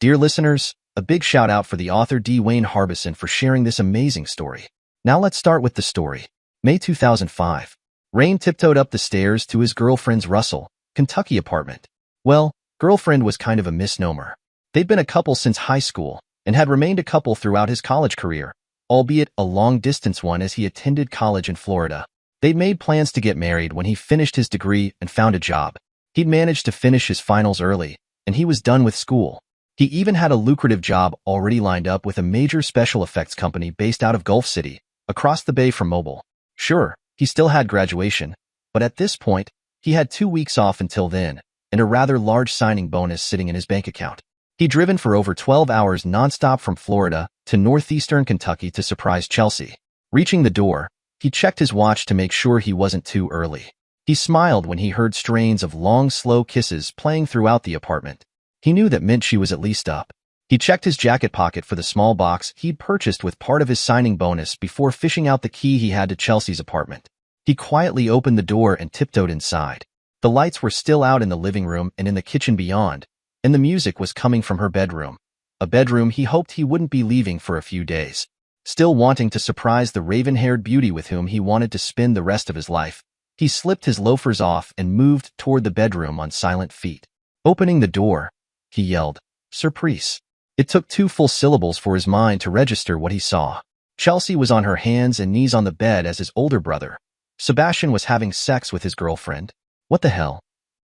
Dear listeners, a big shout out for the author Wayne Harbison for sharing this amazing story. Now let's start with the story. May 2005. Rain tiptoed up the stairs to his girlfriend's Russell, Kentucky apartment. Well, girlfriend was kind of a misnomer. They'd been a couple since high school and had remained a couple throughout his college career, albeit a long-distance one as he attended college in Florida. They'd made plans to get married when he finished his degree and found a job. He'd managed to finish his finals early, and he was done with school. He even had a lucrative job already lined up with a major special effects company based out of Gulf City, across the bay from Mobile. Sure, he still had graduation, but at this point, he had 2 weeks off until then, and a rather large signing bonus sitting in his bank account. He'd driven for over 12 hours nonstop from Florida to northeastern Kentucky to surprise Chelsea. Reaching the door, he checked his watch to make sure he wasn't too early. He smiled when he heard strains of long, slow kisses playing throughout the apartment. He knew that meant she was at least up. He checked his jacket pocket for the small box he'd purchased with part of his signing bonus before fishing out the key he had to Chelsea's apartment. He quietly opened the door and tiptoed inside. The lights were still out in the living room and in the kitchen beyond, and the music was coming from her bedroom, a bedroom he hoped he wouldn't be leaving for a few days. Still wanting to surprise the raven-haired beauty with whom he wanted to spend the rest of his life, he slipped his loafers off and moved toward the bedroom on silent feet. Opening the door, he yelled, "Surprise." It took 2 full syllables for his mind to register what he saw. Chelsea was on her hands and knees on the bed as his older brother, Sebastian, was having sex with his girlfriend. What the hell?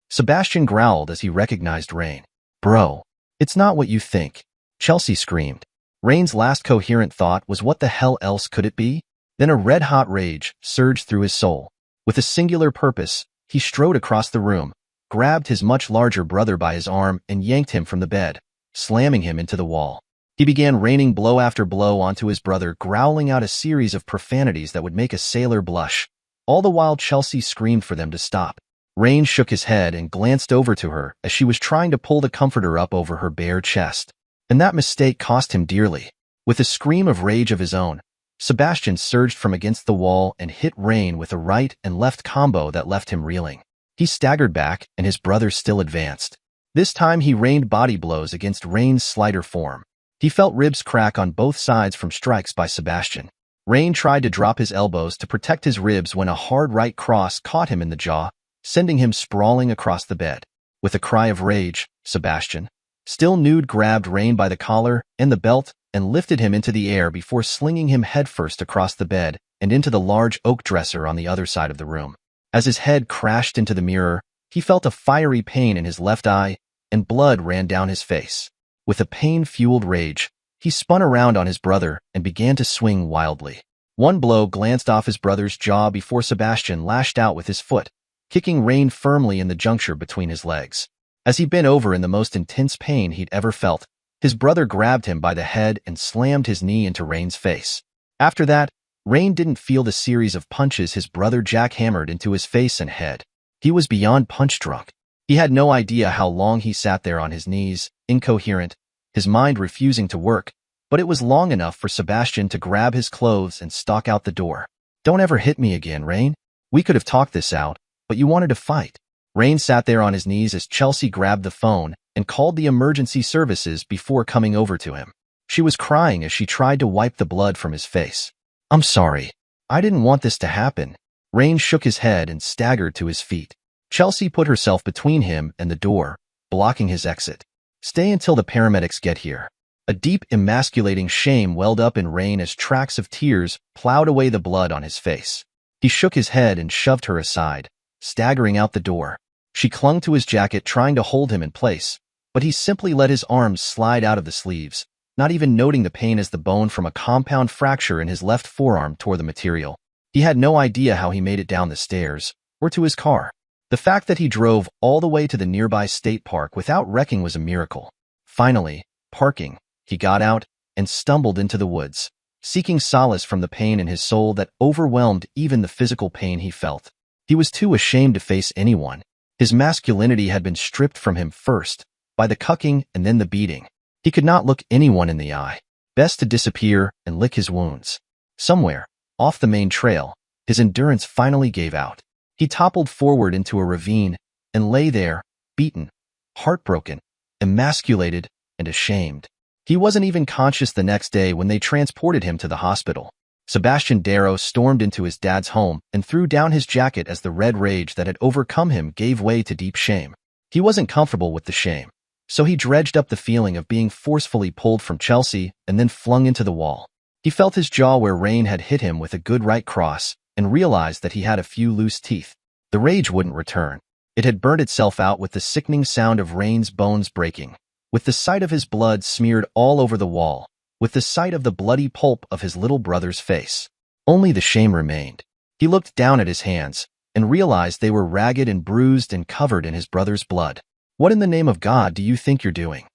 Sebastian growled as he recognized Rain. Bro, it's not what you think, Chelsea screamed. Rain's last coherent thought was, what the hell else could it be? Then a red-hot rage surged through his soul. With a singular purpose, he strode across the room, grabbed his much larger brother by his arm and yanked him from the bed, slamming him into the wall. He began raining blow after blow onto his brother, growling out a series of profanities that would make a sailor blush. All the while Chelsea screamed for them to stop. Rain shook his head and glanced over to her as she was trying to pull the comforter up over her bare chest. And that mistake cost him dearly. With a scream of rage of his own, Sebastian surged from against the wall and hit Rain with a right and left combo that left him reeling. He staggered back, and his brother still advanced. This time he rained body blows against Rain's slighter form. He felt ribs crack on both sides from strikes by Sebastian. Rain tried to drop his elbows to protect his ribs when a hard right cross caught him in the jaw, sending him sprawling across the bed. With a cry of rage, Sebastian, still nude, grabbed Rain by the collar and the belt and lifted him into the air before slinging him headfirst across the bed and into the large oak dresser on the other side of the room. As his head crashed into the mirror, he felt a fiery pain in his left eye, and blood ran down his face. With a pain-fueled rage, he spun around on his brother and began to swing wildly. One blow glanced off his brother's jaw before Sebastian lashed out with his foot, kicking Rain firmly in the juncture between his legs. As he bent over in the most intense pain he'd ever felt, his brother grabbed him by the head and slammed his knee into Rain's face. After that, Rain didn't feel the series of punches his brother jackhammered into his face and head. He was beyond punch-drunk. He had no idea how long he sat there on his knees, incoherent, his mind refusing to work, but it was long enough for Sebastian to grab his clothes and stalk out the door. Don't ever hit me again, Rain. We could have talked this out, but you wanted to fight. Rain sat there on his knees as Chelsea grabbed the phone and called the emergency services before coming over to him. She was crying as she tried to wipe the blood from his face. I'm sorry. I didn't want this to happen. Rain shook his head and staggered to his feet. Chelsea put herself between him and the door, blocking his exit. Stay until the paramedics get here. A deep, emasculating shame welled up in Rain as tracks of tears plowed away the blood on his face. He shook his head and shoved her aside, staggering out the door. She clung to his jacket, trying to hold him in place, but he simply let his arms slide out of the sleeves, not even noting the pain as the bone from a compound fracture in his left forearm tore the material. He had no idea how he made it down the stairs, or to his car. The fact that he drove all the way to the nearby state park without wrecking was a miracle. Finally, parking, he got out and stumbled into the woods, seeking solace from the pain in his soul that overwhelmed even the physical pain he felt. He was too ashamed to face anyone. His masculinity had been stripped from him first, by the cucking and then the beating. He could not look anyone in the eye. Best to disappear and lick his wounds. Somewhere, off the main trail, his endurance finally gave out. He toppled forward into a ravine and lay there, beaten, heartbroken, emasculated, and ashamed. He wasn't even conscious the next day when they transported him to the hospital. Sebastian Darrow stormed into his dad's home and threw down his jacket as the red rage that had overcome him gave way to deep shame. He wasn't comfortable with the shame, so he dredged up the feeling of being forcefully pulled from Chelsea and then flung into the wall. He felt his jaw where Rain had hit him with a good right cross and realized that he had a few loose teeth. The rage wouldn't return. It had burnt itself out with the sickening sound of Rain's bones breaking, with the sight of his blood smeared all over the wall, with the sight of the bloody pulp of his little brother's face. Only the shame remained. He looked down at his hands and realized they were ragged and bruised and covered in his brother's blood. What in the name of God do you think you're doing?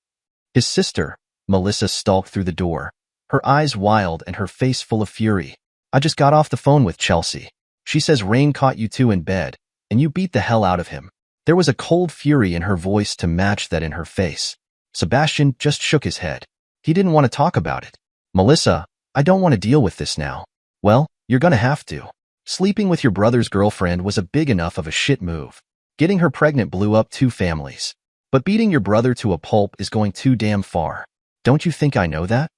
His sister, Melissa, stalked through the door, her eyes wild and her face full of fury. I just got off the phone with Chelsea. She says Rain caught you two in bed, and you beat the hell out of him. There was a cold fury in her voice to match that in her face. Sebastian just shook his head. He didn't want to talk about it. Melissa, I don't want to deal with this now. Well, you're gonna have to. Sleeping with your brother's girlfriend was a big enough of a shit move. Getting her pregnant blew up 2 families. But beating your brother to a pulp is going too damn far. Don't you think I know that?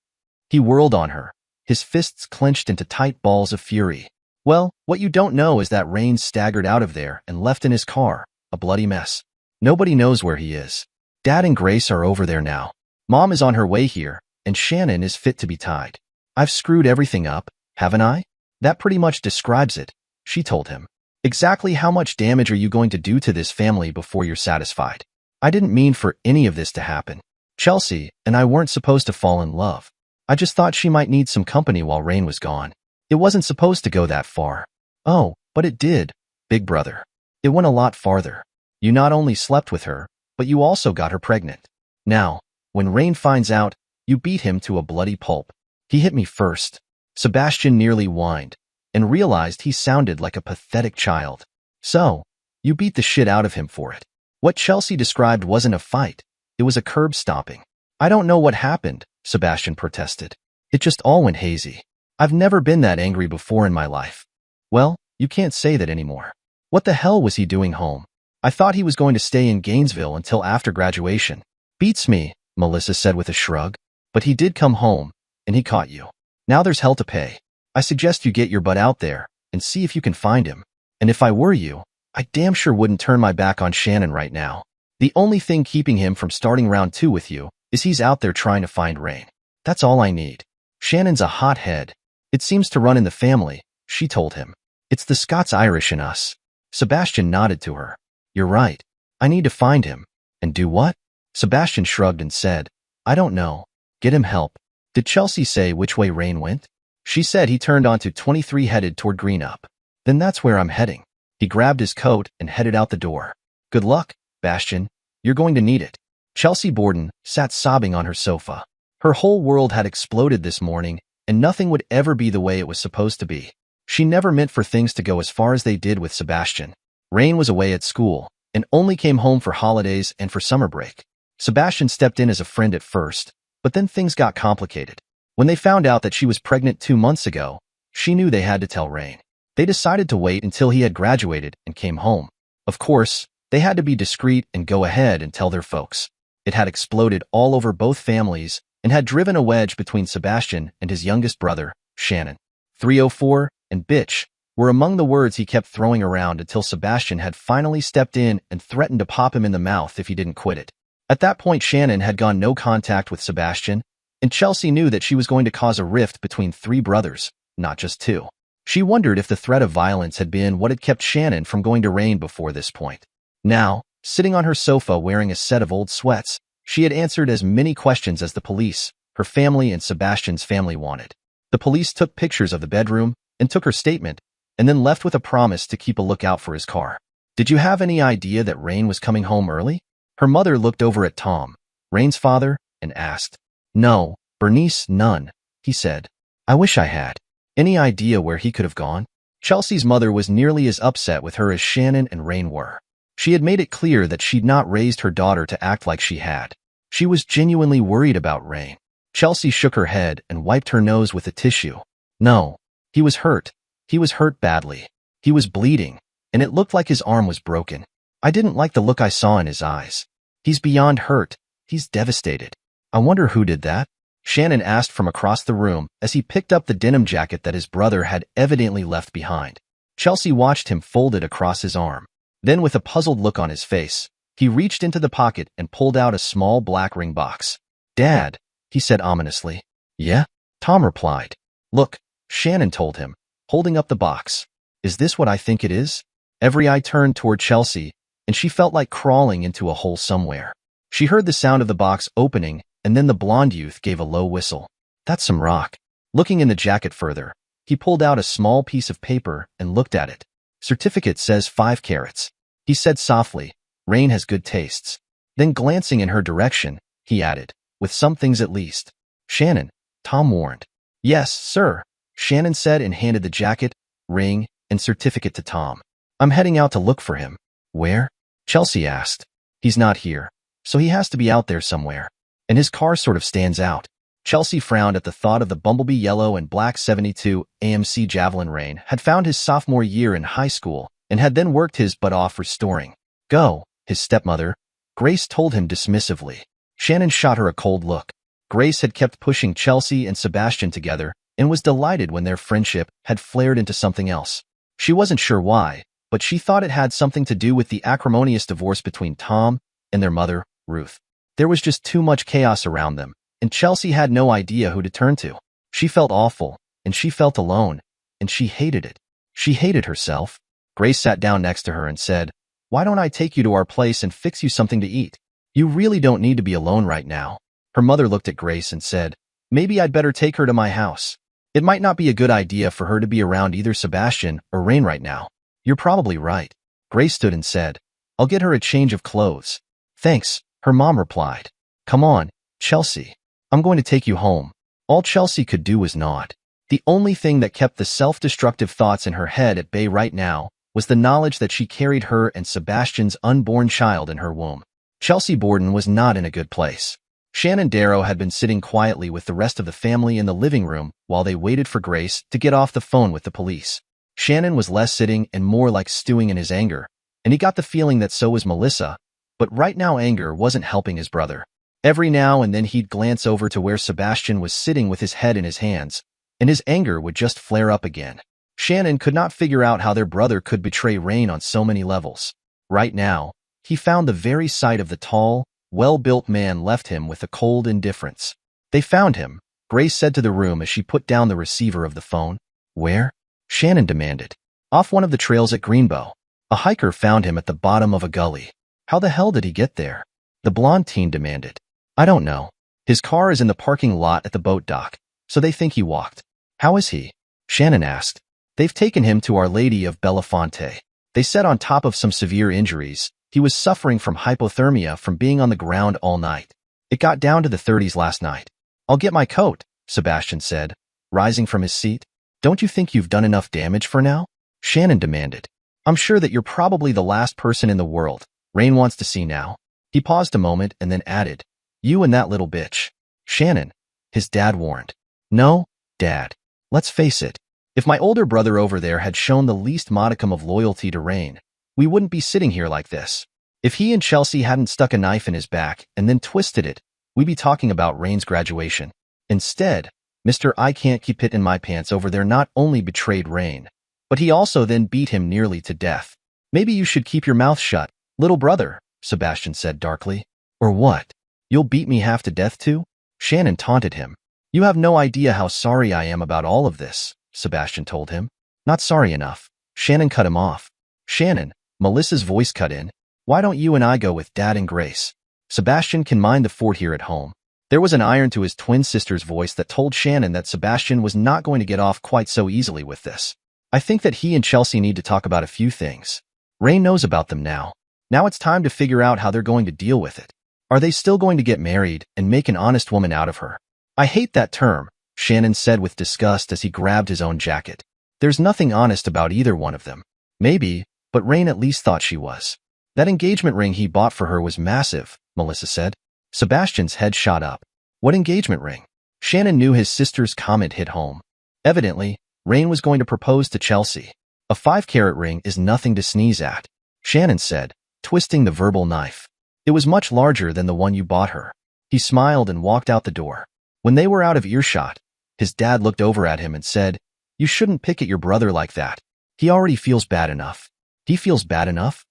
He whirled on her, his fists clenched into tight balls of fury. Well, what you don't know is that Rain staggered out of there and left in his car, a bloody mess. Nobody knows where he is. Dad and Grace are over there now. Mom is on her way here, and Shannon is fit to be tied. I've screwed everything up, haven't I? That pretty much describes it, she told him. Exactly how much damage are you going to do to this family before you're satisfied? I didn't mean for any of this to happen. Chelsea and I weren't supposed to fall in love. I just thought she might need some company while Rain was gone. It wasn't supposed to go that far. Oh, but it did, big brother. It went a lot farther. You not only slept with her, but you also got her pregnant. Now, when Rain finds out, you beat him to a bloody pulp. He hit me first. Sebastian nearly whined and realized he sounded like a pathetic child. So, you beat the shit out of him for it. What Chelsea described wasn't a fight. It was a curb stomping. I don't know what happened, Sebastian protested. It just all went hazy. I've never been that angry before in my life. Well, you can't say that anymore. What the hell was he doing home? I thought he was going to stay in Gainesville until after graduation. Beats me, Melissa said with a shrug. But he did come home, and he caught you. Now there's hell to pay. I suggest you get your butt out there and see if you can find him. And if I were you, I damn sure wouldn't turn my back on Shannon right now. The only thing keeping him from starting round 2 with you is he's out there trying to find Rain. That's all I need. Shannon's a hothead. It seems to run in the family, she told him. It's the Scots-Irish in us. Sebastian nodded to her. You're right. I need to find him. And do what? Sebastian shrugged and said, I don't know. Get him help. Did Chelsea say which way Rain went? She said he turned onto 23 headed toward Greenup. Then that's where I'm heading. He grabbed his coat and headed out the door. Good luck, Bastian. You're going to need it. Chelsea Borden sat sobbing on her sofa. Her whole world had exploded this morning, and nothing would ever be the way it was supposed to be. She never meant for things to go as far as they did with Sebastian. Rain was away at school, and only came home for holidays and for summer break. Sebastian stepped in as a friend at first, but then things got complicated. When they found out that she was pregnant 2 months ago, she knew they had to tell Rain. They decided to wait until he had graduated and came home. Of course, they had to be discreet and go ahead and tell their folks. It had exploded all over both families and had driven a wedge between Sebastian and his youngest brother, Shannon. 304 and bitch were among the words he kept throwing around until Sebastian had finally stepped in and threatened to pop him in the mouth if he didn't quit it. At that point, Shannon had gone no contact with Sebastian, and Chelsea knew that she was going to cause a rift between 3 brothers, not just 2. She wondered if the threat of violence had been what had kept Shannon from going to Rain before this point. Now, sitting on her sofa wearing a set of old sweats, she had answered as many questions as the police, her family, and Sebastian's family wanted. The police took pictures of the bedroom and took her statement, and then left with a promise to keep a lookout for his car. Did you have any idea that Rain was coming home early? Her mother looked over at Tom, Rain's father, and asked. No, Bernice, none, he said. I wish I had. Any idea where he could have gone? Chelsea's mother was nearly as upset with her as Shannon and Rain were. She had made it clear that she'd not raised her daughter to act like she had. She was genuinely worried about Rain. Chelsea shook her head and wiped her nose with a tissue. No, he was hurt. He was hurt badly. He was bleeding, and it looked like his arm was broken. I didn't like the look I saw in his eyes. He's beyond hurt. He's devastated. I wonder who did that? Shannon asked from across the room as he picked up the denim jacket that his brother had evidently left behind. Chelsea watched him fold it across his arm. Then, with a puzzled look on his face, he reached into the pocket and pulled out a small black ring box. Dad, he said ominously. Yeah? Tom replied. Look, Shannon told him, holding up the box. Is this what I think it is? Every eye turned toward Chelsea, and she felt like crawling into a hole somewhere. She heard the sound of the box opening, and then the blonde youth gave a low whistle. That's some rock. Looking in the jacket further, he pulled out a small piece of paper and looked at it. Certificate says 5 carats. He said softly, Rain has good tastes. Then glancing in her direction, he added, with some things at least. Shannon, Tom warned. Yes, sir, Shannon said and handed the jacket, ring, and certificate to Tom. I'm heading out to look for him. Where? Chelsea asked. He's not here, so he has to be out there somewhere. And his car sort of stands out. Chelsea frowned at the thought of the bumblebee yellow and black 72 AMC Javelin Rain had found his sophomore year in high school and had then worked his butt off restoring. Go, his stepmother, Grace told him dismissively. Shannon shot her a cold look. Grace had kept pushing Chelsea and Sebastian together and was delighted when their friendship had flared into something else. She wasn't sure why, but she thought it had something to do with the acrimonious divorce between Tom and their mother, Ruth. There was just too much chaos around them, and Chelsea had no idea who to turn to. She felt awful, and she felt alone, and she hated it. She hated herself. Grace sat down next to her and said, Why don't I take you to our place and fix you something to eat? You really don't need to be alone right now. Her mother looked at Grace and said, Maybe I'd better take her to my house. It might not be a good idea for her to be around either Sebastian or Rain right now. You're probably right. Grace stood and said, I'll get her a change of clothes. Thanks, her mom replied. Come on, Chelsea. I'm going to take you home. All Chelsea could do was nod. The only thing that kept the self-destructive thoughts in her head at bay right now was the knowledge that she carried her and Sebastian's unborn child in her womb. Chelsea Borden was not in a good place. Shannon Darrow had been sitting quietly with the rest of the family in the living room while they waited for Grace to get off the phone with the police. Shannon was less sitting and more like stewing in his anger, and he got the feeling that so was Melissa, but right now anger wasn't helping his brother. Every now and then he'd glance over to where Sebastian was sitting with his head in his hands, and his anger would just flare up again. Shannon could not figure out how their brother could betray Rain on so many levels. Right now, he found the very sight of the tall, well-built man left him with a cold indifference. They found him, Grace said to the room as she put down the receiver of the phone. Where? Shannon demanded. Off one of the trails at Greenbow. A hiker found him at the bottom of a gully. How the hell did he get there? The blonde teen demanded. I don't know. His car is in the parking lot at the boat dock, so they think he walked. How is he? Shannon asked. They've taken him to Our Lady of Belafonte. They said on top of some severe injuries, he was suffering from hypothermia from being on the ground all night. It got down to the 30s last night. I'll get my coat, Sebastian said, rising from his seat. Don't you think you've done enough damage for now? Shannon demanded. I'm sure that you're probably the last person in the world Rain wants to see now. He paused a moment and then added, You and that little bitch. Shannon, his dad warned. No, Dad. Let's face it. If my older brother over there had shown the least modicum of loyalty to Rain, we wouldn't be sitting here like this. If he and Chelsea hadn't stuck a knife in his back and then twisted it, we'd be talking about Rain's graduation. Instead, Mr. I can't keep it in my pants over there not only betrayed Rain, but he also then beat him nearly to death. Maybe you should keep your mouth shut, little brother, Sebastian said darkly. Or what? You'll beat me half to death too? Shannon taunted him. You have no idea how sorry I am about all of this, Sebastian told him. Not sorry enough. Shannon cut him off. Shannon, Melissa's voice cut in. Why don't you and I go with Dad and Grace? Sebastian can mind the fort here at home. There was an iron to his twin sister's voice that told Shannon that Sebastian was not going to get off quite so easily with this. I think that he and Chelsea need to talk about a few things. Rain knows about them now. Now it's time to figure out how they're going to deal with it. Are they still going to get married and make an honest woman out of her? I hate that term, Shannon said with disgust as he grabbed his own jacket. There's nothing honest about either one of them. Maybe, but Rain at least thought she was. That engagement ring he bought for her was massive, Melissa said. Sebastian's head shot up. What engagement ring? Shannon knew his sister's comment hit home. Evidently, Rain was going to propose to Chelsea. A 5-carat ring is nothing to sneeze at, Shannon said, twisting the verbal knife. It was much larger than the one you bought her. He smiled and walked out the door. When they were out of earshot, his dad looked over at him and said, "You shouldn't pick at your brother like that. He already feels bad enough." "He feels bad enough?"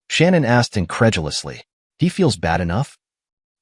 Shannon asked incredulously. "He feels bad enough?"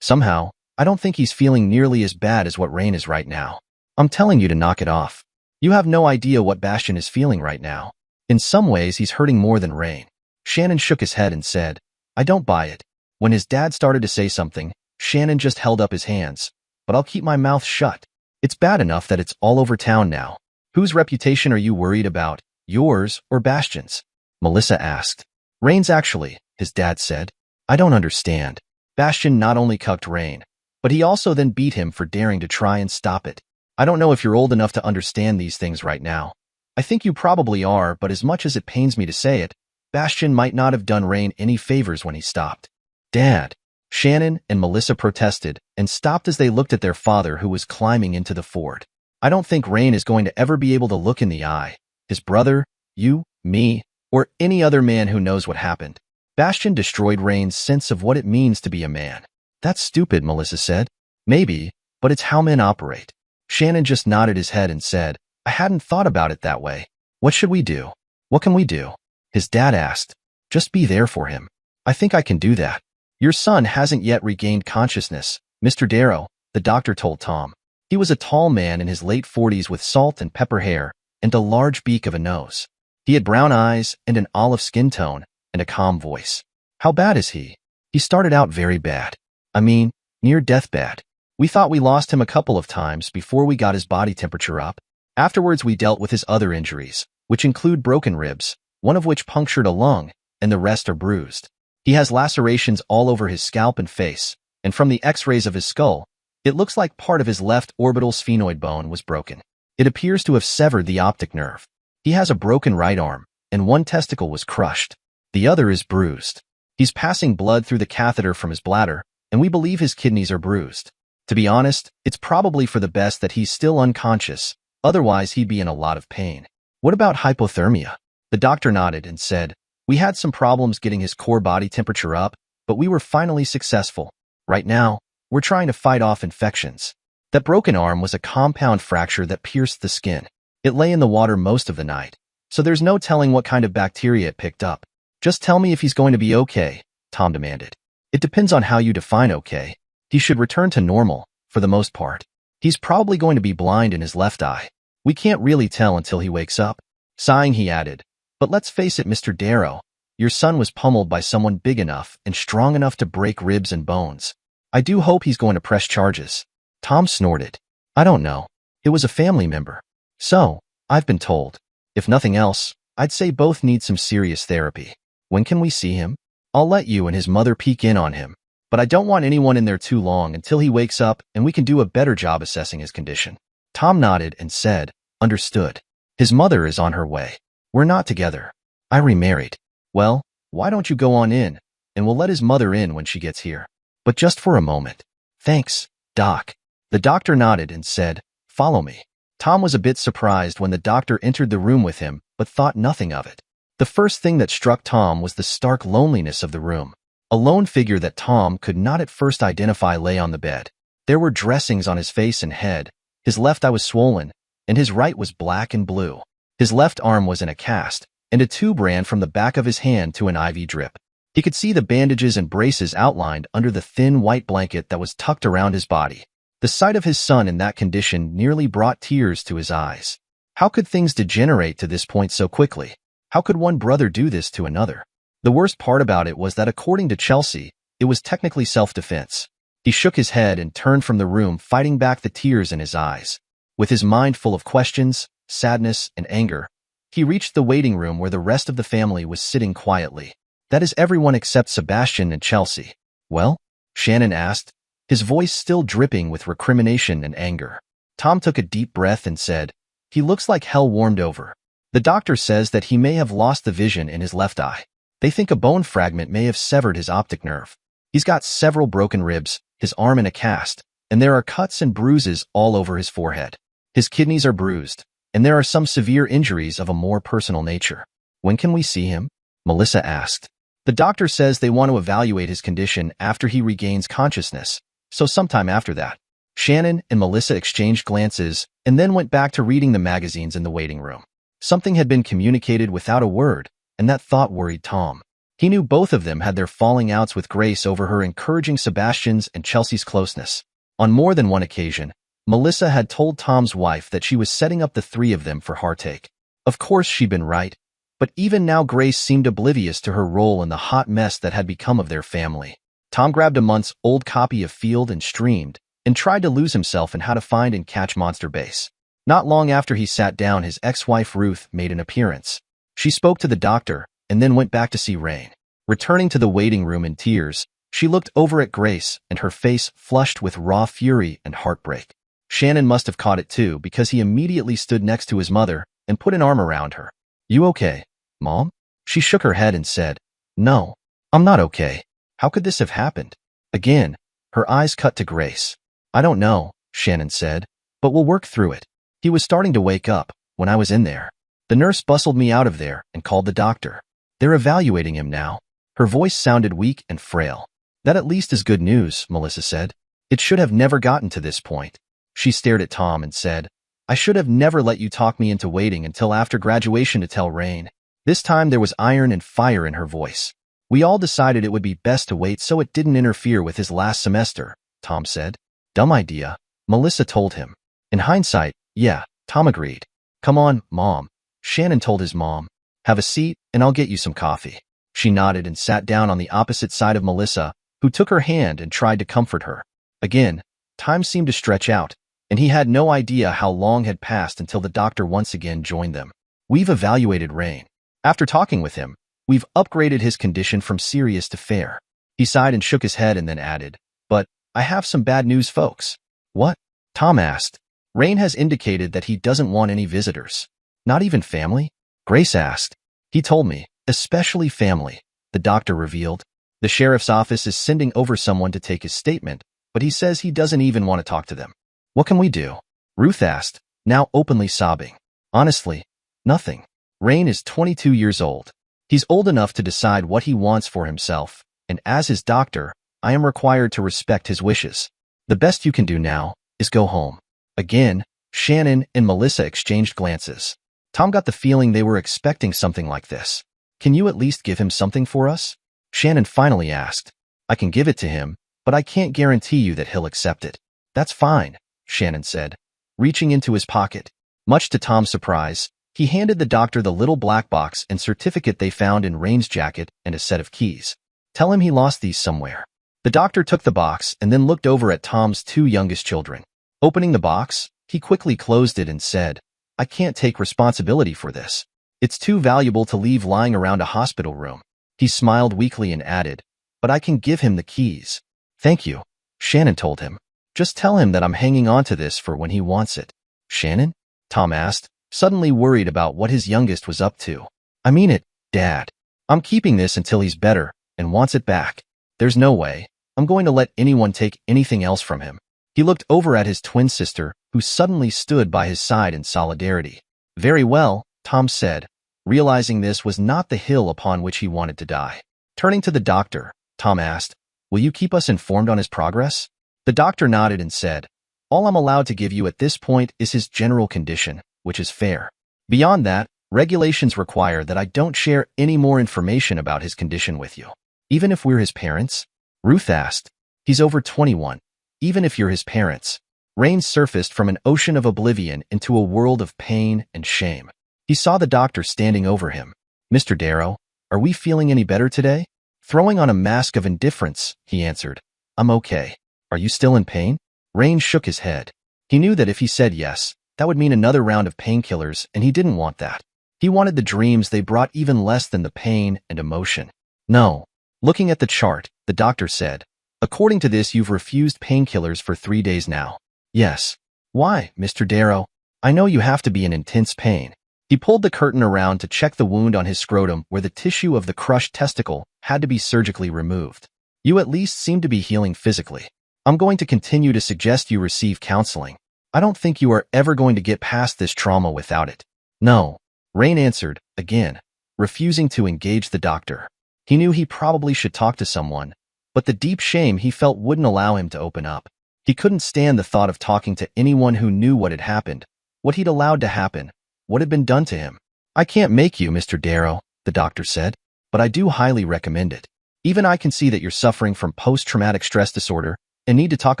"Somehow, I don't think he's feeling nearly as bad as what Rain is right now. I'm telling you to knock it off. You have no idea what Bastion is feeling right now. In some ways, he's hurting more than Rain." Shannon shook his head and said, "I don't buy it." When his dad started to say something, Shannon just held up his hands. "But I'll keep my mouth shut. It's bad enough that it's all over town now. Whose reputation are you worried about, yours or Bastion's?" Melissa asked. "Rain's actually," his dad said. "I don't understand. Bastion not only cucked Rain, but he also then beat him for daring to try and stop it. I don't know if you're old enough to understand these things right now. I think you probably are, but as much as it pains me to say it, Bastion might not have done Rain any favors when he stopped." "Dad!" Shannon and Melissa protested and stopped as they looked at their father who was climbing into the Ford. "I don't think Rain is going to ever be able to look in the eye. His brother, you, me, or any other man who knows what happened. Bastion destroyed Rain's sense of what it means to be a man." "That's stupid," Melissa said. "Maybe, but it's how men operate." Shannon just nodded his head and said, "I hadn't thought about it that way. What should we do?" "What can we do?" his dad asked. "Just be there for him." "I think I can do that." "Your son hasn't yet regained consciousness, Mr. Darrow," the doctor told Tom. He was a tall man in his late 40s with salt and pepper hair and a large beak of a nose. He had brown eyes and an olive skin tone and a calm voice. "How bad is he?" "He started out very bad. I mean, near death bad. We thought we lost him a couple of times before we got his body temperature up. Afterwards we dealt with his other injuries, which include broken ribs, one of which punctured a lung, and the rest are bruised. He has lacerations all over his scalp and face, and from the x-rays of his skull, it looks like part of his left orbital sphenoid bone was broken. It appears to have severed the optic nerve. He has a broken right arm, and one testicle was crushed. The other is bruised. He's passing blood through the catheter from his bladder, and we believe his kidneys are bruised. To be honest, it's probably for the best that he's still unconscious, otherwise he'd be in a lot of pain." "What about hypothermia?" The doctor nodded and said, "We had some problems getting his core body temperature up, but we were finally successful. Right now, we're trying to fight off infections." That broken arm was a compound fracture that pierced the skin. It lay in the water most of the night, so there's no telling what kind of bacteria it picked up. "Just tell me if he's going to be okay," Tom demanded. "It depends on how you define okay. He should return to normal, for the most part. He's probably going to be blind in his left eye. We can't really tell until he wakes up." Sighing, he added, "But let's face it, Mr. Darrow, your son was pummeled by someone big enough and strong enough to break ribs and bones. I do hope he's going to press charges." Tom snorted. "I don't know. It was a family member. So, I've been told. If nothing else, I'd say both need some serious therapy. When can we see him?" "I'll let you and his mother peek in on him, but I don't want anyone in there too long until he wakes up and we can do a better job assessing his condition." Tom nodded and said, "Understood. His mother is on her way. We're not together. I remarried." "Well, why don't you go on in, and we'll let his mother in when she gets here. But just for a moment." "Thanks, Doc." The doctor nodded and said, "Follow me." Tom was a bit surprised when the doctor entered the room with him, but thought nothing of it. The first thing that struck Tom was the stark loneliness of the room. A lone figure that Tom could not at first identify lay on the bed. There were dressings on his face and head. His left eye was swollen, and his right was black and blue. His left arm was in a cast, and a tube ran from the back of his hand to an IV drip. He could see the bandages and braces outlined under the thin white blanket that was tucked around his body. The sight of his son in that condition nearly brought tears to his eyes. How could things degenerate to this point so quickly? How could one brother do this to another? The worst part about it was that according to Chelsea, it was technically self-defense. He shook his head and turned from the room, fighting back the tears in his eyes. With his mind full of questions, sadness, and anger, he reached the waiting room where the rest of the family was sitting quietly. That is everyone except Sebastian and Chelsea. "Well?" Shannon asked, his voice still dripping with recrimination and anger. Tom took a deep breath and said, "He looks like hell warmed over. The doctor says that he may have lost the vision in his left eye. They think a bone fragment may have severed his optic nerve. He's got several broken ribs, his arm in a cast, and there are cuts and bruises all over his forehead. His kidneys are bruised, and there are some severe injuries of a more personal nature." "When can we see him?" Melissa asked. "The doctor says they want to evaluate his condition after he regains consciousness, So sometime after that, Shannon and Melissa exchanged glances and then went back to reading the magazines in the waiting room. Something had been communicated without a word, and that thought worried Tom. He knew both of them had their falling outs with Grace over her encouraging Sebastian's and Chelsea's closeness. On more than one occasion, Melissa had told Tom's wife that she was setting up the three of them for heartache. Of course she'd been right, but even now Grace seemed oblivious to her role in the hot mess that had become of their family. Tom grabbed a months-old copy of Field and Streamed and tried to lose himself in how to find and catch Monster Base. Not long after he sat down, his ex-wife Ruth made an appearance. She spoke to the doctor and then went back to see Rain. Returning to the waiting room in tears, she looked over at Grace and her face flushed with raw fury and heartbreak. Shannon must have caught it too because he immediately stood next to his mother and put an arm around her. "You okay, Mom?" She shook her head and said, "No, I'm not okay. How could this have happened?" Again, her eyes cut to Grace. "I don't know," Shannon said, "but we'll work through it. He was starting to wake up when I was in there. The nurse bustled me out of there and called the doctor. They're evaluating him now." Her voice sounded weak and frail. "That at least is good news," Melissa said. "It should have never gotten to this point." She stared at Tom and said, "I should have never let you talk me into waiting until after graduation to tell Rain." This time there was iron and fire in her voice. "We all decided it would be best to wait so it didn't interfere with his last semester," Tom said. "Dumb idea," Melissa told him. In hindsight, yeah, Tom agreed. "Come on, Mom," Shannon told his mom. "Have a seat and I'll get you some coffee." She nodded and sat down on the opposite side of Melissa, who took her hand and tried to comfort her. Again, time seemed to stretch out, and he had no idea how long had passed until the doctor once again joined them. "We've evaluated Rain. After talking with him, we've upgraded his condition from serious to fair." He sighed and shook his head and then added, "But I have some bad news, folks." "What?" Tom asked. "Rain has indicated that he doesn't want any visitors." "Not even family?" Grace asked. "He told me, especially family," the doctor revealed. "The sheriff's office is sending over someone to take his statement, but he says he doesn't even want to talk to them." "What can we do?" Ruth asked, now openly sobbing. "Honestly, nothing. Rain is 22 years old. He's old enough to decide what he wants for himself, and as his doctor, I am required to respect his wishes. The best you can do now is go home." Again, Shannon and Melissa exchanged glances. Tom got the feeling they were expecting something like this. "Can you at least give him something for us?" Shannon finally asked. "I can give it to him, but I can't guarantee you that he'll accept it." "That's fine," Shannon said, reaching into his pocket. Much to Tom's surprise, he handed the doctor the little black box and certificate they found in Rain's jacket and a set of keys. "Tell him he lost these somewhere." The doctor took the box and then looked over at Tom's two youngest children. Opening the box, he quickly closed it and said, "I can't take responsibility for this. It's too valuable to leave lying around a hospital room." He smiled weakly and added, "But I can give him the keys." "Thank you," Shannon told him. "Just tell him that I'm hanging on to this for when he wants it." "Shannon?" Tom asked, suddenly worried about what his youngest was up to. "I mean it, Dad. I'm keeping this until he's better and wants it back. There's no way I'm going to let anyone take anything else from him." He looked over at his twin sister, who suddenly stood by his side in solidarity. "Very well," Tom said, realizing this was not the hill upon which he wanted to die. Turning to the doctor, Tom asked, "Will you keep us informed on his progress?" The doctor nodded and said, "All I'm allowed to give you at this point is his general condition, which is fair. Beyond that, regulations require that I don't share any more information about his condition with you." "Even if we're his parents?" Ruth asked. "He's over 21. Even if you're his parents." Rain surfaced from an ocean of oblivion into a world of pain and shame. He saw the doctor standing over him. "Mr. Darrow, are we feeling any better today?" Throwing on a mask of indifference, he answered, "I'm okay. Are you still in pain?" Rain shook his head. He knew that if he said yes, that would mean another round of painkillers, and he didn't want that. He wanted the dreams they brought even less than the pain and emotion. "No." Looking at the chart, the doctor said, "According to this, you've refused painkillers for 3 days now." "Yes." "Why, Mr. Darrow? I know you have to be in intense pain." He pulled the curtain around to check the wound on his scrotum where the tissue of the crushed testicle had to be surgically removed. "You at least seem to be healing physically. I'm going to continue to suggest you receive counseling. I don't think you are ever going to get past this trauma without it." "No," Rain answered, again, refusing to engage the doctor. He knew he probably should talk to someone, but the deep shame he felt wouldn't allow him to open up. He couldn't stand the thought of talking to anyone who knew what had happened, what he'd allowed to happen, what had been done to him. "I can't make you, Mr. Darrow," the doctor said, "but I do highly recommend it. Even I can see that you're suffering from post-traumatic stress disorder and need to talk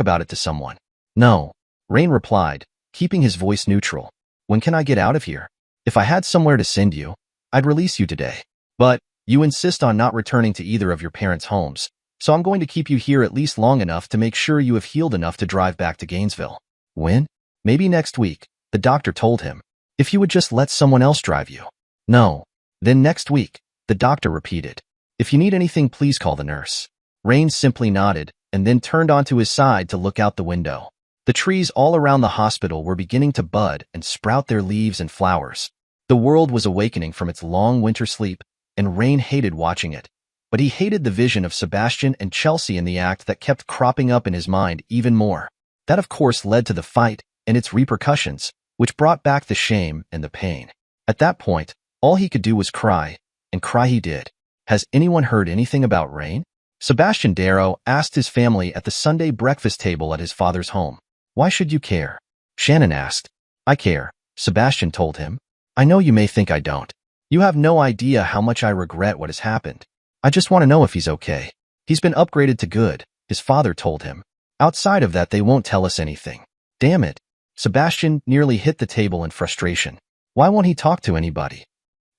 about it to someone." "No," Rain replied, keeping his voice neutral. "When can I get out of here? If I had somewhere to send you, I'd release you today. But you insist on not returning to either of your parents' homes, so I'm going to keep you here at least long enough to make sure you have healed enough to drive back to Gainesville." "When?" "Maybe next week," the doctor told him. "If you would just let someone else drive you." "No." "Then next week," the doctor repeated. "If you need anything, please call the nurse." Rain simply nodded and then turned onto his side to look out the window. The trees all around the hospital were beginning to bud and sprout their leaves and flowers. The world was awakening from its long winter sleep, and Rain hated watching it. But he hated the vision of Sebastian and Chelsea in the act that kept cropping up in his mind even more. That, of course, led to the fight and its repercussions, which brought back the shame and the pain. At that point, all he could do was cry, and cry he did. "Has anyone heard anything about Rain?" Sebastian Darrow asked his family at the Sunday breakfast table at his father's home. "Why should you care?" Shannon asked. "I care," Sebastian told him. "I know you may think I don't. You have no idea how much I regret what has happened. I just want to know if he's okay. He's been upgraded to good," his father told him. "Outside of that, they won't tell us anything." "Damn it." Sebastian nearly hit the table in frustration. "Why won't he talk to anybody?"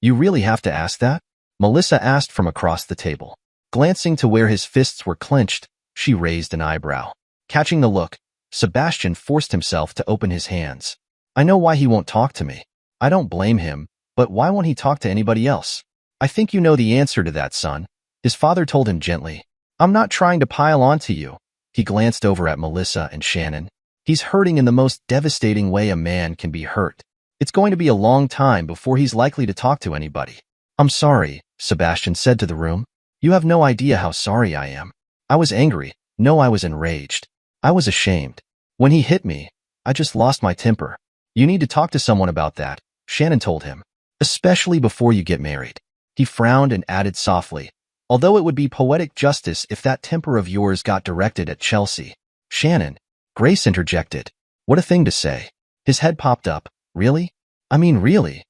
"You really have to ask that?" Melissa asked from across the table. Glancing to where his fists were clenched, she raised an eyebrow. Catching the look, Sebastian forced himself to open his hands. "I know why he won't talk to me. I don't blame him, but why won't he talk to anybody else?" "I think you know the answer to that, son," his father told him gently. "I'm not trying to pile on to you." He glanced over at Melissa and Shannon. "He's hurting in the most devastating way a man can be hurt. It's going to be a long time before he's likely to talk to anybody." "I'm sorry," Sebastian said to the room. "You have no idea how sorry I am. I was angry. No, I was enraged. I was ashamed. When he hit me, I just lost my temper. You need to talk to someone about that," Shannon told him. "Especially before you get married." He frowned and added softly, "Although it would be poetic justice if that temper of yours got directed at Chelsea." "Shannon," Grace interjected. "What a thing to say." His head popped up. "Really? I mean, really?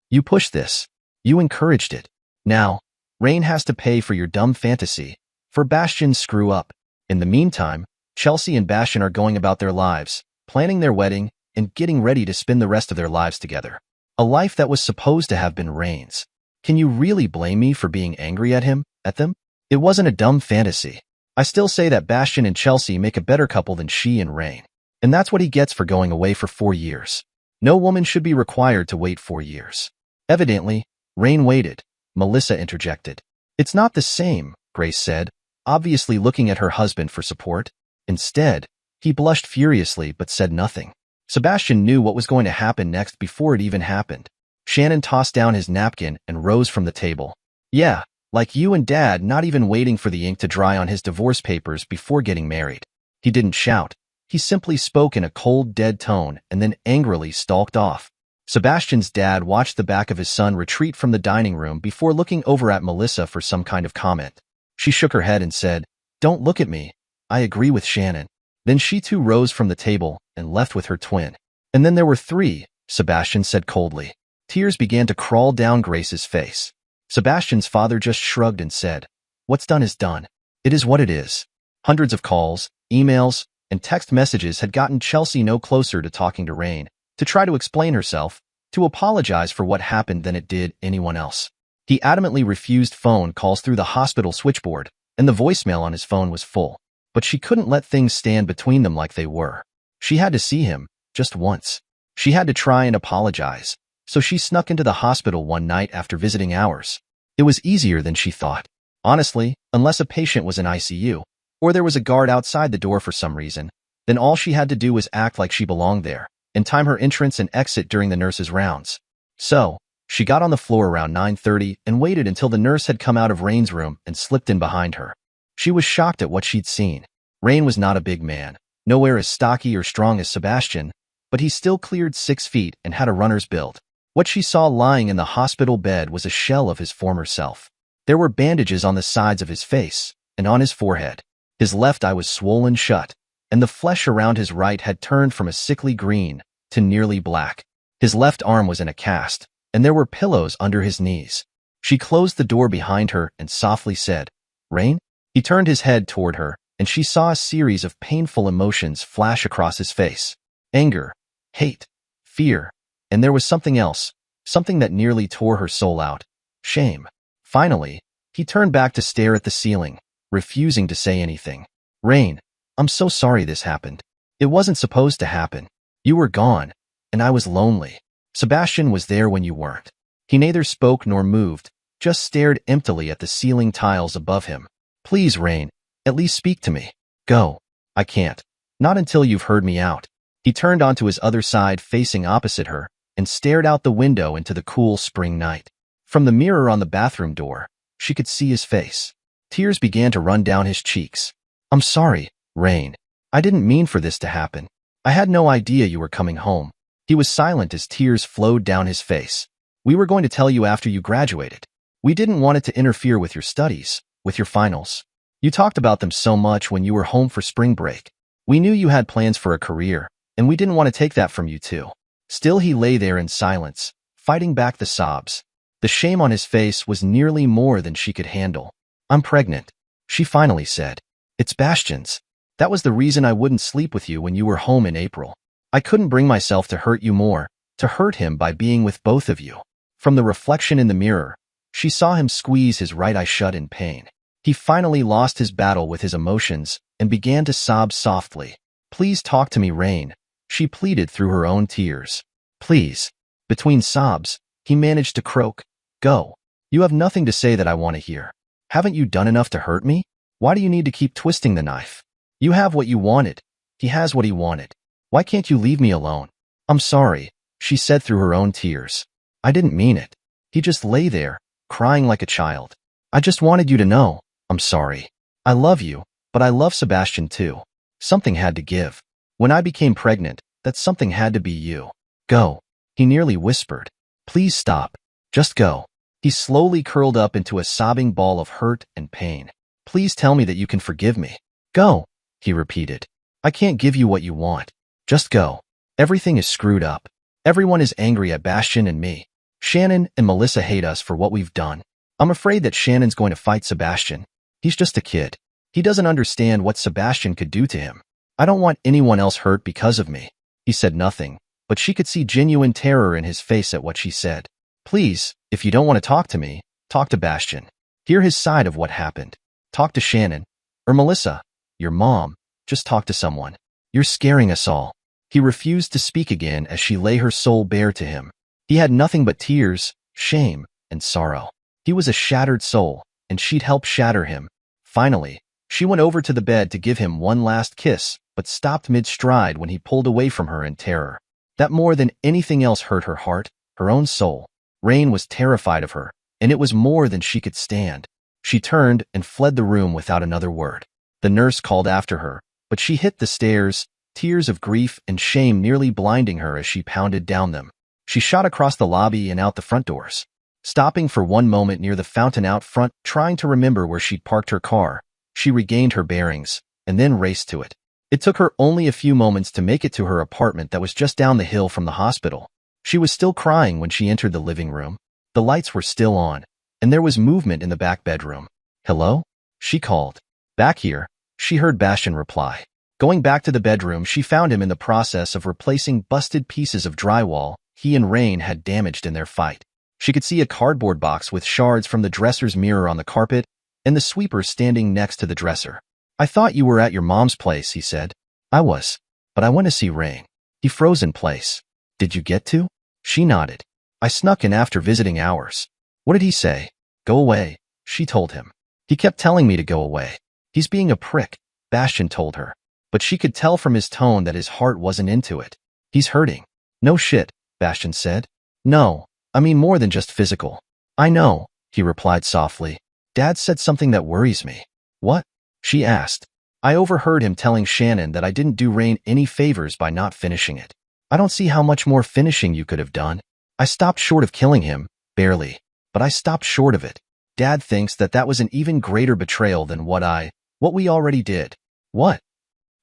You pushed this. You encouraged it. Now, Rain has to pay for your dumb fantasy, for Bastian's screw up. In the meantime, Chelsea and Bastian are going about their lives, planning their wedding, and getting ready to spend the rest of their lives together. A life that was supposed to have been Rain's. Can you really blame me for being angry at him, at them? It wasn't a dumb fantasy. I still say that Bastian and Chelsea make a better couple than she and Rain. And that's what he gets for going away for 4 years. No woman should be required to wait 4 years. Evidently, Rain waited, Melissa interjected. "It's not the same," Grace said, obviously looking at her husband for support. Instead, he blushed furiously but said nothing. Sebastian knew what was going to happen next before it even happened. Shannon tossed down his napkin and rose from the table. "Yeah, like you and Dad not even waiting for the ink to dry on his divorce papers before getting married." He didn't shout. He simply spoke in a cold, dead tone and then angrily stalked off. Sebastian's dad watched the back of his son retreat from the dining room before looking over at Melissa for some kind of comment. She shook her head and said, "Don't look at me. I agree with Shannon." Then she too rose from the table and left with her twin. "And then there were 3, Sebastian said coldly. Tears began to crawl down Grace's face. Sebastian's father just shrugged and said, "What's done is done. It is what it is." Hundreds of calls, emails, and text messages had gotten Chelsea no closer to talking to Rain, to try to explain herself, to apologize for what happened than it did anyone else. He adamantly refused phone calls through the hospital switchboard, and the voicemail on his phone was full. But she couldn't let things stand between them like they were. She had to see him, just once. She had to try and apologize. So she snuck into the hospital one night after visiting hours. It was easier than she thought. Honestly, unless a patient was in ICU, or there was a guard outside the door for some reason, then all she had to do was act like she belonged there, and time her entrance and exit during the nurse's rounds. So, she got on the floor around 9:30 and waited until the nurse had come out of Rain's room and slipped in behind her. She was shocked at what she'd seen. Rain was not a big man, nowhere as stocky or strong as Sebastian, but he still cleared 6 feet and had a runner's build. What she saw lying in the hospital bed was a shell of his former self. There were bandages on the sides of his face and on his forehead. His left eye was swollen shut, and the flesh around his right had turned from a sickly green to nearly black. His left arm was in a cast, and there were pillows under his knees. She closed the door behind her and softly said, "Rain?" He turned his head toward her, and she saw a series of painful emotions flash across his face. Anger, hate, fear, and there was something else, something that nearly tore her soul out. Shame. Finally, he turned back to stare at the ceiling, refusing to say anything. "Rain, I'm so sorry this happened. It wasn't supposed to happen. You were gone, and I was lonely. Sebastian was there when you weren't." He neither spoke nor moved, just stared emptily at the ceiling tiles above him. "Please, Rain, at least speak to me." "Go." "I can't. Not until you've heard me out." He turned onto his other side facing opposite her and stared out the window into the cool spring night. From the mirror on the bathroom door, she could see his face. Tears began to run down his cheeks. "I'm sorry, Rain. I didn't mean for this to happen. I had no idea you were coming home." He was silent as tears flowed down his face. "We were going to tell you after you graduated. We didn't want it to interfere with your studies, with your finals. You talked about them so much when you were home for spring break. We knew you had plans for a career, and we didn't want to take that from you too." Still he lay there in silence, fighting back the sobs. The shame on his face was nearly more than she could handle. "I'm pregnant," she finally said. "It's Bastian's. That was the reason I wouldn't sleep with you when you were home in April. I couldn't bring myself to hurt you more, to hurt him by being with both of you." From the reflection in the mirror, she saw him squeeze his right eye shut in pain. He finally lost his battle with his emotions and began to sob softly. "Please talk to me, Rain," she pleaded through her own tears. "Please." Between sobs, he managed to croak, "Go. You have nothing to say that I want to hear. Haven't you done enough to hurt me? Why do you need to keep twisting the knife? You have what you wanted. He has what he wanted. Why can't you leave me alone?" "I'm sorry," she said through her own tears. "I didn't mean it." He just lay there, crying like a child. "I just wanted you to know, I'm sorry. I love you, but I love Sebastian too. Something had to give. When I became pregnant, that something had to be you. Go." He nearly whispered. "Please stop. Just go." He slowly curled up into a sobbing ball of hurt and pain. "Please tell me that you can forgive me." "Go," he repeated. "I can't give you what you want. Just go. Everything is screwed up. Everyone is angry at Bastian and me. Shannon and Melissa hate us for what we've done. I'm afraid that Shannon's going to fight Sebastian. He's just a kid. He doesn't understand what Sebastian could do to him. I don't want anyone else hurt because of me." He said nothing, but she could see genuine terror in his face at what she said. "Please, if you don't want to talk to me, talk to Bastian. Hear his side of what happened. Talk to Shannon. Or Melissa, your mom. Just talk to someone. You're scaring us all." He refused to speak again as she lay her soul bare to him. He had nothing but tears, shame, and sorrow. He was a shattered soul, and she'd help shatter him. Finally, she went over to the bed to give him one last kiss, but stopped mid-stride when he pulled away from her in terror. That more than anything else hurt her heart, her own soul. Rain was terrified of her, and it was more than she could stand. She turned and fled the room without another word. The nurse called after her, but she hit the stairs, tears of grief and shame nearly blinding her as she pounded down them. She shot across the lobby and out the front doors, stopping for one moment near the fountain out front, trying to remember where she'd parked her car. She regained her bearings, and then raced to it. It took her only a few moments to make it to her apartment that was just down the hill from the hospital. She was still crying when she entered the living room. The lights were still on, and there was movement in the back bedroom. "Hello?" she called. "Back here," she heard Bastian reply. Going back to the bedroom, she found him in the process of replacing busted pieces of drywall he and Rain had damaged in their fight. She could see a cardboard box with shards from the dresser's mirror on the carpet, and the sweeper standing next to the dresser. "I thought you were at your mom's place," he said. "I was, but I went to see Rain." He froze in place. "Did you get to?" She nodded. "I snuck in after visiting hours." "What did he say?" "Go away," she told him. "He kept telling me to go away." "He's being a prick," Bastian told her. But she could tell from his tone that his heart wasn't into it. "He's hurting." "No shit," Bastian said. "No, I mean more than just physical." "I know," he replied softly. "Dad said something that worries me." "What?" she asked. "I overheard him telling Shannon that I didn't do Rain any favors by not finishing it. I don't see how much more finishing you could have done. I stopped short of killing him, barely, but I stopped short of it. Dad thinks that that was an even greater betrayal than what I What we already did. What?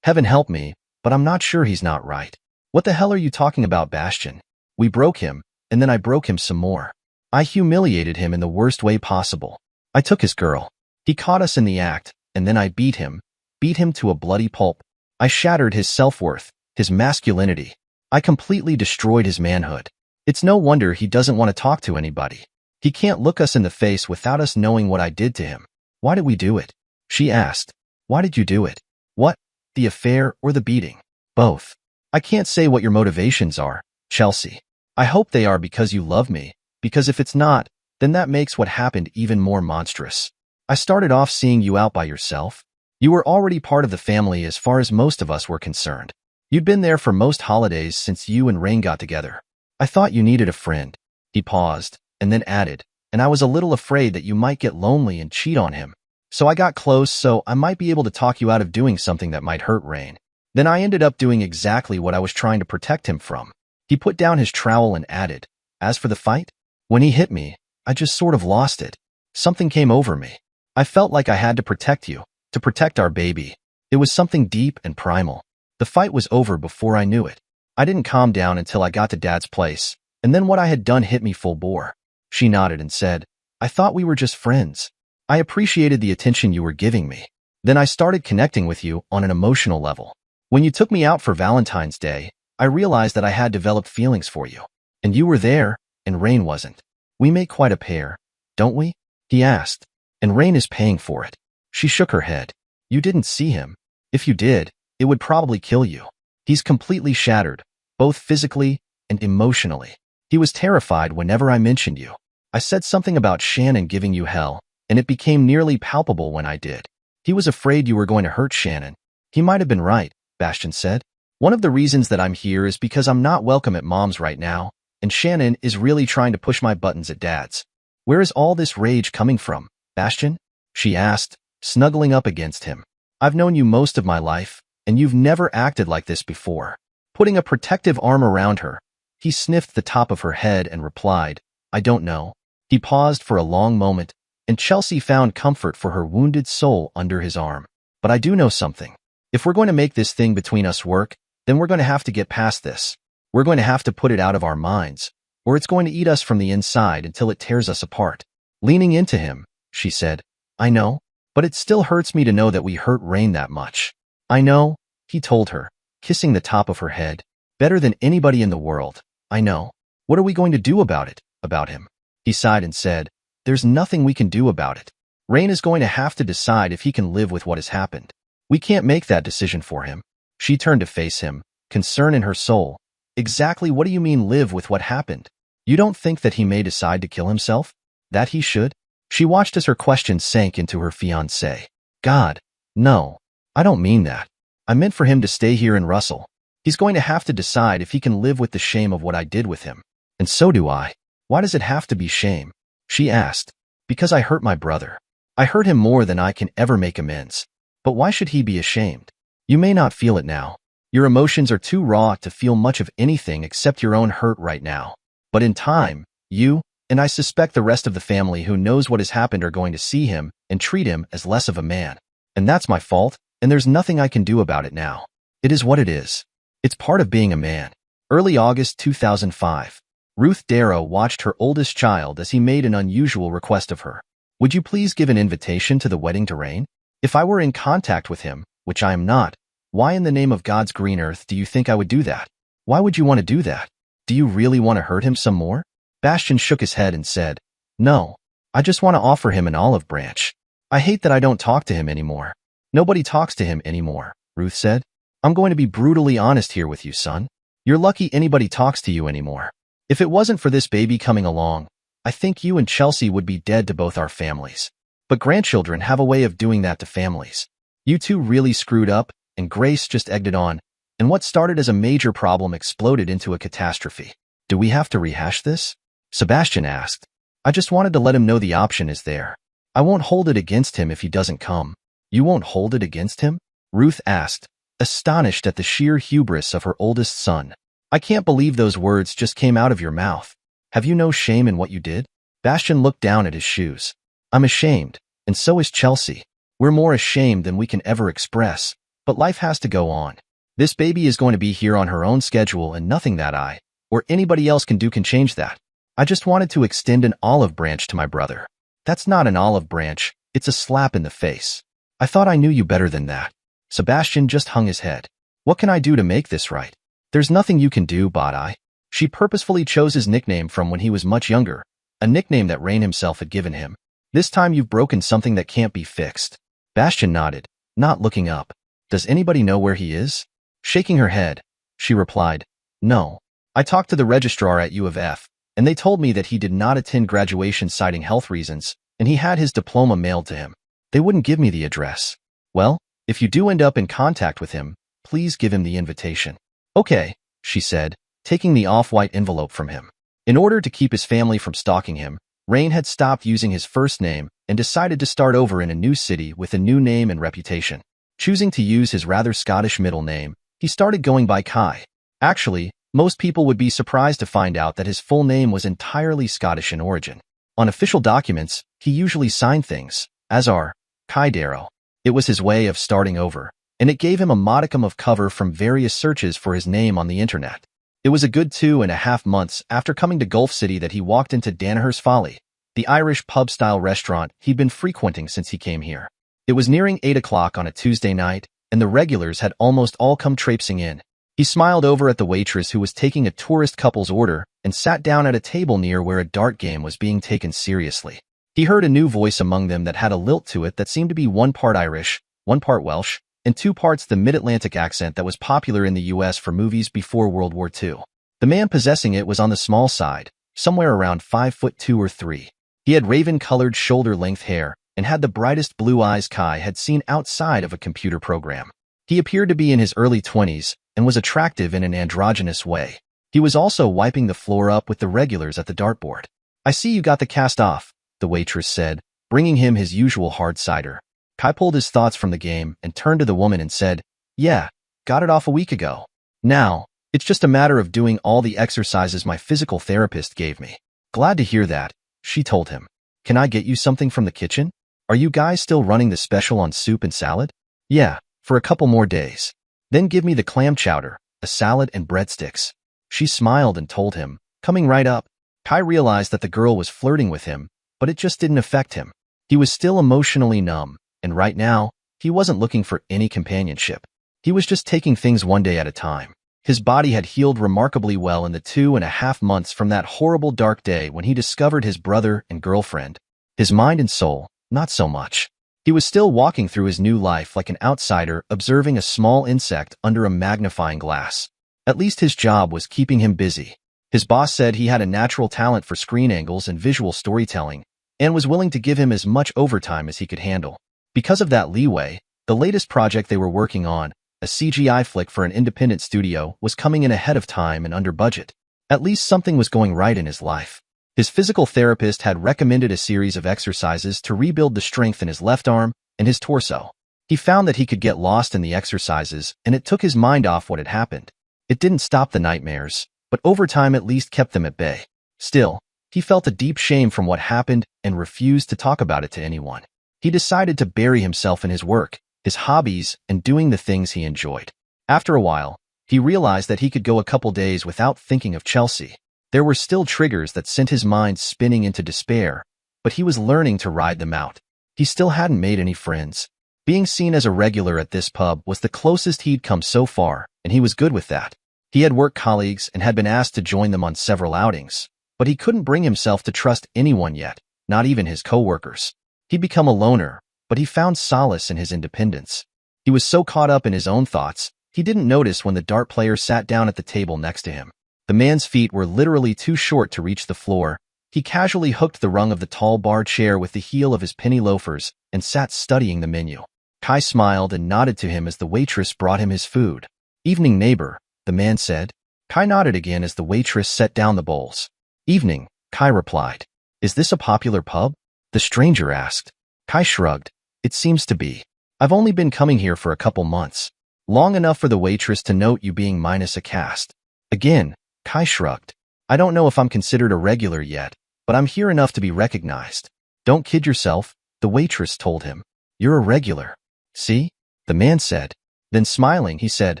Heaven help me, but I'm not sure he's not right. What the hell are you talking about, Bastion? We broke him, and then I broke him some more. I humiliated him in the worst way possible. I took his girl. He caught us in the act, and then I beat him to a bloody pulp. I shattered his self-worth, his masculinity. I completely destroyed his manhood. It's no wonder he doesn't want to talk to anybody. He can't look us in the face without us knowing what I did to him. Why did we do it? She asked. Why did you do it? What? The affair or the beating? Both. I can't say what your motivations are, Chelsea. I hope they are because you love me, because if it's not, then that makes what happened even more monstrous. I started off seeing you out by yourself. You were already part of the family as far as most of us were concerned. You'd been there for most holidays since you and Rain got together. I thought you needed a friend. He paused, and then added, and I was a little afraid that you might get lonely and cheat on him. So I got close so I might be able to talk you out of doing something that might hurt Rain. Then I ended up doing exactly what I was trying to protect him from. He put down his trowel and added, as for the fight, when he hit me, I just sort of lost it. Something came over me. I felt like I had to protect you, to protect our baby. It was something deep and primal. The fight was over before I knew it. I didn't calm down until I got to Dad's place, and then what I had done hit me full bore. She nodded and said, I thought we were just friends. I appreciated the attention you were giving me. Then I started connecting with you on an emotional level. When you took me out for Valentine's Day, I realized that I had developed feelings for you. And you were there, and Rain wasn't. We make quite a pair, don't we? He asked. And Rain is paying for it. She shook her head. You didn't see him. If you did, it would probably kill you. He's completely shattered, both physically and emotionally. He was terrified whenever I mentioned you. I said something about Shannon giving you hell, and it became nearly palpable when I did. He was afraid you were going to hurt Shannon. He might have been right, Bastion said. One of the reasons that I'm here is because I'm not welcome at Mom's right now, and Shannon is really trying to push my buttons at Dad's. Where is all this rage coming from, Bastion? She asked, snuggling up against him. I've known you most of my life, and you've never acted like this before. Putting a protective arm around her, he sniffed the top of her head and replied, I don't know. He paused for a long moment, and Chelsea found comfort for her wounded soul under his arm. But I do know something. If we're going to make this thing between us work, then we're going to have to get past this. We're going to have to put it out of our minds, or it's going to eat us from the inside until it tears us apart. Leaning into him, she said, I know, but it still hurts me to know that we hurt Rain that much. I know, he told her, kissing the top of her head. Better than anybody in the world. I know. What are we going to do about it, about him? He sighed and said, there's nothing we can do about it. Rain is going to have to decide if he can live with what has happened. We can't make that decision for him. She turned to face him, concern in her soul. Exactly what do you mean live with what happened? You don't think that he may decide to kill himself? That he should? She watched as her question sank into her fiancé. God, no. I don't mean that. I meant for him to stay here in Russell. He's going to have to decide if he can live with the shame of what I did with him. And so do I. Why does it have to be shame? She asked. Because I hurt my brother. I hurt him more than I can ever make amends. But why should he be ashamed? You may not feel it now. Your emotions are too raw to feel much of anything except your own hurt right now. But in time, you, and I suspect the rest of the family who knows what has happened are going to see him and treat him as less of a man. And that's my fault, and there's nothing I can do about it now. It is what it is. It's part of being a man. Early August 2005. Ruth Darrow watched her oldest child as he made an unusual request of her. Would you please give an invitation to the wedding to Rain? If I were in contact with him, which I am not, why in the name of God's green earth do you think I would do that? Why would you want to do that? Do you really want to hurt him some more? Bastion shook his head and said, no, I just want to offer him an olive branch. I hate that I don't talk to him anymore. Nobody talks to him anymore, Ruth said. I'm going to be brutally honest here with you, son. You're lucky anybody talks to you anymore. If it wasn't for this baby coming along, I think you and Chelsea would be dead to both our families. But grandchildren have a way of doing that to families. You two really screwed up, and Grace just egged it on, and what started as a major problem exploded into a catastrophe. Do we have to rehash this? Sebastian asked. I just wanted to let him know the option is there. I won't hold it against him if he doesn't come. You won't hold it against him? Ruth asked, astonished at the sheer hubris of her oldest son. I can't believe those words just came out of your mouth. Have you no shame in what you did? Bastion looked down at his shoes. I'm ashamed, and so is Chelsea. We're more ashamed than we can ever express, but life has to go on. This baby is going to be here on her own schedule, and nothing that I or anybody else can do can change that. I just wanted to extend an olive branch to my brother. That's not an olive branch, it's a slap in the face. I thought I knew you better than that. Sebastian just hung his head. What can I do to make this right? There's nothing you can do, Badai. She purposefully chose his nickname from when he was much younger, a nickname that Rain himself had given him. This time you've broken something that can't be fixed. Bastian nodded, not looking up. Does anybody know where he is? Shaking her head, she replied, no. I talked to the registrar at U of F, and they told me that he did not attend graduation citing health reasons, and he had his diploma mailed to him. They wouldn't give me the address. Well, if you do end up in contact with him, please give him the invitation. Okay, she said, taking the off-white envelope from him. In order to keep his family from stalking him, Rain had stopped using his first name and decided to start over in a new city with a new name and reputation. Choosing to use his rather Scottish middle name, he started going by Kai. Actually, most people would be surprised to find out that his full name was entirely Scottish in origin. On official documents, he usually signed things, as are, Kai Darrow. It was his way of starting over, and it gave him a modicum of cover from various searches for his name on the internet. It was a good 2.5 months after coming to Gulf City that he walked into Danaher's Folly, the Irish pub-style restaurant he'd been frequenting since he came here. It was nearing 8 o'clock on a Tuesday night, and the regulars had almost all come traipsing in. He smiled over at the waitress who was taking a tourist couple's order and sat down at a table near where a dart game was being taken seriously. He heard a new voice among them that had a lilt to it that seemed to be 1 part Irish, 1 part Welsh, and 2 parts the mid-Atlantic accent that was popular in the US for movies before World War II. The man possessing it was on the small side, somewhere around 5'2" or 3. He had raven-colored shoulder-length hair and had the brightest blue eyes Kai had seen outside of a computer program. He appeared to be in his early 20s and was attractive in an androgynous way. He was also wiping the floor up with the regulars at the dartboard. I see you got the cast off, the waitress said, bringing him his usual hard cider. Kai pulled his thoughts from the game and turned to the woman and said, yeah, got it off a week ago. Now, it's just a matter of doing all the exercises my physical therapist gave me. Glad to hear that, she told him. Can I get you something from the kitchen? Are you guys still running the special on soup and salad? Yeah, for a couple more days. Then give me the clam chowder, a salad and breadsticks. She smiled and told him, coming right up. Kai realized that the girl was flirting with him, but it just didn't affect him. He was still emotionally numb, and right now, he wasn't looking for any companionship. He was just taking things one day at a time. His body had healed remarkably well in the 2.5 months from that horrible dark day when he discovered his brother and girlfriend. His mind and soul, not so much. He was still walking through his new life like an outsider observing a small insect under a magnifying glass. At least his job was keeping him busy. His boss said he had a natural talent for screen angles and visual storytelling, and was willing to give him as much overtime as he could handle. Because of that leeway, the latest project they were working on, a CGI flick for an independent studio, was coming in ahead of time and under budget. At least something was going right in his life. His physical therapist had recommended a series of exercises to rebuild the strength in his left arm and his torso. He found that he could get lost in the exercises, and it took his mind off what had happened. It didn't stop the nightmares, but over time at least kept them at bay. Still, he felt a deep shame from what happened and refused to talk about it to anyone. He decided to bury himself in his work, his hobbies, and doing the things he enjoyed. After a while, he realized that he could go a couple days without thinking of Chelsea. There were still triggers that sent his mind spinning into despair, but he was learning to ride them out. He still hadn't made any friends. Being seen as a regular at this pub was the closest he'd come so far, and he was good with that. He had work colleagues and had been asked to join them on several outings, but he couldn't bring himself to trust anyone yet, not even his coworkers. He'd become a loner, but he found solace in his independence. He was so caught up in his own thoughts, he didn't notice when the dart player sat down at the table next to him. The man's feet were literally too short to reach the floor. He casually hooked the rung of the tall bar chair with the heel of his penny loafers and sat studying the menu. Kai smiled and nodded to him as the waitress brought him his food. Evening, neighbor, the man said. Kai nodded again as the waitress set down the bowls. Evening, Kai replied. Is this a popular pub? The stranger asked. Kai shrugged. It seems to be. I've only been coming here for a couple months. Long enough for the waitress to note you being minus a caste. Again, Kai shrugged. I don't know if I'm considered a regular yet, but I'm here enough to be recognized. Don't kid yourself, the waitress told him. You're a regular. See? The man said. Then smiling, he said,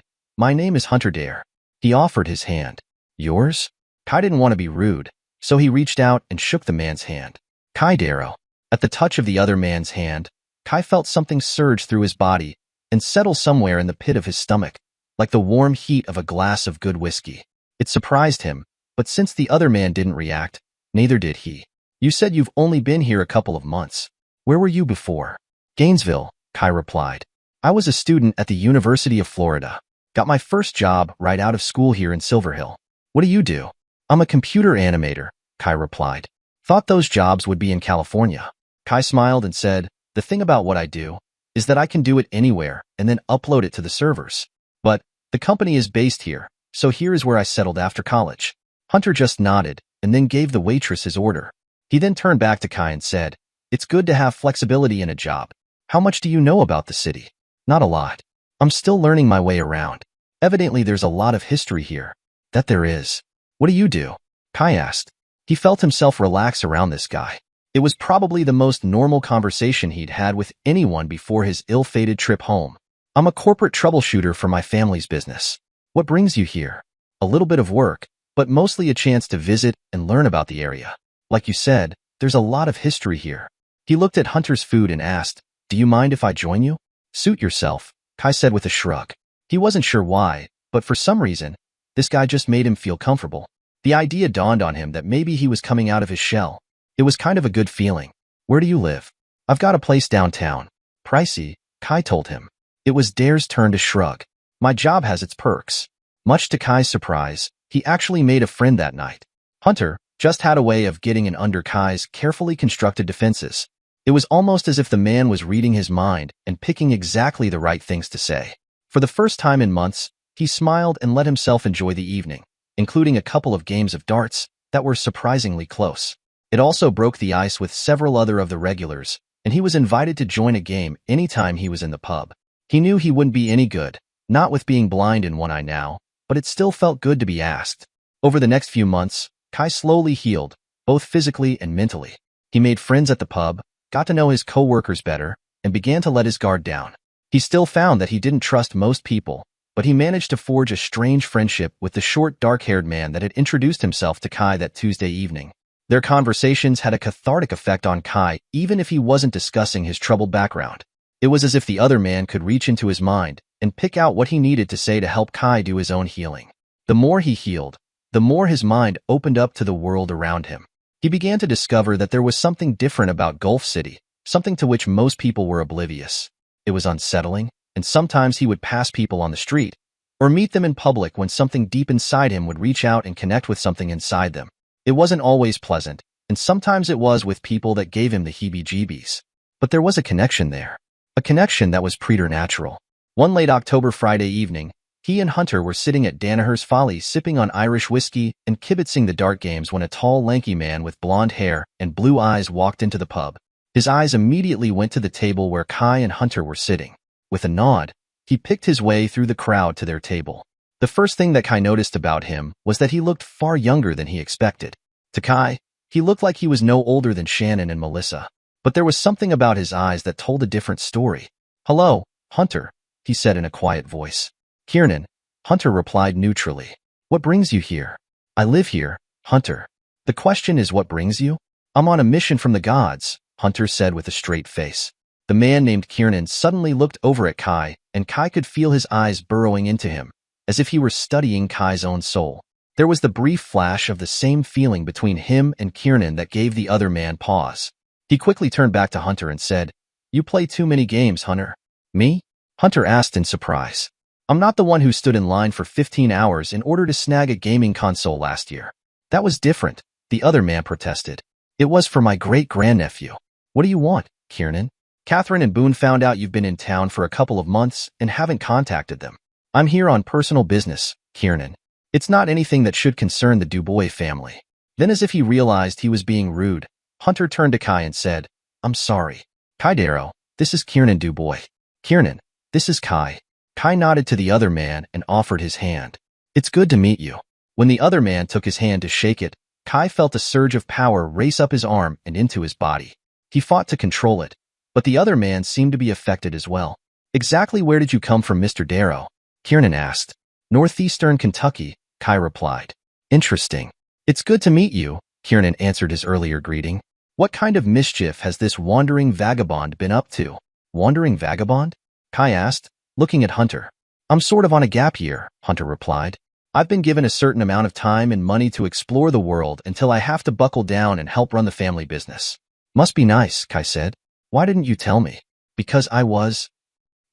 My name is Hunter Dare. He offered his hand. Yours? Kai didn't want to be rude, so he reached out and shook the man's hand. Kai Darrow. At the touch of the other man's hand, Kai felt something surge through his body and settle somewhere in the pit of his stomach, like the warm heat of a glass of good whiskey. It surprised him, but since the other man didn't react, neither did he. You said you've only been here a couple of months. Where were you before? Gainesville, Kai replied. I was a student at the University of Florida. Got my first job right out of school here in Silver Hill. What do you do? I'm a computer animator, Kai replied. Thought those jobs would be in California. Kai smiled and said, The thing about what I do is that I can do it anywhere and then upload it to the servers. But the company is based here, so here is where I settled after college. Hunter just nodded and then gave the waitress his order. He then turned back to Kai and said, It's good to have flexibility in a job. How much do you know about the city? Not a lot. I'm still learning my way around. Evidently there's a lot of history here. That there is. What do you do? Kai asked. He felt himself relax around this guy. It was probably the most normal conversation he'd had with anyone before his ill-fated trip home. I'm a corporate troubleshooter for my family's business. What brings you here? A little bit of work, but mostly a chance to visit and learn about the area. Like you said, there's a lot of history here. He looked at Hunter's food and asked, Do you mind if I join you? Suit yourself, Kai said with a shrug. He wasn't sure why, but for some reason, this guy just made him feel comfortable. The idea dawned on him that maybe he was coming out of his shell. It was kind of a good feeling. Where do you live? I've got a place downtown. Pricey, Kai told him. It was Dare's turn to shrug. My job has its perks. Much to Kai's surprise, he actually made a friend that night. Hunter just had a way of getting in under Kai's carefully constructed defenses. It was almost as if the man was reading his mind and picking exactly the right things to say. For the first time in months, he smiled and let himself enjoy the evening, including a couple of games of darts that were surprisingly close. It also broke the ice with several other of the regulars, and he was invited to join a game anytime he was in the pub. He knew he wouldn't be any good, not with being blind in one eye now, but it still felt good to be asked. Over the next few months, Kai slowly healed, both physically and mentally. He made friends at the pub, got to know his co-workers better, and began to let his guard down. He still found that he didn't trust most people, but he managed to forge a strange friendship with the short, dark-haired man that had introduced himself to Kai that Tuesday evening. Their conversations had a cathartic effect on Kai, even if he wasn't discussing his troubled background. It was as if the other man could reach into his mind and pick out what he needed to say to help Kai do his own healing. The more he healed, the more his mind opened up to the world around him. He began to discover that there was something different about Gulf City, something to which most people were oblivious. It was unsettling, and sometimes he would pass people on the street, or meet them in public when something deep inside him would reach out and connect with something inside them. It wasn't always pleasant, and sometimes it was with people that gave him the heebie-jeebies. But there was a connection there. A connection that was preternatural. One late October Friday evening, he and Hunter were sitting at Danaher's Folly sipping on Irish whiskey and kibitzing the dart games when a tall, lanky man with blonde hair and blue eyes walked into the pub. His eyes immediately went to the table where Kai and Hunter were sitting. With a nod, he picked his way through the crowd to their table. The first thing that Kai noticed about him was that he looked far younger than he expected. To Kai, he looked like he was no older than Shannon and Melissa. But there was something about his eyes that told a different story. Hello, Hunter, he said in a quiet voice. Kiernan, Hunter replied neutrally. What brings you here? I live here, Hunter. The question is what brings you? I'm on a mission from the gods, Hunter said with a straight face. The man named Kiernan suddenly looked over at Kai, and Kai could feel his eyes burrowing into him, as if he were studying Kai's own soul. There was the brief flash of the same feeling between him and Kiernan that gave the other man pause. He quickly turned back to Hunter and said, You play too many games, Hunter. Me? Hunter asked in surprise. I'm not the one who stood in line for 15 hours in order to snag a gaming console last year. That was different, the other man protested. It was for my great-grandnephew. What do you want, Kiernan? Catherine and Boone found out you've been in town for a couple of months and haven't contacted them. I'm here on personal business, Kiernan. It's not anything that should concern the Dubois family. Then as if he realized he was being rude, Hunter turned to Kai and said, I'm sorry. Kai Darrow, this is Kiernan Dubois. Kiernan, this is Kai. Kai nodded to the other man and offered his hand. It's good to meet you. When the other man took his hand to shake it, Kai felt a surge of power race up his arm and into his body. He fought to control it, but the other man seemed to be affected as well. Exactly where did you come from, Mr. Darrow? Kiernan asked. Northeastern Kentucky, Kai replied. Interesting. It's good to meet you, Kiernan answered his earlier greeting. What kind of mischief has this wandering vagabond been up to? Wandering vagabond? Kai asked, looking at Hunter. I'm sort of on a gap year, Hunter replied. I've been given a certain amount of time and money to explore the world until I have to buckle down and help run the family business. Must be nice, Kai said. Why didn't you tell me? Because I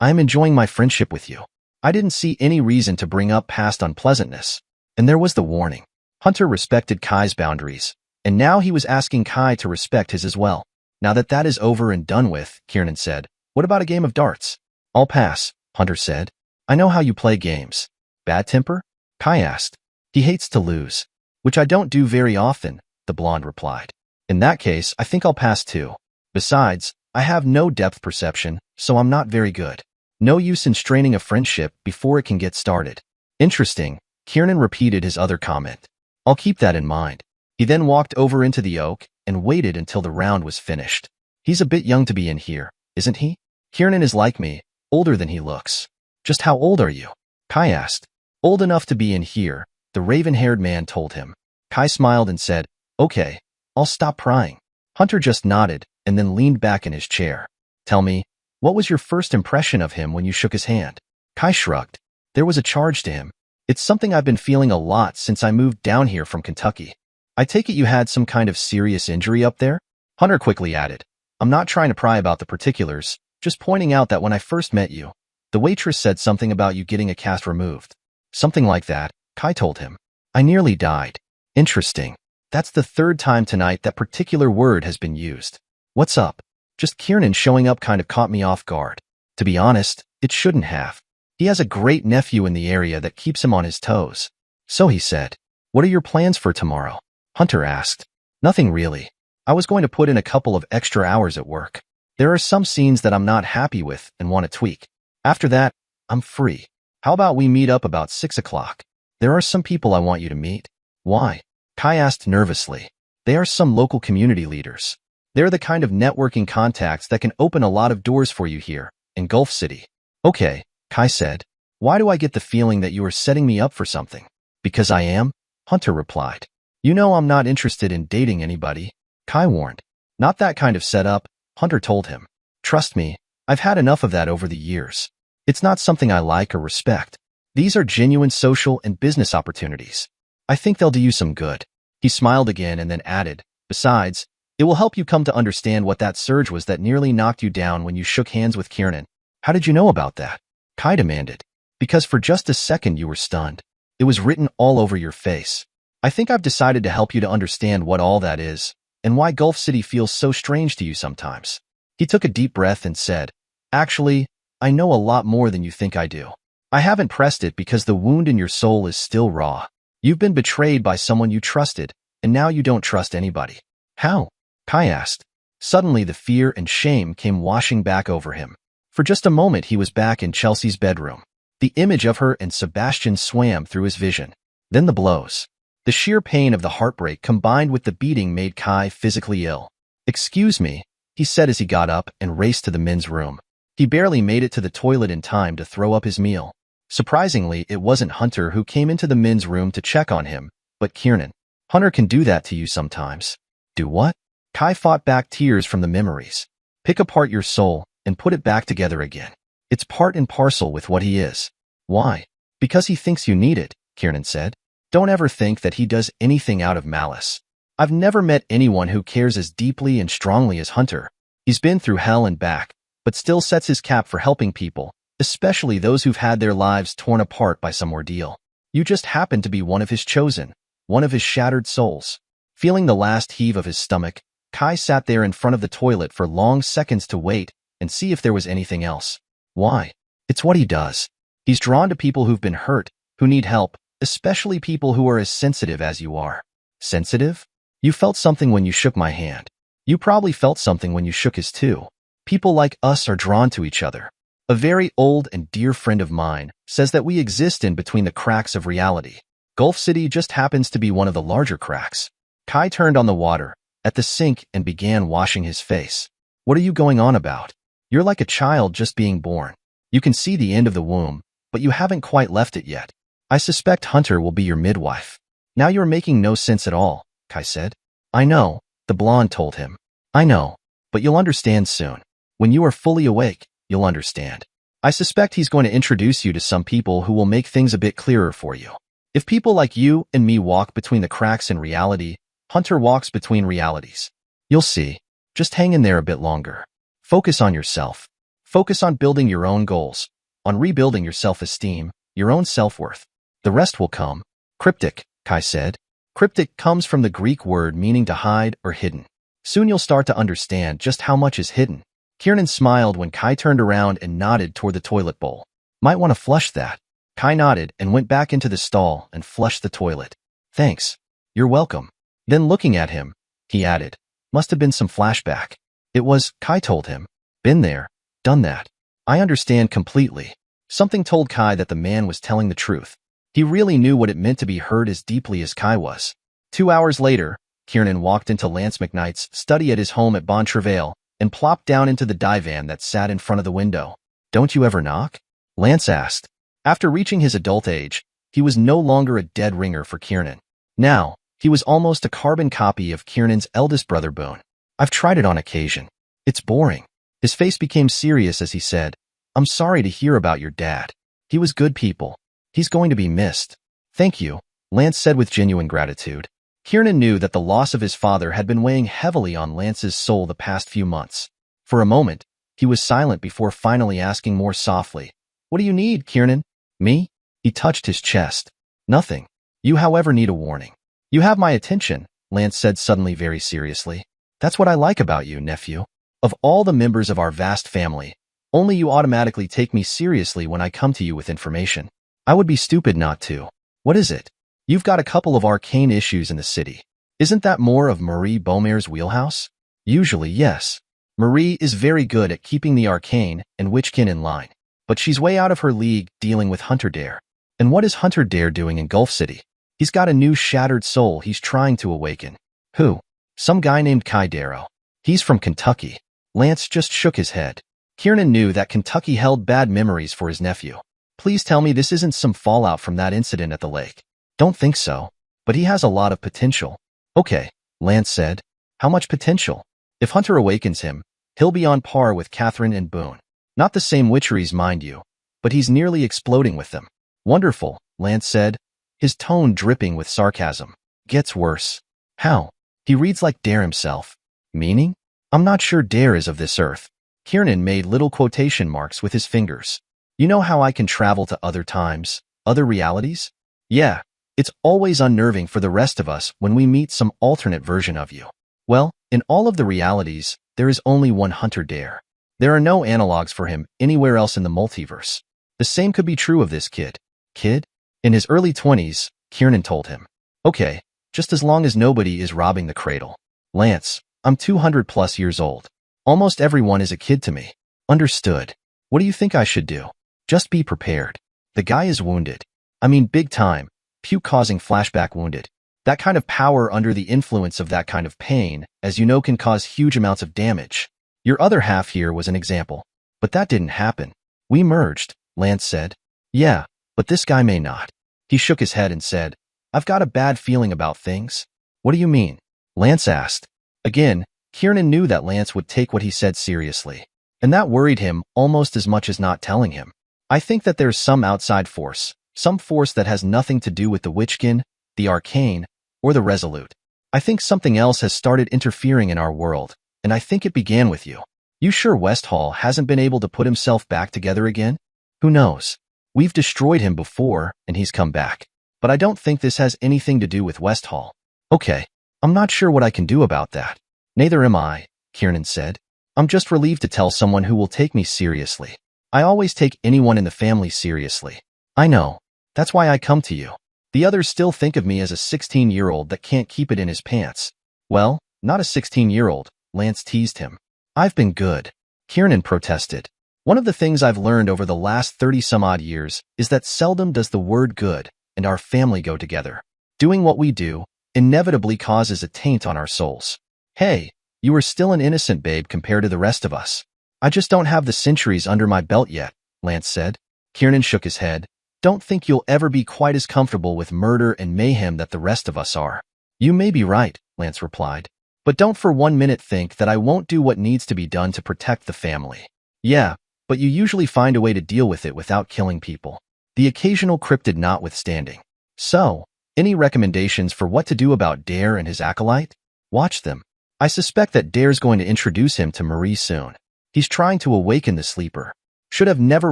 am enjoying my friendship with you. I didn't see any reason to bring up past unpleasantness. And there was the warning. Hunter respected Kai's boundaries, and now he was asking Kai to respect his as well. Now that is over and done with, Kiernan said. What about a game of darts? I'll pass, Hunter said. I know how you play games. Bad temper? Kai asked. He hates to lose. Which I don't do very often, the blonde replied. In that case, I think I'll pass too. Besides, I have no depth perception, so I'm not very good. No use in straining a friendship before it can get started. Interesting, Kiernan repeated his other comment. I'll keep that in mind. He then walked over into the oak and waited until the round was finished. He's a bit young to be in here, isn't he? Kiernan is like me, older than he looks. Just how old are you? Kai asked. Old enough to be in here, the raven-haired man told him. Kai smiled and said, Okay, I'll stop prying. Hunter just nodded and then leaned back in his chair. Tell me, what was your first impression of him when you shook his hand? Kai shrugged. There was a charge to him. It's something I've been feeling a lot since I moved down here from Kentucky. I take it you had some kind of serious injury up there? Hunter quickly added. I'm not trying to pry about the particulars, just pointing out that when I first met you, the waitress said something about you getting a cast removed. Something like that, Kai told him. I nearly died. Interesting. That's the third time tonight that particular word has been used. What's up? Just Kiernan showing up kind of caught me off guard. To be honest, it shouldn't have. He has a great nephew in the area that keeps him on his toes. So he said. What are your plans for tomorrow? Hunter asked. Nothing really. I was going to put in a couple of extra hours at work. There are some scenes that I'm not happy with and want to tweak. After that, I'm free. How about we meet up about 6 o'clock? There are some people I want you to meet. Why? Kai asked nervously. They are some local community leaders. They're the kind of networking contacts that can open a lot of doors for you here, in Gulf City. Okay, Kai said. Why do I get the feeling that you are setting me up for something? Because I am, Hunter replied. You know I'm not interested in dating anybody, Kai warned. Not that kind of setup, Hunter told him. Trust me, I've had enough of that over the years. It's not something I like or respect. These are genuine social and business opportunities. I think they'll do you some good. He smiled again and then added, Besides, it will help you come to understand what that surge was that nearly knocked you down when you shook hands with Kiernan. How did you know about that? Kai demanded. Because for just a second you were stunned. It was written all over your face. I think I've decided to help you to understand what all that is, and why Gulf City feels so strange to you sometimes. He took a deep breath and said, Actually, I know a lot more than you think I do. I haven't pressed it because the wound in your soul is still raw. You've been betrayed by someone you trusted, and now you don't trust anybody. How? Kai asked. Suddenly the fear and shame came washing back over him. For just a moment he was back in Chelsea's bedroom. The image of her and Sebastian swam through his vision. Then the blows. The sheer pain of the heartbreak combined with the beating made Kai physically ill. Excuse me, he said as he got up and raced to the men's room. He barely made it to the toilet in time to throw up his meal. Surprisingly, it wasn't Hunter who came into the men's room to check on him, but Kiernan. Hunter can do that to you sometimes. Do what? Kai fought back tears from the memories. Pick apart your soul and put it back together again. It's part and parcel with what he is. Why? Because he thinks you need it, Kiernan said. Don't ever think that he does anything out of malice. I've never met anyone who cares as deeply and strongly as Hunter. He's been through hell and back, but still sets his cap for helping people, especially those who've had their lives torn apart by some ordeal. You just happen to be one of his chosen, one of his shattered souls. Feeling the last heave of his stomach, Kai sat there in front of the toilet for long seconds to wait and see if there was anything else. Why? It's what he does. He's drawn to people who've been hurt, who need help, especially people who are as sensitive as you are. Sensitive? You felt something when you shook my hand. You probably felt something when you shook his too. People like us are drawn to each other. A very old and dear friend of mine says that we exist in between the cracks of reality. Gulf City just happens to be one of the larger cracks. Kai turned on the water at the sink and began washing his face. What are you going on about? You're like a child just being born. You can see the end of the womb, but you haven't quite left it yet. I suspect Hunter will be your midwife. Now you're making no sense at all, Kai said. I know, the blonde told him. I know, but you'll understand soon. When you are fully awake, you'll understand. I suspect he's going to introduce you to some people who will make things a bit clearer for you. If people like you and me walk between the cracks in reality, Hunter walks between realities. You'll see. Just hang in there a bit longer. Focus on yourself. Focus on building your own goals, on rebuilding your self-esteem, your own self-worth. The rest will come. Cryptic, Kai said. Cryptic comes from the Greek word meaning to hide or hidden. Soon you'll start to understand just how much is hidden. Kiernan smiled when Kai turned around and nodded toward the toilet bowl. Might want to flush that. Kai nodded and went back into the stall and flushed the toilet. Thanks. You're welcome. Then looking at him, he added, must have been some flashback. It was, Kai told him. Been there, done that. I understand completely. Something told Kai that the man was telling the truth. He really knew what it meant to be hurt as deeply as Kai was. 2 hours later, Kiernan walked into Lance McKnight's study at his home at Bon Travail and plopped down into the divan that sat in front of the window. Don't you ever knock? Lance asked. After reaching his adult age, he was no longer a dead ringer for Kiernan. Now, he was almost a carbon copy of Kiernan's eldest brother Boone. I've tried it on occasion. It's boring. His face became serious as he said, I'm sorry to hear about your dad. He was good people. He's going to be missed. Thank you, Lance said with genuine gratitude. Kiernan knew that the loss of his father had been weighing heavily on Lance's soul the past few months. For a moment, he was silent before finally asking more softly, What do you need, Kiernan? Me? He touched his chest. Nothing. You, however, need a warning. You have my attention, Lance said suddenly very seriously. That's what I like about you, nephew. Of all the members of our vast family, only you automatically take me seriously when I come to you with information. I would be stupid not to. What is it? You've got a couple of arcane issues in the city. Isn't that more of Marie Beaumare's wheelhouse? Usually, yes. Marie is very good at keeping the arcane and Witchkin in line, but she's way out of her league dealing with Hunter Dare. And what is Hunter Dare doing in Gulf City? He's got a new shattered soul he's trying to awaken. Who? Some guy named Kai Darrow. He's from Kentucky. Lance just shook his head. Kiernan knew that Kentucky held bad memories for his nephew. Please tell me this isn't some fallout from that incident at the lake. Don't think so. But he has a lot of potential. Okay, Lance said. How much potential? If Hunter awakens him, he'll be on par with Catherine and Boone. Not the same witcheries, mind you, but he's nearly exploding with them. Wonderful, Lance said, his tone dripping with sarcasm. Gets worse. How? He reads like Dare himself. Meaning? I'm not sure Dare is of this earth. Kiernan made little quotation marks with his fingers. You know how I can travel to other times, other realities? Yeah, it's always unnerving for the rest of us when we meet some alternate version of you. Well, in all of the realities, there is only one Hunter Dare. There are no analogs for him anywhere else in the multiverse. The same could be true of this kid. Kid? In his early 20s, Kiernan told him. Okay, just as long as nobody is robbing the cradle. Lance, I'm 200 plus years old. Almost everyone is a kid to me. Understood. What do you think I should do? Just be prepared. The guy is wounded. I mean big time, puke-causing flashback wounded. That kind of power under the influence of that kind of pain, as you know, can cause huge amounts of damage. Your other half here was an example. But that didn't happen. We merged, Lance said. Yeah, but this guy may not. He shook his head and said, I've got a bad feeling about things. What do you mean? Lance asked. Again, Kiernan knew that Lance would take what he said seriously. And that worried him almost as much as not telling him. I think that there's some outside force, some force that has nothing to do with the Witchkin, the Arcane, or the Resolute. I think something else has started interfering in our world, and I think it began with you. You sure Westhall hasn't been able to put himself back together again? Who knows? We've destroyed him before, and he's come back. But I don't think this has anything to do with Westhall. Okay, I'm not sure what I can do about that. Neither am I, Kiernan said. I'm just relieved to tell someone who will take me seriously. I always take anyone in the family seriously. I know. That's why I come to you. The others still think of me as a 16-year-old that can't keep it in his pants. Well, not a 16-year-old, Lance teased him. I've been good. Kiernan protested. One of the things I've learned over the last 30-some-odd years is that seldom does the word good and our family go together. Doing what we do inevitably causes a taint on our souls. Hey, You are still an innocent babe compared to the rest of us. I just don't have the centuries under my belt yet, Lance said. Kiernan shook his head. Don't think you'll ever be quite as comfortable with murder and mayhem that the rest of us are. You may be right, Lance replied. But don't for 1 minute think that I won't do what needs to be done to protect the family. Yeah, but you usually find a way to deal with it without killing people. The occasional cryptid notwithstanding. So, any recommendations for what to do about Dare and his acolyte? Watch them. I suspect that Dare's going to introduce him to Marie soon. He's trying to awaken the sleeper. Should have never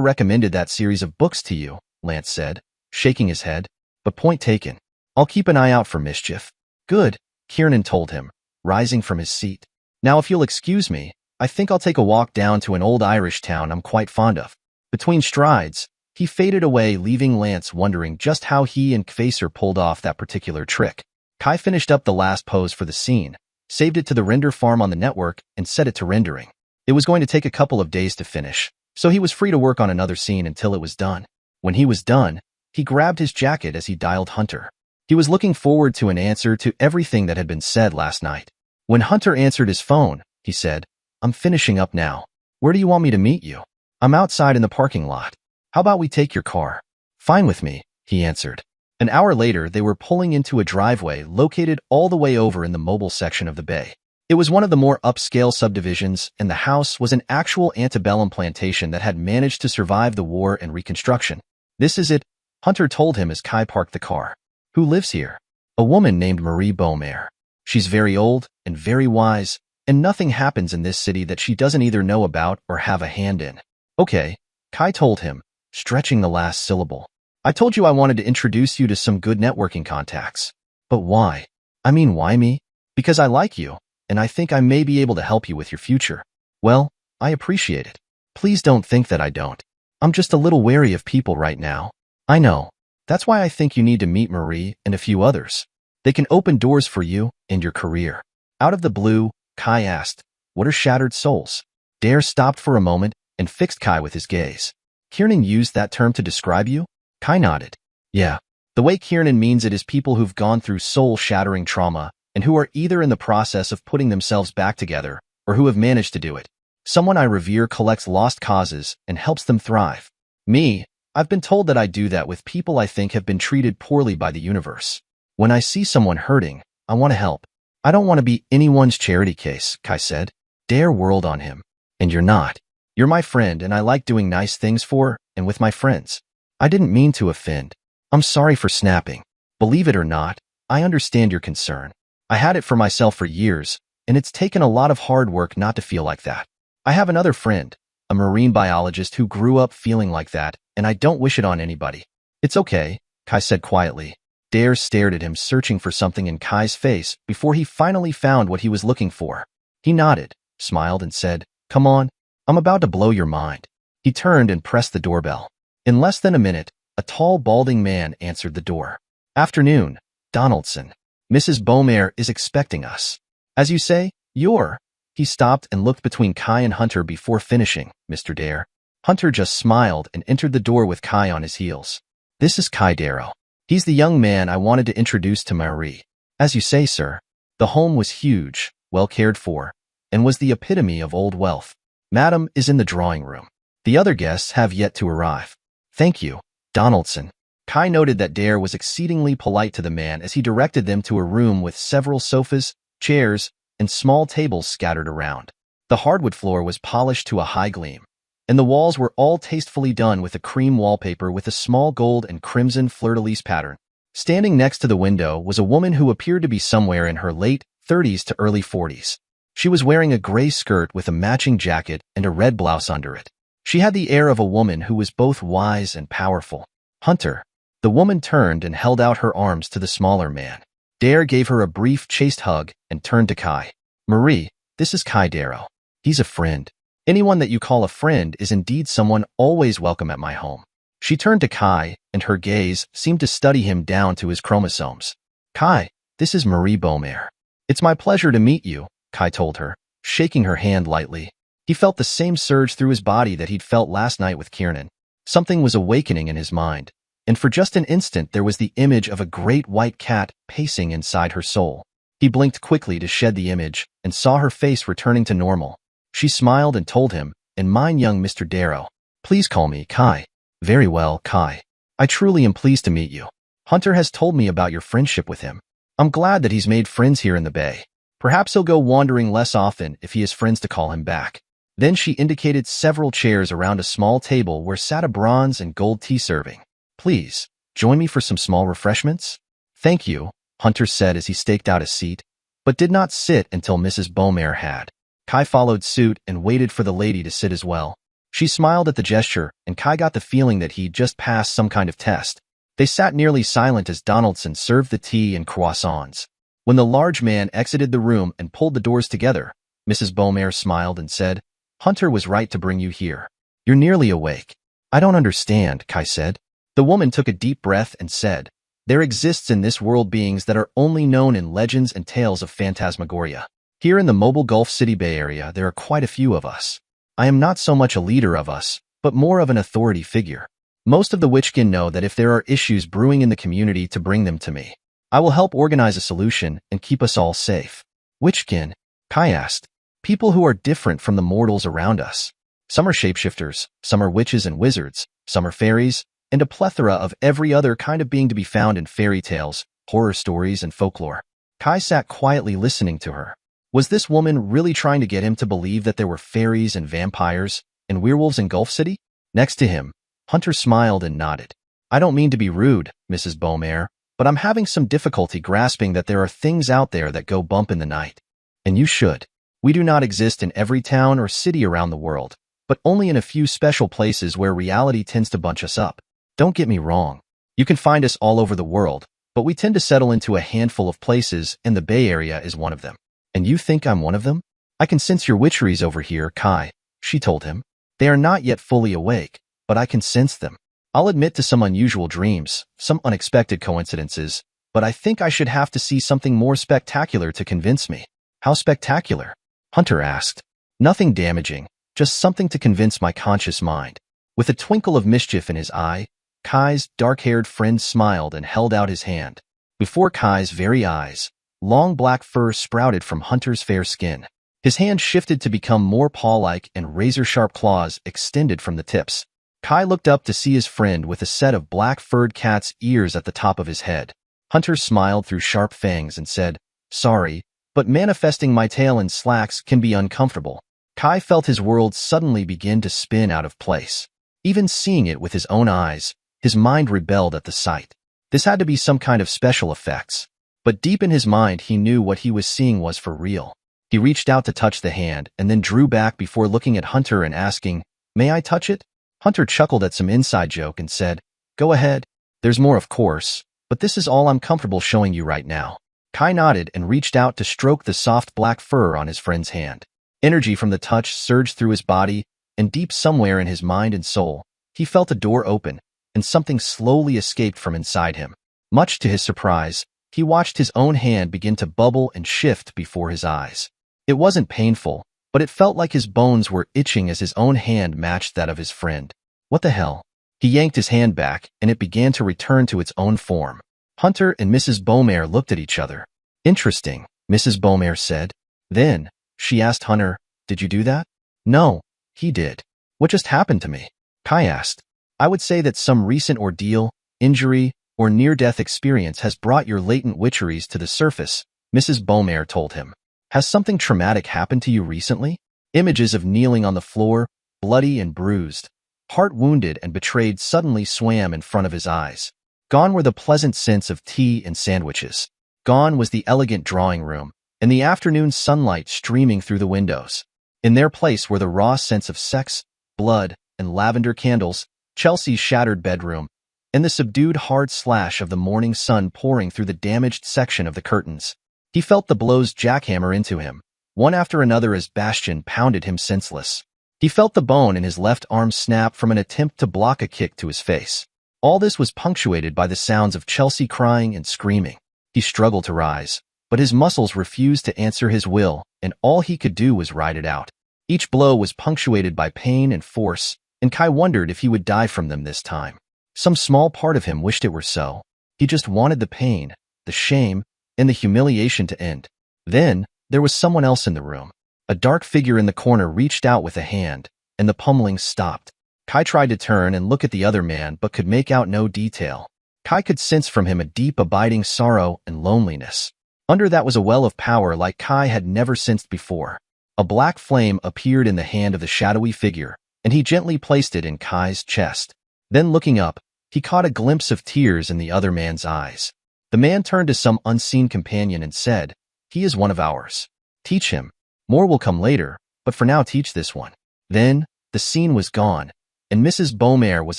recommended that series of books to you, Lance said, shaking his head. But point taken. I'll keep an eye out for mischief. Good, Kiernan told him, rising from his seat. Now if you'll excuse me, I think I'll take a walk down to an old Irish town I'm quite fond of. Between strides, he faded away, leaving Lance wondering just how he and Kvaser pulled off that particular trick. Kai finished up the last pose for the scene, saved it to the render farm on the network, and set it to rendering. It was going to take a couple of days to finish, so he was free to work on another scene until it was done. When he was done, he grabbed his jacket as he dialed Hunter. He was looking forward to an answer to everything that had been said last night. When Hunter answered his phone, he said, I'm finishing up now. Where do you want me to meet you? I'm outside in the parking lot. How about we take your car? Fine with me, he answered. An hour later, they were pulling into a driveway located all the way over in the mobile section of the bay. It was one of the more upscale subdivisions, and the house was an actual antebellum plantation that had managed to survive the war and Reconstruction. This is it, Hunter told him as Kai parked the car. Who lives here? A woman named Marie Beaumare. She's very old and very wise, and nothing happens in this city that she doesn't either know about or have a hand in. Okay, Kai told him, stretching the last syllable. I told you I wanted to introduce you to some good networking contacts. But why? I mean, why me? Because I like you, and I think I may be able to help you with your future. Well, I appreciate it. Please don't think that I don't. I'm just a little wary of people right now. I know. That's why I think you need to meet Marie and a few others. They can open doors for you and your career. Out of the blue, Kai asked, what are shattered souls? Dare stopped for a moment and fixed Kai with his gaze. Kiernan used that term to describe you? Kai nodded. Yeah. The way Kiernan means it is people who've gone through soul-shattering trauma and who are either in the process of putting themselves back together or who have managed to do it. Someone I revere collects lost causes and helps them thrive. Me, I've been told that I do that with people I think have been treated poorly by the universe. When I see someone hurting, I want to help. I don't want to be anyone's charity case, Kai said. Dare whirled on him. And you're not. You're my friend and I like doing nice things for and with my friends. I didn't mean to offend. I'm sorry for snapping. Believe it or not, I understand your concern. I had it for myself for years, and it's taken a lot of hard work not to feel like that. I have another friend, a marine biologist who grew up feeling like that, and I don't wish it on anybody. It's okay, Kai said quietly. Dare stared at him, searching for something in Kai's face before he finally found what he was looking for. He nodded, smiled, and said, Come on, I'm about to blow your mind. He turned and pressed the doorbell. In less than a minute, a tall, balding man answered the door. Afternoon, Donaldson. Mrs. Beaumare is expecting us. As you say, you're... He stopped and looked between Kai and Hunter before finishing, Mr. Dare. Hunter just smiled and entered the door with Kai on his heels. This is Kai Darrow. He's the young man I wanted to introduce to Marie. As you say, sir. The home was huge, well cared for, and was the epitome of old wealth. Madam is in the drawing room. The other guests have yet to arrive. Thank you, Donaldson. Kai noted that Dare was exceedingly polite to the man as he directed them to a room with several sofas, chairs, and small tables scattered around. The hardwood floor was polished to a high gleam, and the walls were all tastefully done with a cream wallpaper with a small gold and crimson fleur-de-lis pattern. Standing next to the window was a woman who appeared to be somewhere in her late 30s to early 40s. She was wearing a gray skirt with a matching jacket and a red blouse under it. She had the air of a woman who was both wise and powerful. Hunter. The woman turned and held out her arms to the smaller man. Dare gave her a brief, chaste hug and turned to Kai. Marie, this is Kai Darrow. He's a friend. Anyone that you call a friend is indeed someone always welcome at my home. She turned to Kai, and her gaze seemed to study him down to his chromosomes. Kai, this is Marie Beaumare. It's my pleasure to meet you, Kai told her, shaking her hand lightly. He felt the same surge through his body that he'd felt last night with Kiernan. Something was awakening in his mind, and for just an instant there was the image of a great white cat pacing inside her soul. He blinked quickly to shed the image and saw her face returning to normal. She smiled and told him, "And mine, young Mr. Darrow. Please call me Kai." "Very well, Kai. I truly am pleased to meet you. Hunter has told me about your friendship with him. I'm glad that he's made friends here in the Bay. Perhaps he'll go wandering less often if he has friends to call him back." Then she indicated several chairs around a small table where sat a bronze and gold tea serving. "Please, join me for some small refreshments?" "Thank you," Hunter said as he staked out a seat, but did not sit until Mrs. Beaumere had. Kai followed suit and waited for the lady to sit as well. She smiled at the gesture, and Kai got the feeling that he'd just passed some kind of test. They sat nearly silent as Donaldson served the tea and croissants. When the large man exited the room and pulled the doors together, Mrs. Beaumere smiled and said, "Hunter was right to bring you here. You're nearly awake." "I don't understand," Kai said. The woman took a deep breath and said, "There exists in this world beings that are only known in legends and tales of phantasmagoria. Here in the mobile Gulf City Bay Area, there are quite a few of us. I am not so much a leader of us, but more of an authority figure. Most of the Witchkin know that if there are issues brewing in the community to bring them to me. I will help organize a solution and keep us all safe." "Witchkin?" Kai asked. "People who are different from the mortals around us. Some are shapeshifters, some are witches and wizards, some are fairies, and a plethora of every other kind of being to be found in fairy tales, horror stories, and folklore." Kai sat quietly listening to her. Was this woman really trying to get him to believe that there were fairies and vampires and werewolves in Gulf City? Next to him, Hunter smiled and nodded. "I don't mean to be rude, Mrs. Beaumere, but I'm having some difficulty grasping that there are things out there that go bump in the night. And you should. We do not exist in every town or city around the world, but only in a few special places where reality tends to bunch us up. Don't get me wrong. You can find us all over the world, but we tend to settle into a handful of places, and the Bay Area is one of them. And you think I'm one of them? I can sense your witcheries over here, Kai," she told him. "They are not yet fully awake, but I can sense them. I'll admit to some unusual dreams, some unexpected coincidences, but I think I should have to see something more spectacular to convince me." "How spectacular?" Hunter asked. "Nothing damaging, just something to convince my conscious mind." With a twinkle of mischief in his eye, Kai's dark-haired friend smiled and held out his hand. Before Kai's very eyes, long black fur sprouted from Hunter's fair skin. His hand shifted to become more paw-like and razor-sharp claws extended from the tips. Kai looked up to see his friend with a set of black-furred cat's ears at the top of his head. Hunter smiled through sharp fangs and said, "Sorry, but manifesting my tail in slacks can be uncomfortable." Kai felt his world suddenly begin to spin out of place. Even seeing it with his own eyes, his mind rebelled at the sight. This had to be some kind of special effects. But deep in his mind, he knew what he was seeing was for real. He reached out to touch the hand and then drew back before looking at Hunter and asking, "May I touch it?" Hunter chuckled at some inside joke and said, "Go ahead. There's more, of course, but this is all I'm comfortable showing you right now." Kai nodded and reached out to stroke the soft black fur on his friend's hand. Energy from the touch surged through his body, and deep somewhere in his mind and soul, he felt a door open, and something slowly escaped from inside him. Much to his surprise, he watched his own hand begin to bubble and shift before his eyes. It wasn't painful, but it felt like his bones were itching as his own hand matched that of his friend. What the hell? He yanked his hand back, and it began to return to its own form. Hunter and Mrs. Beaumere looked at each other. "Interesting," Mrs. Beaumere said. Then, she asked Hunter, "Did you do that?" "No, he did." "What just happened to me?" Kai asked. "I would say that some recent ordeal, injury, or near-death experience has brought your latent witcheries to the surface," Mrs. Beaumere told him. "Has something traumatic happened to you recently?" Images of kneeling on the floor, bloody and bruised, heart-wounded and betrayed, suddenly swam in front of his eyes. Gone were the pleasant scents of tea and sandwiches. Gone was the elegant drawing room, and the afternoon sunlight streaming through the windows. In their place were the raw scents of sex, blood, and lavender candles, Chelsea's shattered bedroom, and the subdued hard slash of the morning sun pouring through the damaged section of the curtains. He felt the blows jackhammer into him, one after another as Bastion pounded him senseless. He felt the bone in his left arm snap from an attempt to block a kick to his face. All this was punctuated by the sounds of Chelsea crying and screaming. He struggled to rise, but his muscles refused to answer his will, and all he could do was ride it out. Each blow was punctuated by pain and force, and Kai wondered if he would die from them this time. Some small part of him wished it were so. He just wanted the pain, the shame, and the humiliation to end. Then, there was someone else in the room. A dark figure in the corner reached out with a hand, and the pummeling stopped. Kai tried to turn and look at the other man but could make out no detail. Kai could sense from him a deep, abiding sorrow and loneliness. Under that was a well of power like Kai had never sensed before. A black flame appeared in the hand of the shadowy figure, and he gently placed it in Kai's chest. Then looking up, he caught a glimpse of tears in the other man's eyes. The man turned to some unseen companion and said, "He is one of ours. Teach him. More will come later, but for now teach this one." Then, the scene was gone, and Mrs. Beaumere was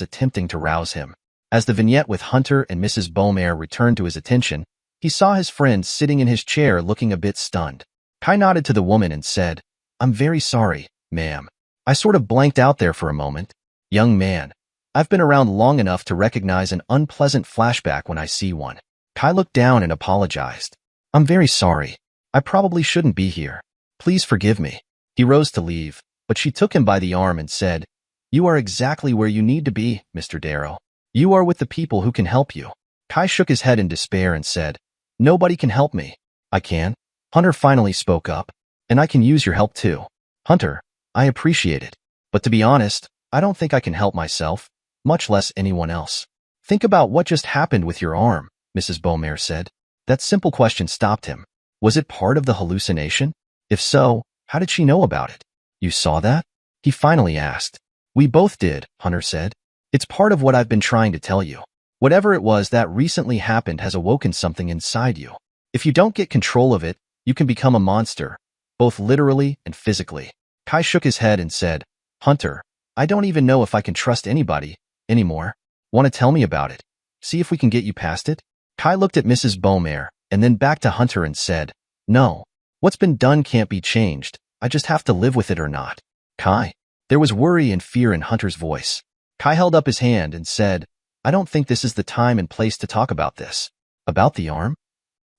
attempting to rouse him. As the vignette with Hunter and Mrs. Beaumere returned to his attention, he saw his friend sitting in his chair looking a bit stunned. Kai nodded to the woman and said, "I'm very sorry, ma'am. I sort of blanked out there for a moment. Young man, I've been around long enough to recognize an unpleasant flashback when I see one." Kai looked down and apologized. "I'm very sorry. I probably shouldn't be here. Please forgive me." He rose to leave, but she took him by the arm and said, "You are exactly where you need to be, Mr. Darrow. You are with the people who can help you." Kai shook his head in despair and said, "Nobody can help me." "I can." Hunter finally spoke up. "And I can use your help too." "Hunter, I appreciate it. But to be honest, I don't think I can help myself, much less anyone else." "Think about what just happened with your arm," Mrs. Beaumere said. That simple question stopped him. Was it part of the hallucination? If so, how did she know about it? "You saw that?" he finally asked. "We both did," Hunter said. "It's part of what I've been trying to tell you. Whatever it was that recently happened has awoken something inside you. If you don't get control of it, you can become a monster, both literally and physically." Kai shook his head and said, "Hunter, I don't even know if I can trust anybody anymore. Want to tell me about it? See if we can get you past it?" Kai looked at Mrs. Beaumere and then back to Hunter and said, "No. What's been done can't be changed. I just have to live with it or not." "Kai?" There was worry and fear in Hunter's voice. Kai held up his hand and said, "I don't think this is the time and place to talk about this." "About the arm?"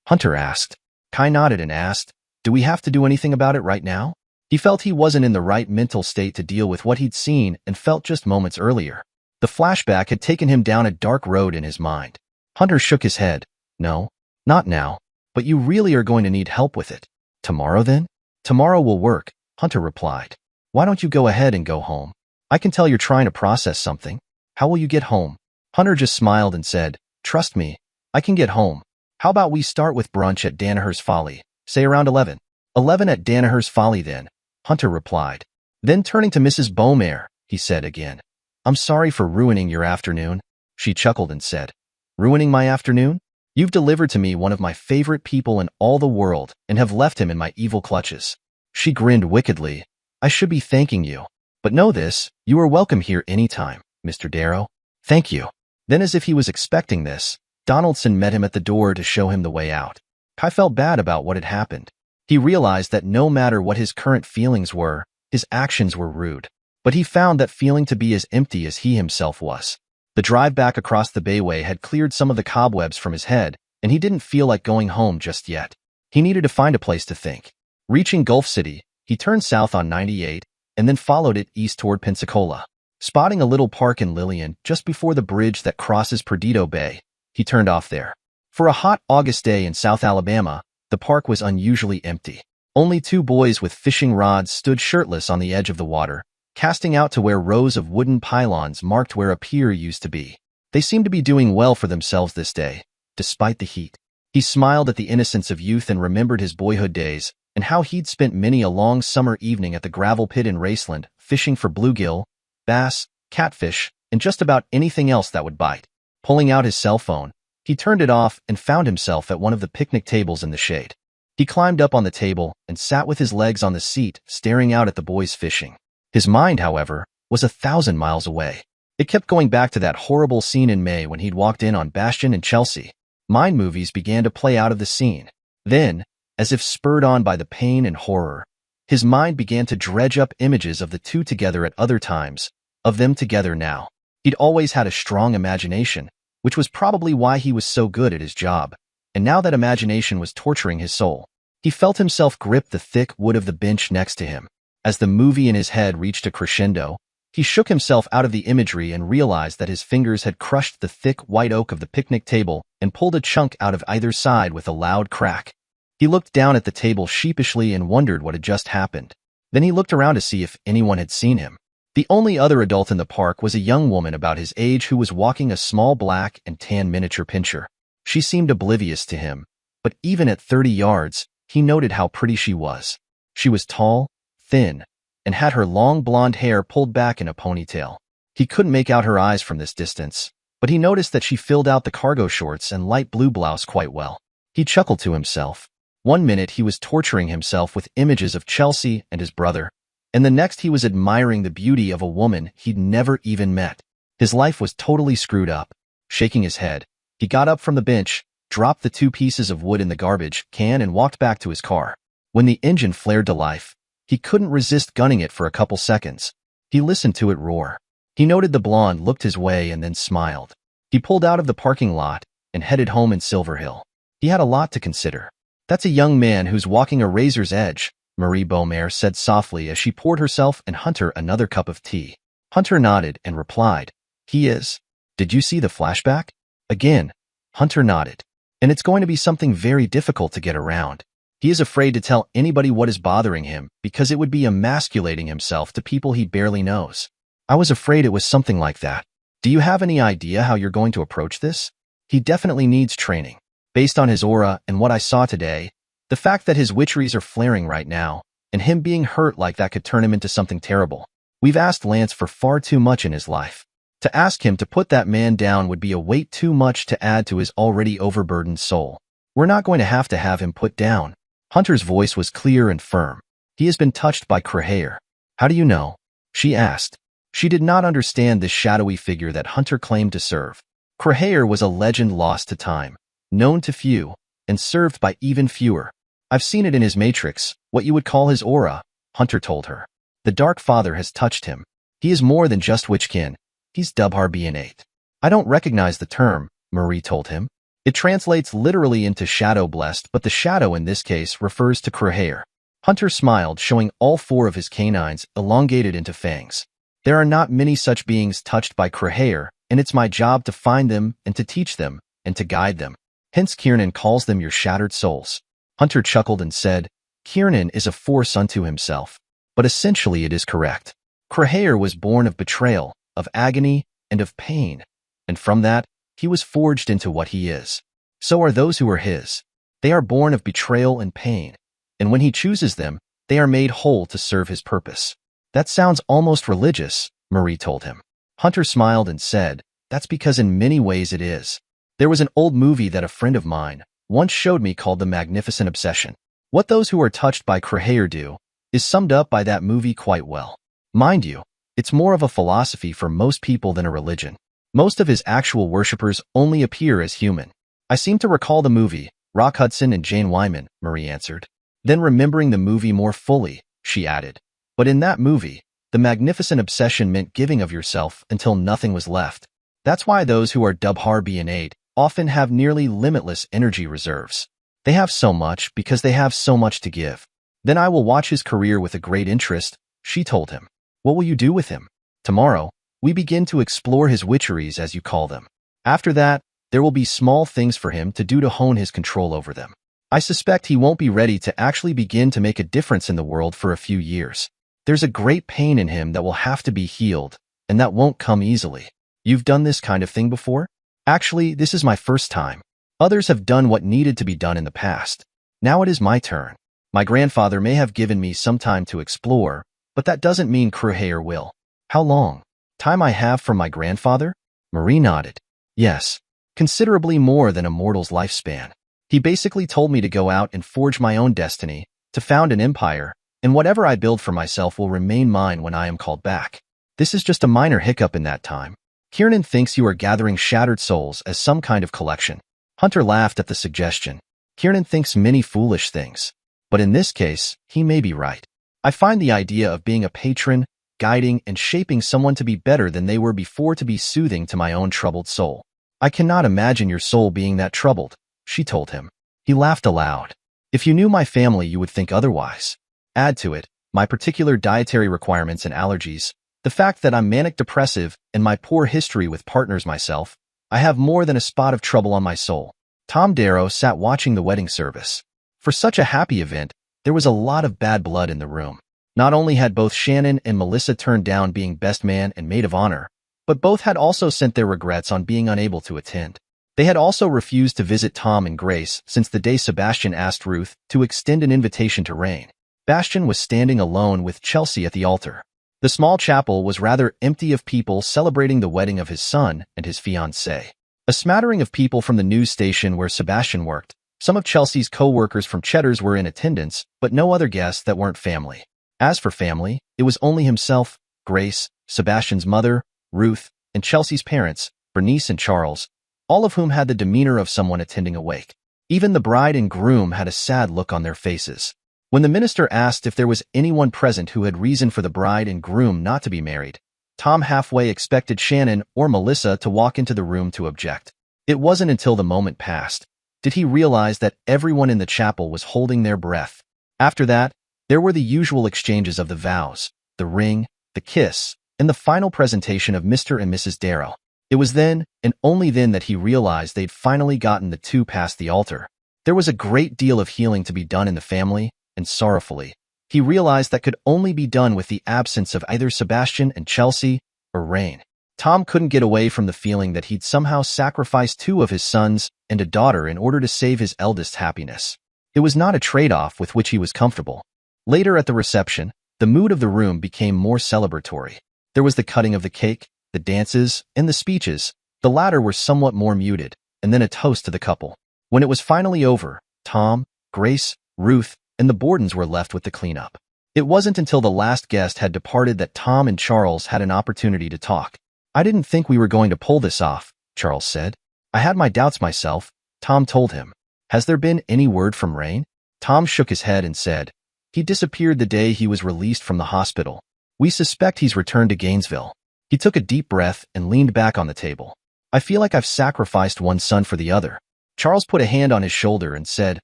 Hunter asked. Kai nodded and asked, "Do we have to do anything about it right now?" He felt he wasn't in the right mental state to deal with what he'd seen and felt just moments earlier. The flashback had taken him down a dark road in his mind. Hunter shook his head. "No, not now. But you really are going to need help with it." "Tomorrow then?" "Tomorrow will work," Hunter replied. "Why don't you go ahead and go home? I can tell you're trying to process something. How will you get home?" Hunter just smiled and said, "Trust me, I can get home. How about we start with brunch at Danaher's Folly, say around 11? 11 at Danaher's Folly then," Hunter replied. Then turning to Mrs. Beaumere, he said again, "I'm sorry for ruining your afternoon." She chuckled and said, "Ruining my afternoon? You've delivered to me one of my favorite people in all the world and have left him in my evil clutches." She grinned wickedly. "I should be thanking you. But know this, you are welcome here anytime, Mr. Darrow." "Thank you." Then as if he was expecting this, Donaldson met him at the door to show him the way out. Kai felt bad about what had happened. He realized that no matter what his current feelings were, his actions were rude. But he found that feeling to be as empty as he himself was. The drive back across the bayway had cleared some of the cobwebs from his head, and he didn't feel like going home just yet. He needed to find a place to think. Reaching Gulf City, he turned south on 98, and then followed it east toward Pensacola. Spotting a little park in Lillian just before the bridge that crosses Perdido Bay, he turned off there. For a hot August day in South Alabama, the park was unusually empty. Only two boys with fishing rods stood shirtless on the edge of the water, casting out to where rows of wooden pylons marked where a pier used to be. They seemed to be doing well for themselves this day, despite the heat. He smiled at the innocence of youth and remembered his boyhood days, and how he'd spent many a long summer evening at the gravel pit in Raceland, fishing for bluegill, bass, catfish, and just about anything else that would bite. Pulling out his cell phone, he turned it off and found himself at one of the picnic tables in the shade. He climbed up on the table and sat with his legs on the seat, staring out at the boys fishing. His mind, however, was 1,000 miles away. It kept going back to that horrible scene in May when he'd walked in on Bastion and Chelsea. Mind movies began to play out of the scene. Then, as if spurred on by the pain and horror, his mind began to dredge up images of the two together at other times, of them together now. He'd always had a strong imagination, which was probably why he was so good at his job. And now that imagination was torturing his soul. He felt himself grip the thick wood of the bench next to him. As the movie in his head reached a crescendo, He shook himself out of the imagery and realized that his fingers had crushed the thick white oak of the picnic table and pulled a chunk out of either side with a loud crack. He looked down at the table sheepishly and wondered what had just happened. Then he looked around to see if anyone had seen him. The only other adult in the park was a young woman about his age who was walking a small black and tan miniature pinscher. She seemed oblivious to him, but even at 30 yards, he noted how pretty she was. She was tall, thin, and had her long blonde hair pulled back in a ponytail. He couldn't make out her eyes from this distance, but he noticed that she filled out the cargo shorts and light blue blouse quite well. He chuckled to himself. One minute he was torturing himself with images of Chelsea and his brother, and the next he was admiring the beauty of a woman he'd never even met. His life was totally screwed up. Shaking his head, he got up from the bench, dropped the 2 pieces of wood in the garbage can and walked back to his car. When the engine flared to life, he couldn't resist gunning it for a couple seconds. He listened to it roar. He noted the blonde looked his way and then smiled. He pulled out of the parking lot and headed home in Silver Hill. He had a lot to consider. "That's a young man who's walking a razor's edge," Marie Beaumère said softly as she poured herself and Hunter another cup of tea. Hunter nodded and replied, "He is." "Did you see the flashback?" Again, Hunter nodded. "And it's going to be something very difficult to get around. He is afraid to tell anybody what is bothering him because it would be emasculating himself to people he barely knows." "I was afraid it was something like that. Do you have any idea how you're going to approach this?" "He definitely needs training. Based on his aura and what I saw today, the fact that his witcheries are flaring right now, and him being hurt like that could turn him into something terrible. We've asked Lance for far too much in his life. To ask him to put that man down would be a weight too much to add to his already overburdened soul. We're not going to have him put down." Hunter's voice was clear and firm. "He has been touched by Crehayer." "How do you know?" she asked. She did not understand this shadowy figure that Hunter claimed to serve. Crehayer was a legend lost to time, known to few, and served by even fewer. "I've seen it in his matrix, what you would call his aura," Hunter told her. "The Dark Father has touched him. He is more than just Witchkin. He's Harbison. "I don't recognize the term," Marie told him. "It translates literally into shadow blessed, but the shadow in this case refers to Crehayer." Hunter smiled, showing all 4 of his canines elongated into fangs. "There are not many such beings touched by Crehayer, and it's my job to find them and to teach them and to guide them. Hence Kiernan calls them your shattered souls." Hunter chuckled and said, "Kiernan is a force unto himself." But essentially it is correct. Crehayer was born of betrayal, of agony, and of pain, and from that, he was forged into what he is. So are those who are his. They are born of betrayal and pain, and when he chooses them, they are made whole to serve his purpose. "That sounds almost religious," Marie told him. Hunter smiled and said, "That's because in many ways it is. There was an old movie that a friend of mine once showed me called The Magnificent Obsession. What those who are touched by Crehayer do is summed up by that movie quite well. Mind you, it's more of a philosophy for most people than a religion. Most of his actual worshippers only appear as human." "I seem to recall the movie, Rock Hudson and Jane Wyman," Marie answered. Then remembering the movie more fully, she added, "But in that movie, the magnificent obsession meant giving of yourself until nothing was left. That's why those who are Harbison often have nearly limitless energy reserves. They have so much because they have so much to give." "Then I will watch his career with a great interest," she told him. "What will you do with him?" "Tomorrow, we begin to explore his witcheries, as you call them. After that, there will be small things for him to do to hone his control over them. I suspect he won't be ready to actually begin to make a difference in the world for a few years. There's a great pain in him that will have to be healed, and that won't come easily." "You've done this kind of thing before?" "Actually, this is my first time. Others have done what needed to be done in the past. Now it is my turn. My grandfather may have given me some time to explore, but that doesn't mean Crehayer will." "How long?" "Time I have from my grandfather?" Marie nodded. "Yes, considerably more than a mortal's lifespan. He basically told me to go out and forge my own destiny, to found an empire, and whatever I build for myself will remain mine when I am called back. This is just a minor hiccup in that time. Kiernan thinks you are gathering shattered souls as some kind of collection." Hunter laughed at the suggestion. "Kiernan thinks many foolish things, but in this case, he may be right. I find the idea of being a patron, guiding, and shaping someone to be better than they were before to be soothing to my own troubled soul." "I cannot imagine your soul being that troubled," she told him. He laughed aloud. "If you knew my family, you would think otherwise. Add to it, my particular dietary requirements and allergies, The fact that I'm manic depressive and my poor history with partners myself, I have more than a spot of trouble on my soul. Tom Darrow sat watching the wedding service. For such a happy event, there was a lot of bad blood in the room. Not only had both Shannon and Melissa turned down being best man and maid of honor, but both had also sent their regrets on being unable to attend. They had also refused to visit Tom and Grace since the day Sebastian asked Ruth to extend an invitation to Rain. Sebastian was standing alone with Chelsea at the altar. The small chapel was rather empty of people celebrating the wedding of his son and his fiancée. A smattering of people from the news station where Sebastian worked. Some of Chelsea's co-workers from Cheddar's were in attendance, but no other guests that weren't family. As for family, it was only himself, Grace, Sebastian's mother, Ruth, and Chelsea's parents, Bernice and Charles, all of whom had the demeanor of someone attending a wake. Even the bride and groom had a sad look on their faces. When the minister asked if there was anyone present who had reason for the bride and groom not to be married, Tom halfway expected Shannon or Melissa to walk into the room to object. It wasn't until the moment passed did he realize that everyone in the chapel was holding their breath. After that, there were the usual exchanges of the vows, the ring, the kiss, and the final presentation of Mr. and Mrs. Darrow. It was then, and only then, that he realized they'd finally gotten the two past the altar. There was a great deal of healing to be done in the family, and sorrowfully, he realized that could only be done with the absence of either Sebastian and Chelsea or Rain. Tom couldn't get away from the feeling that he'd somehow sacrificed two of his sons and a daughter in order to save his eldest's happiness. It was not a trade-off with which he was comfortable. Later at the reception, the mood of the room became more celebratory. There was the cutting of the cake, the dances, and the speeches. The latter were somewhat more muted, and then a toast to the couple. When it was finally over, Tom, Grace, Ruth, and the Bordens were left with the cleanup. It wasn't until the last guest had departed that Tom and Charles had an opportunity to talk. "I didn't think we were going to pull this off," Charles said. "I had my doubts myself," Tom told him. "Has there been any word from Rain?" Tom shook his head and said, "He disappeared the day he was released from the hospital. We suspect he's returned to Gainesville." He took a deep breath and leaned back on the table. "I feel like I've sacrificed one son for the other." Charles put a hand on his shoulder and said,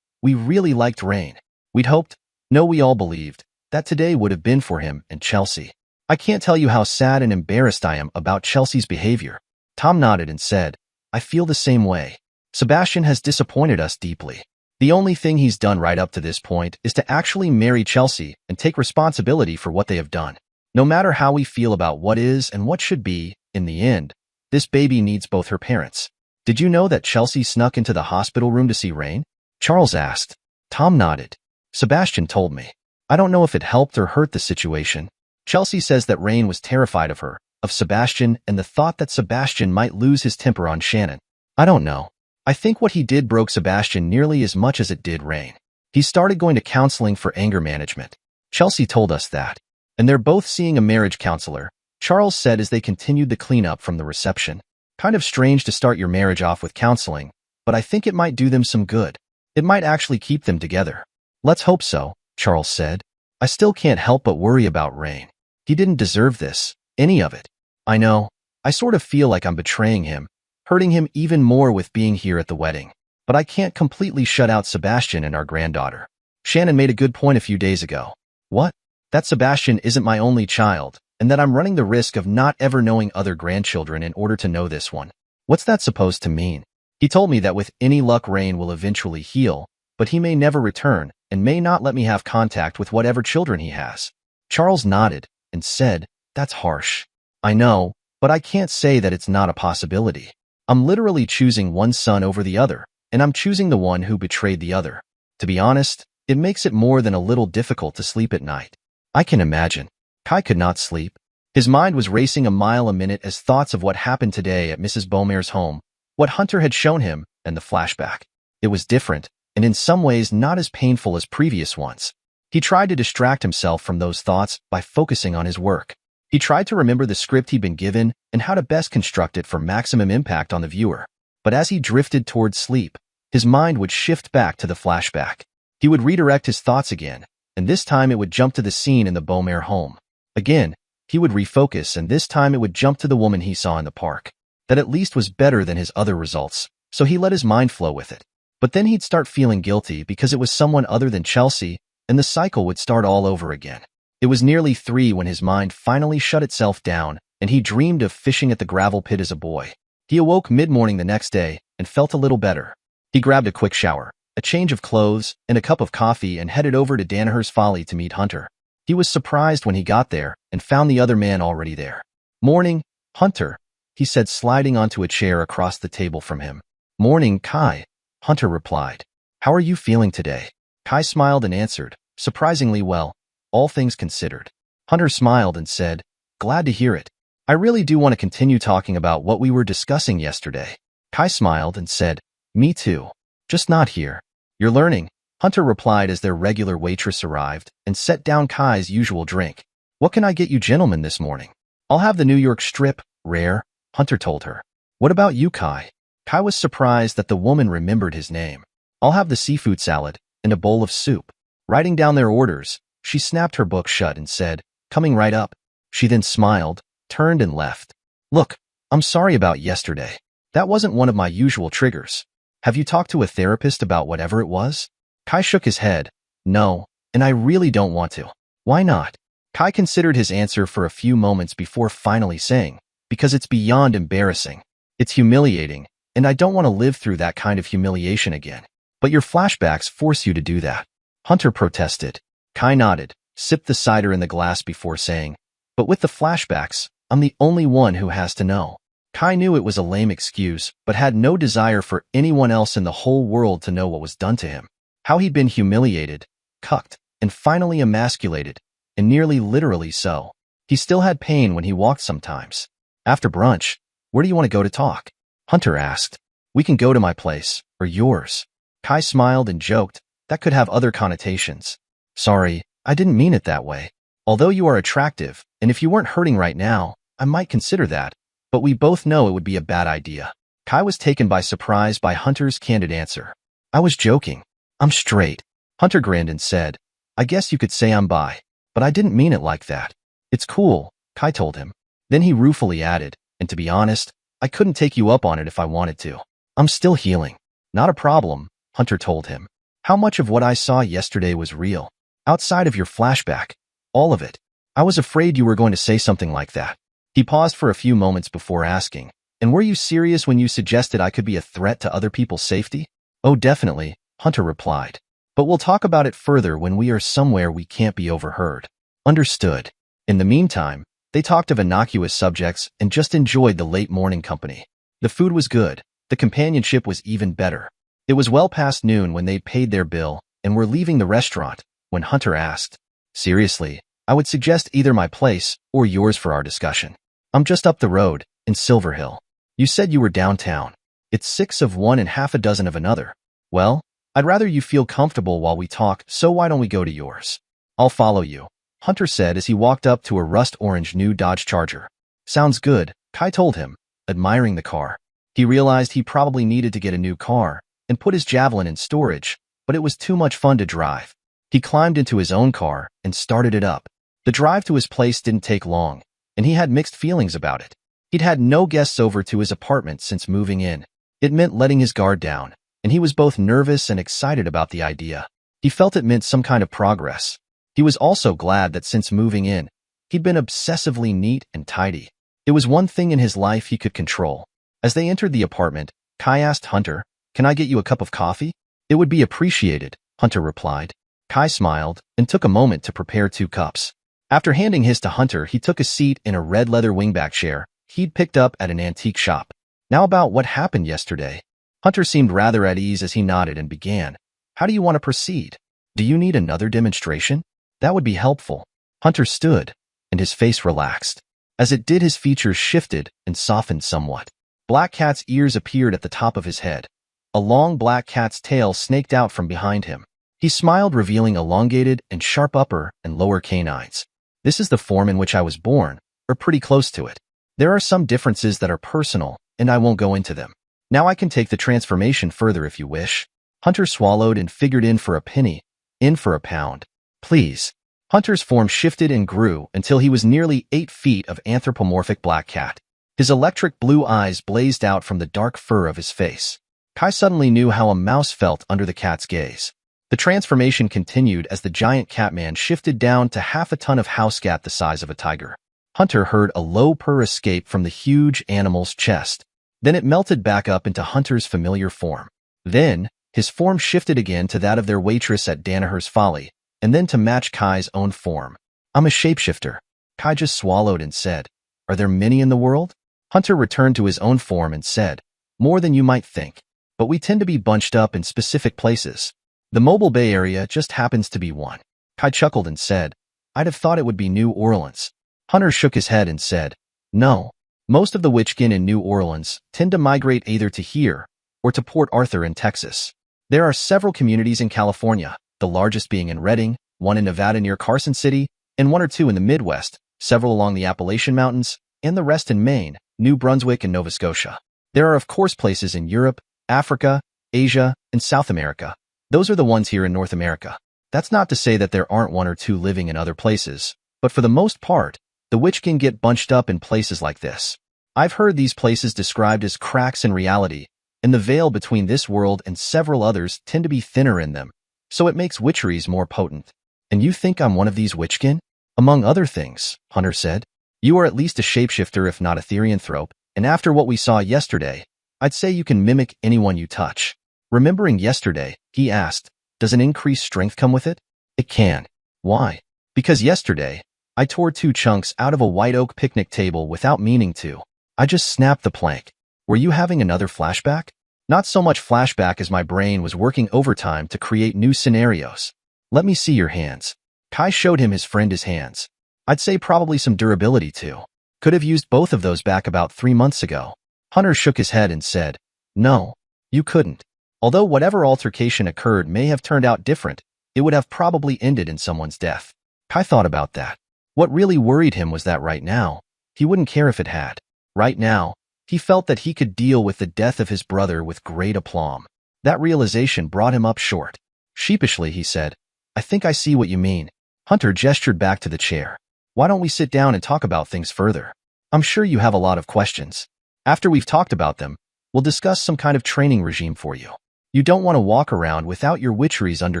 "We really liked Rain. We'd hoped, no, we all believed, that today would have been for him and Chelsea. I can't tell you how sad and embarrassed I am about Chelsea's behavior." Tom nodded and said, "I feel the same way. Sebastian has disappointed us deeply. The only thing he's done right up to this point is to actually marry Chelsea and take responsibility for what they have done. No matter how we feel about what is and what should be, in the end, this baby needs both her parents." "Did you know that Chelsea snuck into the hospital room to see Rain?" Charles asked. Tom nodded. "Sebastian told me. I don't know if it helped or hurt the situation. Chelsea says that Rain was terrified of her, of Sebastian, and the thought that Sebastian might lose his temper on Shannon. I don't know. I think what he did broke Sebastian nearly as much as it did Rain. He started going to counseling for anger management. Chelsea told us that. And they're both seeing a marriage counselor," Charles said as they continued the cleanup from the reception. "Kind of strange to start your marriage off with counseling, but I think it might do them some good. It might actually keep them together." "Let's hope so," Charles said. "I still can't help but worry about Rain. He didn't deserve this, any of it. I know. I sort of feel like I'm betraying him, hurting him even more with being here at the wedding. But I can't completely shut out Sebastian and our granddaughter. Shannon made a good point a few days ago." "What?" "That Sebastian isn't my only child, and that I'm running the risk of not ever knowing other grandchildren in order to know this one." "What's that supposed to mean?" "He told me that with any luck Rain will eventually heal, but he may never return and may not let me have contact with whatever children he has." Charles nodded and said, "That's harsh." "I know, but I can't say that it's not a possibility. I'm literally choosing one son over the other, and I'm choosing the one who betrayed the other. To be honest, it makes it more than a little difficult to sleep at night." "I can imagine." Kai could not sleep. His mind was racing a mile a minute as thoughts of what happened today at Mrs. Beaumare's home, what Hunter had shown him, and the flashback. It was different, and in some ways not as painful as previous ones. He tried to distract himself from those thoughts by focusing on his work. He tried to remember the script he'd been given and how to best construct it for maximum impact on the viewer. But as he drifted towards sleep, his mind would shift back to the flashback. He would redirect his thoughts again, and this time it would jump to the scene in the Beaumare home. Again, he would refocus, and this time it would jump to the woman he saw in the park. That at least was better than his other results, so he let his mind flow with it. But then he'd start feeling guilty because it was someone other than Chelsea, and the cycle would start all over again. It was nearly 3 when his mind finally shut itself down, and he dreamed of fishing at the gravel pit as a boy. He awoke mid-morning the next day and felt a little better. He grabbed a quick shower, a change of clothes, and a cup of coffee and headed over to Danaher's Folly to meet Hunter. He was surprised when he got there and found the other man already there. "Morning, Hunter," he said, sliding onto a chair across the table from him. "Morning, Kai," Hunter replied. "How are you feeling today?" Kai smiled and answered, "Surprisingly well, all things considered." Hunter smiled and said, "Glad to hear it. I really do want to continue talking about what we were discussing yesterday." Kai smiled and said, "Me too. Just not here." "You're learning," Hunter replied as their regular waitress arrived and set down Kai's usual drink. "What can I get you gentlemen this morning?" "I'll have the New York strip, rare," Hunter told her. "What about you, Kai?" Kai was surprised that the woman remembered his name. "I'll have the seafood salad and a bowl of soup." Writing down their orders, she snapped her book shut and said, "Coming right up." She then smiled, turned and left. "Look, I'm sorry about yesterday. That wasn't one of my usual triggers. Have you talked to a therapist about whatever it was?" Kai shook his head. "No, and I really don't want to." "Why not?" Kai considered his answer for a few moments before finally saying, "Because it's beyond embarrassing. It's humiliating, and I don't want to live through that kind of humiliation again." "But your flashbacks force you to do that," Hunter protested. Kai nodded, sipped the cider in the glass before saying, "But with the flashbacks, I'm the only one who has to know." Kai knew it was a lame excuse, but had no desire for anyone else in the whole world to know what was done to him. How he'd been humiliated, cucked, and finally emasculated, and nearly literally so. He still had pain when he walked sometimes. "After brunch, where do you want to go to talk?" Hunter asked. "We can go to my place, or yours." Kai smiled and joked, "That could have other connotations." "Sorry, I didn't mean it that way. Although you are attractive, and if you weren't hurting right now, I might consider that, but we both know it would be a bad idea." Kai was taken by surprise by Hunter's candid answer. "I was joking. I'm straight." Hunter grinned and said, "I guess you could say I'm bi, but I didn't mean it like that." "It's cool," Kai told him. Then he ruefully added, "And to be honest, I couldn't take you up on it if I wanted to. I'm still healing." "Not a problem," Hunter told him. "How much of what I saw yesterday was real? Outside of your flashback, all of it." "I was afraid you were going to say something like that." He paused for a few moments before asking, "And were you serious when you suggested I could be a threat to other people's safety?" "Oh, definitely," Hunter replied. "But we'll talk about it further when we are somewhere we can't be overheard." "Understood." In the meantime, they talked of innocuous subjects and just enjoyed the late morning company. The food was good. The companionship was even better. It was well past noon when they'd paid their bill and were leaving the restaurant when Hunter asked, "Seriously, I would suggest either my place or yours for our discussion. I'm just up the road, in Silver Hill. You said you were downtown. It's 6 of one and half a dozen of another. Well, I'd rather you feel comfortable while we talk, so why don't we go to yours?" "I'll follow you," Hunter said as he walked up to a rust-orange new Dodge Charger. "Sounds good," Kai told him, admiring the car. He realized he probably needed to get a new car and put his Javelin in storage, but it was too much fun to drive. He climbed into his own car and started it up. The drive to his place didn't take long, and he had mixed feelings about it. He'd had no guests over to his apartment since moving in. It meant letting his guard down, and he was both nervous and excited about the idea. He felt it meant some kind of progress. He was also glad that since moving in, he'd been obsessively neat and tidy. It was one thing in his life he could control. As they entered the apartment, Kai asked Hunter, "Can I get you a cup of coffee?" "It would be appreciated," Hunter replied. Kai smiled and took a moment to prepare 2 cups. After handing his to Hunter, he took a seat in a red leather wingback chair he'd picked up at an antique shop. "Now about what happened yesterday." Hunter seemed rather at ease as he nodded and began, "How do you want to proceed? Do you need another demonstration? That would be helpful." Hunter stood, and his face relaxed. As it did, his features shifted and softened somewhat. Black Cat's ears appeared at the top of his head. A long black cat's tail snaked out from behind him. He smiled, revealing elongated and sharp upper and lower canines. "This is the form in which I was born, or pretty close to it. There are some differences that are personal, and I won't go into them. Now I can take the transformation further if you wish." Hunter swallowed and figured in for a penny, in for a pound. "Please." Hunter's form shifted and grew until he was nearly 8 feet of anthropomorphic black cat. His electric blue eyes blazed out from the dark fur of his face. Kai suddenly knew how a mouse felt under the cat's gaze. The transformation continued as the giant catman shifted down to half a ton of house cat the size of a tiger. Hunter heard a low purr escape from the huge animal's chest. Then it melted back up into Hunter's familiar form. Then, his form shifted again to that of their waitress at Danaher's Folly, and then to match Kai's own form. I'm a shapeshifter. Kai just swallowed and said, Are there many in the world? Hunter returned to his own form and said, More than you might think. But we tend to be bunched up in specific places. The Mobile Bay area just happens to be one. Kai chuckled and said, I'd have thought it would be New Orleans. Hunter shook his head and said, No. Most of the Witchkin in New Orleans tend to migrate either to here or to Port Arthur in Texas. There are several communities in California, the largest being in Redding, one in Nevada near Carson City, and one or two in the Midwest, several along the Appalachian Mountains, and the rest in Maine, New Brunswick, and Nova Scotia. There are of course places in Europe, Africa, Asia, and South America. Those are the ones here in North America. That's not to say that there aren't one or two living in other places, but for the most part, the Witchkin get bunched up in places like this. I've heard these places described as cracks in reality, and the veil between this world and several others tend to be thinner in them, so it makes witcheries more potent. And you think I'm one of these Witchkin? Among other things, Hunter said. You are at least a shapeshifter if not a therianthrope, and after what we saw yesterday, I'd say you can mimic anyone you touch. Remembering yesterday, he asked, Does an increased strength come with it? It can. Why? Because yesterday, I tore 2 chunks out of a white oak picnic table without meaning to. I just snapped the plank. Were you having another flashback? Not so much flashback as my brain was working overtime to create new scenarios. Let me see your hands. Kai showed him his friend his hands. I'd say probably some durability too. Could have used both of those back about 3 months ago. Hunter shook his head and said, No, you couldn't. Although whatever altercation occurred may have turned out different, it would have probably ended in someone's death. Kai thought about that. What really worried him was that right now, he wouldn't care if it had. Right now, he felt that he could deal with the death of his brother with great aplomb. That realization brought him up short. Sheepishly, he said, I think I see what you mean. Hunter gestured back to the chair. Why don't we sit down and talk about things further? I'm sure you have a lot of questions. After we've talked about them, we'll discuss some kind of training regime for you. You don't want to walk around without your witcheries under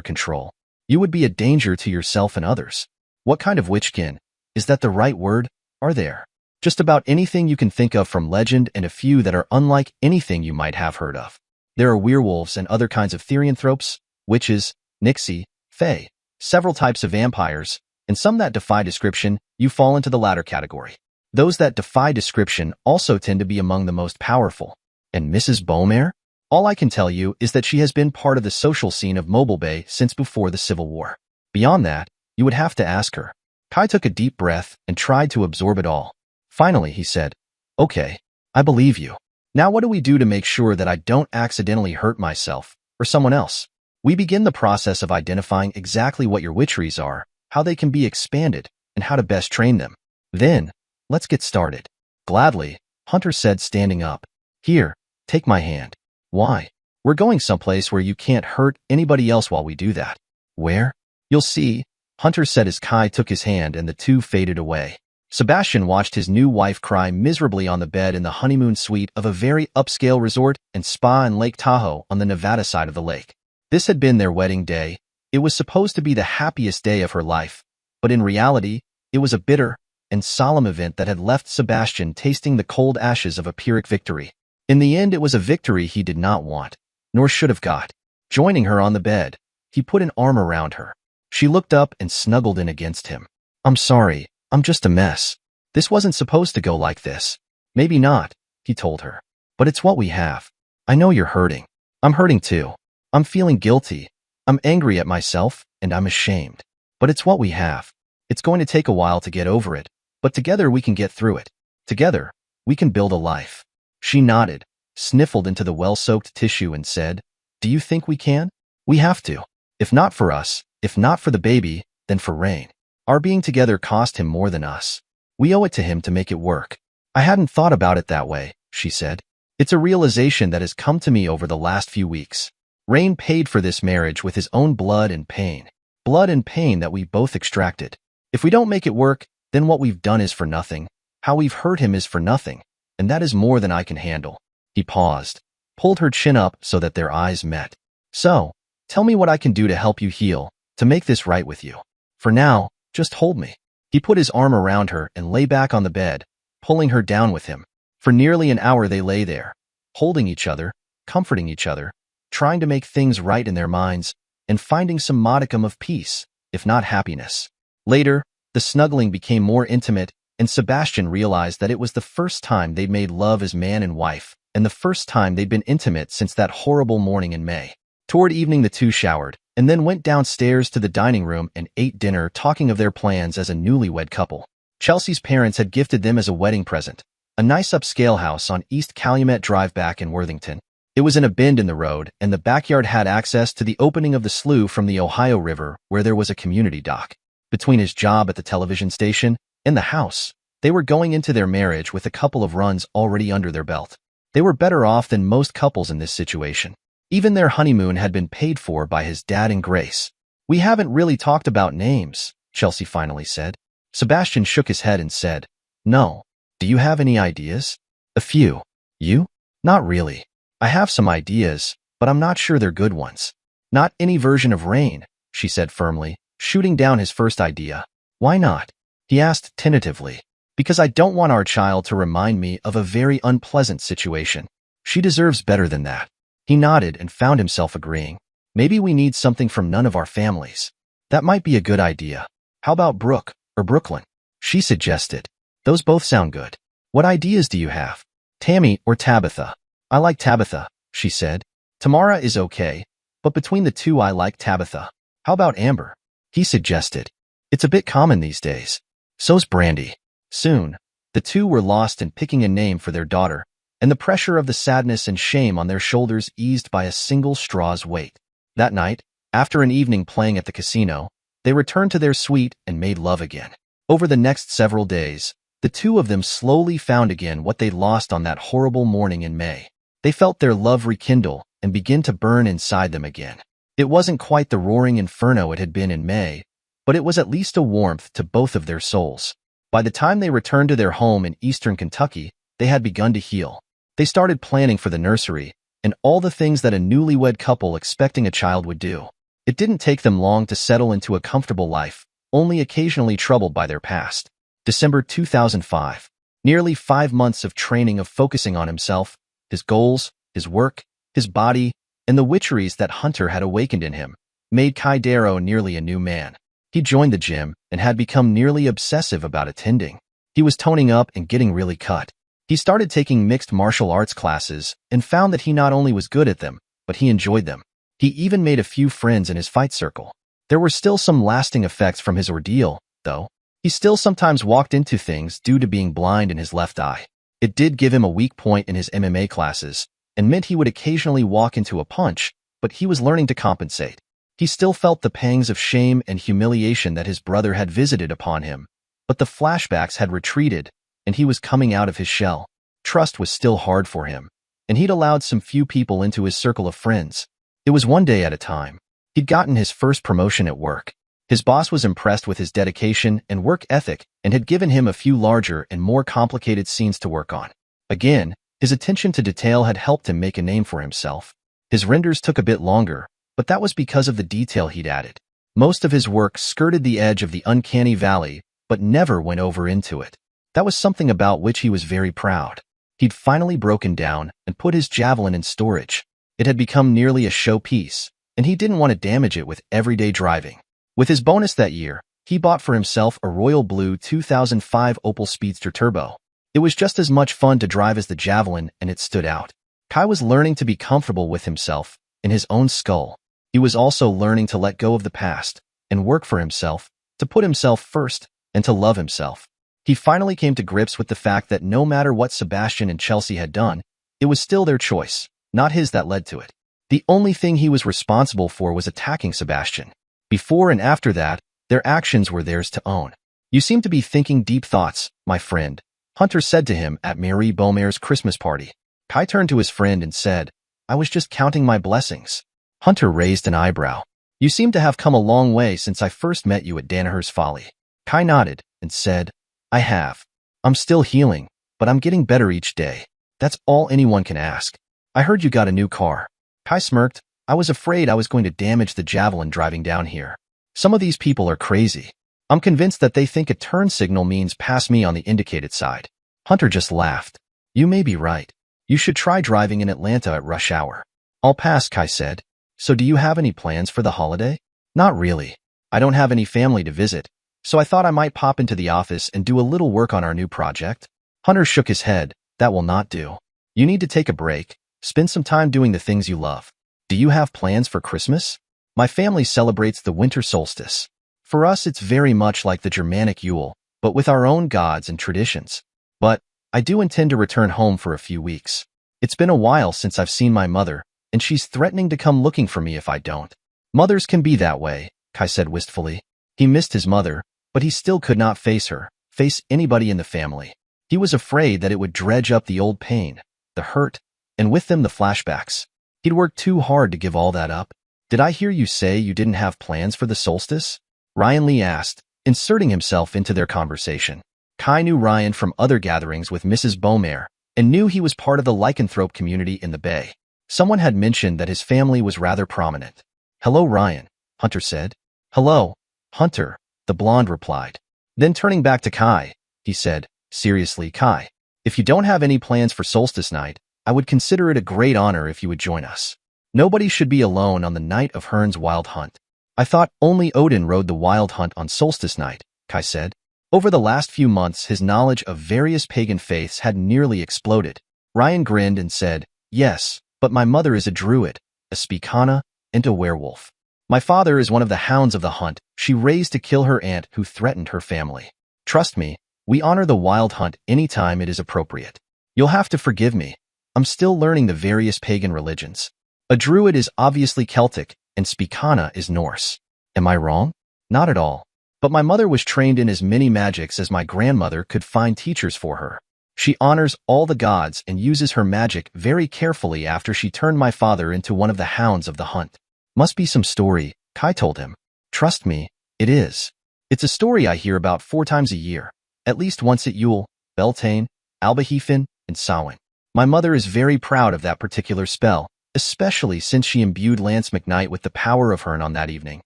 control. You would be a danger to yourself and others. What kind of Witchkin? Is that the right word? Are there? Just about anything you can think of from legend and a few that are unlike anything you might have heard of. There are werewolves and other kinds of therianthropes, witches, nixie, fae, several types of vampires, and some that defy description. You fall into the latter category. Those that defy description also tend to be among the most powerful. And Mrs. Beaumare? All I can tell you is that she has been part of the social scene of Mobile Bay since before the Civil War. Beyond that, you would have to ask her. Kai took a deep breath and tried to absorb it all. Finally, he said, Okay, I believe you. Now what do we do to make sure that I don't accidentally hurt myself or someone else? We begin the process of identifying exactly what your witcheries are, how they can be expanded, and how to best train them. Then, let's get started. Gladly, Hunter said, standing up. Here, take my hand. Why? We're going someplace where you can't hurt anybody else while we do that. Where? You'll see, Hunter said as Kai took his hand and the two faded away. Sebastian watched his new wife cry miserably on the bed in the honeymoon suite of a very upscale resort and spa in Lake Tahoe on the Nevada side of the lake. This had been their wedding day. It was supposed to be the happiest day of her life, but in reality, it was a bitter and solemn event that had left Sebastian tasting the cold ashes of a Pyrrhic victory. In the end, it was a victory he did not want, nor should have got. Joining her on the bed, he put an arm around her. She looked up and snuggled in against him. I'm sorry, I'm just a mess. This wasn't supposed to go like this. Maybe not, he told her. But it's what we have. I know you're hurting. I'm hurting too. I'm feeling guilty. I'm angry at myself, and I'm ashamed. But it's what we have. It's going to take a while to get over it, but together we can get through it. Together, we can build a life. She nodded, sniffled into the well-soaked tissue and said, Do you think we can? We have to. If not for us, if not for the baby, then for Rain. Our being together cost him more than us. We owe it to him to make it work. I hadn't thought about it that way, she said. It's a realization that has come to me over the last few weeks. Rain paid for this marriage with his own blood and pain. Blood and pain that we both extracted. If we don't make it work, then what we've done is for nothing. How we've hurt him is for nothing. And that is more than I can handle. He paused, pulled her chin up so that their eyes met. So, Tell me what I can do to help you heal, to make this right with you. For now, just hold me. He put his arm around her and lay back on the bed, pulling her down with him. For nearly an hour they lay there, holding each other, comforting each other, trying to make things right in their minds, and finding some modicum of peace, if not happiness. Later, the snuggling became more intimate, and Sebastian realized that it was the first time they'd made love as man and wife, and the first time they'd been intimate since that horrible morning in May. Toward evening the two showered, and then went downstairs to the dining room and ate dinner, talking of their plans as a newlywed couple. Chelsea's parents had gifted them as a wedding present a nice upscale house on East Calumet Drive back in Worthington. It was in a bend in the road, and the backyard had access to the opening of the slough from the Ohio River, where there was a community dock. Between his job at the television station and the house, they were going into their marriage with a couple of runs already under their belt. They were better off than most couples in this situation. Even their honeymoon had been paid for by his dad and Grace. "We haven't really talked about names," Chelsea finally said. Sebastian shook his head and said, "No. Do you have any ideas?" "A few." "You?" "Not really. I have some ideas, but I'm not sure they're good ones." "Not any version of Rain," she said firmly, shooting down his first idea. "Why not?" he asked tentatively. "Because I don't want our child to remind me of a very unpleasant situation. She deserves better than that." He nodded and found himself agreeing. "Maybe we need something from none of our families." "That might be a good idea." "How about Brooke or Brooklyn?" she suggested. "Those both sound good." "What ideas do you have?" "Tammy or Tabitha." "I like Tabitha," she said. "Tamara is okay, but between the two I like Tabitha." "How about Amber?" he suggested. "It's a bit common these days." "So's Brandy." Soon, the two were lost in picking a name for their daughter, and the pressure of the sadness and shame on their shoulders eased by a single straw's weight. That night, after an evening playing at the casino, they returned to their suite and made love again. Over the next several days, the two of them slowly found again what they'd lost on that horrible morning in May. They felt their love rekindle and begin to burn inside them again. It wasn't quite the roaring inferno it had been in May, but it was at least a warmth to both of their souls. By the time they returned to their home in eastern Kentucky, they had begun to heal. They started planning for the nursery and all the things that a newlywed couple expecting a child would do. It didn't take them long to settle into a comfortable life, only occasionally troubled by their past. December 2005. Nearly 5 months of training of focusing on himself, his goals, his work, his body, and the witcheries that Hunter had awakened in him, made Kai Darrow nearly a new man. He joined the gym and had become nearly obsessive about attending. He was toning up and getting really cut. He started taking mixed martial arts classes and found that he not only was good at them, but he enjoyed them. He even made a few friends in his fight circle. There were still some lasting effects from his ordeal, though. He still sometimes walked into things due to being blind in his left eye. It did give him a weak point in his MMA classes, and meant he would occasionally walk into a punch, but he was learning to compensate. He still felt the pangs of shame and humiliation that his brother had visited upon him, but the flashbacks had retreated, and he was coming out of his shell. Trust was still hard for him, and he'd allowed some few people into his circle of friends. It was one day at a time. He'd gotten his first promotion at work. His boss was impressed with his dedication and work ethic and had given him a few larger and more complicated scenes to work on. Again, his attention to detail had helped him make a name for himself. His renders took a bit longer, but that was because of the detail he'd added. Most of his work skirted the edge of the uncanny valley, but never went over into it. That was something about which he was very proud. He'd finally broken down and put his javelin in storage. It had become nearly a showpiece, and he didn't want to damage it with everyday driving. With his bonus that year, he bought for himself a royal blue 2005 Opel Speedster Turbo. It was just as much fun to drive as the Javelin, and it stood out. Kai was learning to be comfortable with himself, in his own skull. He was also learning to let go of the past, and work for himself, to put himself first, and to love himself. He finally came to grips with the fact that no matter what Sebastian and Chelsea had done, it was still their choice, not his, that led to it. The only thing he was responsible for was attacking Sebastian. Before and after that, their actions were theirs to own. "You seem to be thinking deep thoughts, my friend," Hunter said to him at Marie Beaumare's Christmas party. Kai turned to his friend and said, "I was just counting my blessings." Hunter raised an eyebrow. "You seem to have come a long way since I first met you at Danaher's Folly." Kai nodded and said, "I have. I'm still healing, but I'm getting better each day. That's all anyone can ask." "I heard you got a new car." Kai smirked. I was afraid I was going to damage the javelin driving down here. Some of these people are crazy. I'm convinced that they think a turn signal means pass me on the indicated side. Hunter just laughed. You may be right. You should try driving in Atlanta at rush hour. I'll pass, Kai said. So do you have any plans for the holiday? Not really. I don't have any family to visit, so I thought I might pop into the office and do a little work on our new project. Hunter shook his head. That will not do. You need to take a break, spend some time doing the things you love. Do you have plans for Christmas? My family celebrates the winter solstice. For us, it's very much like the Germanic Yule, but with our own gods and traditions. But I do intend to return home for a few weeks. It's been a while since I've seen my mother, and she's threatening to come looking for me if I don't. Mothers can be that way, Kai said wistfully. He missed his mother, but he still could not face her, face anybody in the family. He was afraid that it would dredge up the old pain, the hurt, and with them the flashbacks. He'd worked too hard to give all that up. Did I hear you say you didn't have plans for the solstice? Ryan Lee asked, inserting himself into their conversation. Kai knew Ryan from other gatherings with Mrs. Beaumare and knew he was part of the lycanthrope community in the Bay. Someone had mentioned that his family was rather prominent. Hello, Ryan, Hunter said. Hello, Hunter, the blonde replied. Then turning back to Kai, he said, seriously, Kai, if you don't have any plans for solstice night, I would consider it a great honor if you would join us. Nobody should be alone on the night of Hearn's wild hunt. I thought only Odin rode the wild hunt on solstice night, Kai said. Over the last few months, his knowledge of various pagan faiths had nearly exploded. Ryan grinned and said, yes, but my mother is a druid, a speakana, and a werewolf. My father is one of the hounds of the hunt she raised to kill her aunt who threatened her family. Trust me, we honor the wild hunt anytime it is appropriate. You'll have to forgive me. I'm still learning the various pagan religions. A druid is obviously Celtic, and speakana is Norse. Am I wrong? Not at all. But my mother was trained in as many magics as my grandmother could find teachers for her. She honors all the gods and uses her magic very carefully after she turned my father into one of the hounds of the hunt. Must be some story, Kai told him. Trust me, it is. It's a story I hear about 4 times a year, at least once at Yule, Beltane, Albahefen, and Samhain. My mother is very proud of that particular spell, especially since she imbued Lance McKnight with the power of Hearn on that evening.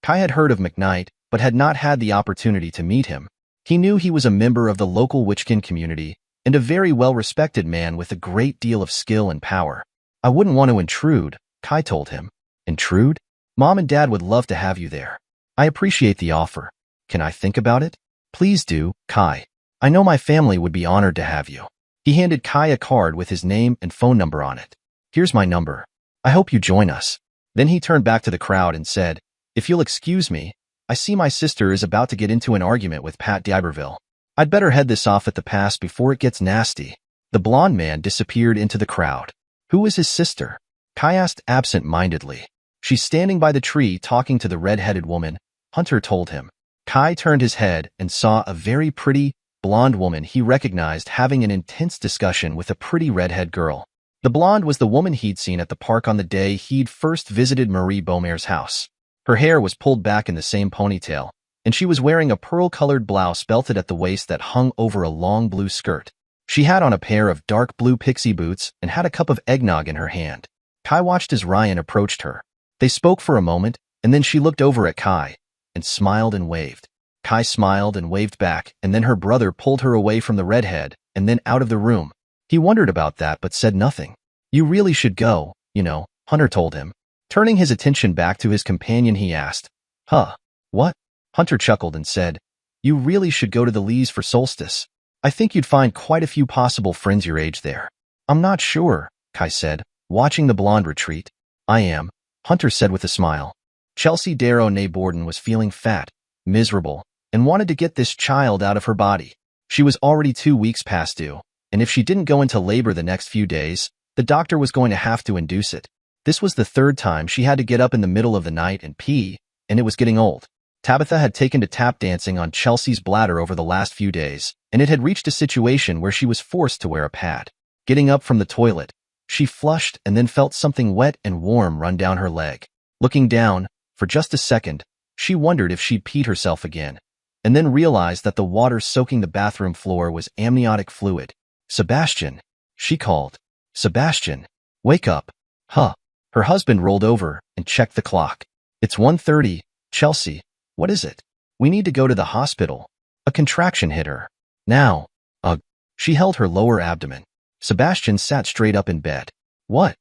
Kai had heard of McKnight, but had not had the opportunity to meet him. He knew he was a member of the local Witchkin community and a very well-respected man with a great deal of skill and power. I wouldn't want to intrude, Kai told him. Intrude? Mom and Dad would love to have you there. I appreciate the offer. Can I think about it? Please do, Kai. I know my family would be honored to have you. He handed Kai a card with his name and phone number on it. Here's my number. I hope you join us. Then he turned back to the crowd and said, if you'll excuse me, I see my sister is about to get into an argument with Pat d'Iberville. I'd better head this off at the pass before it gets nasty. The blonde man disappeared into the crowd. Who is his sister? Kai asked absent-mindedly. She's standing by the tree talking to the red-headed woman, Hunter told him. Kai turned his head and saw a very pretty, blonde woman he recognized having an intense discussion with a pretty redhead girl. The blonde was the woman he'd seen at the park on the day he'd first visited Marie Beaumare's house. Her hair was pulled back in the same ponytail, and she was wearing a pearl-colored blouse belted at the waist that hung over a long blue skirt. She had on a pair of dark blue pixie boots and had a cup of eggnog in her hand. Kai watched as Ryan approached her. They spoke for a moment, and then she looked over at Kai and smiled and waved. Kai smiled and waved back, and then her brother pulled her away from the redhead and then out of the room. He wondered about that but said nothing. You really should go, you know, Hunter told him. Turning his attention back to his companion, he asked, Huh, what? Hunter chuckled and said, You really should go to the Lees for solstice. I think you'd find quite a few possible friends your age there. I'm not sure, Kai said, watching the blonde retreat. I am, Hunter said with a smile. Chelsea Darrow née Borden was feeling fat, miserable, and wanted to get this child out of her body. She was already 2 weeks past due, and if she didn't go into labor the next few days, the doctor was going to have to induce it. This was the 3rd time she had to get up in the middle of the night and pee, and it was getting old. Tabitha had taken to tap dancing on Chelsea's bladder over the last few days, and it had reached a situation where she was forced to wear a pad. Getting up from the toilet, she flushed and then felt something wet and warm run down her leg. Looking down, for just a second, she wondered if she'd peed herself again, and then realized that the water soaking the bathroom floor was amniotic fluid. Sebastian, she called. Sebastian, wake up. Huh. Her husband rolled over and checked the clock. It's 1:30, Chelsea. What is it? We need to go to the hospital. A contraction hit her. Now. Ugh. She held her lower abdomen. Sebastian sat straight up in bed. What?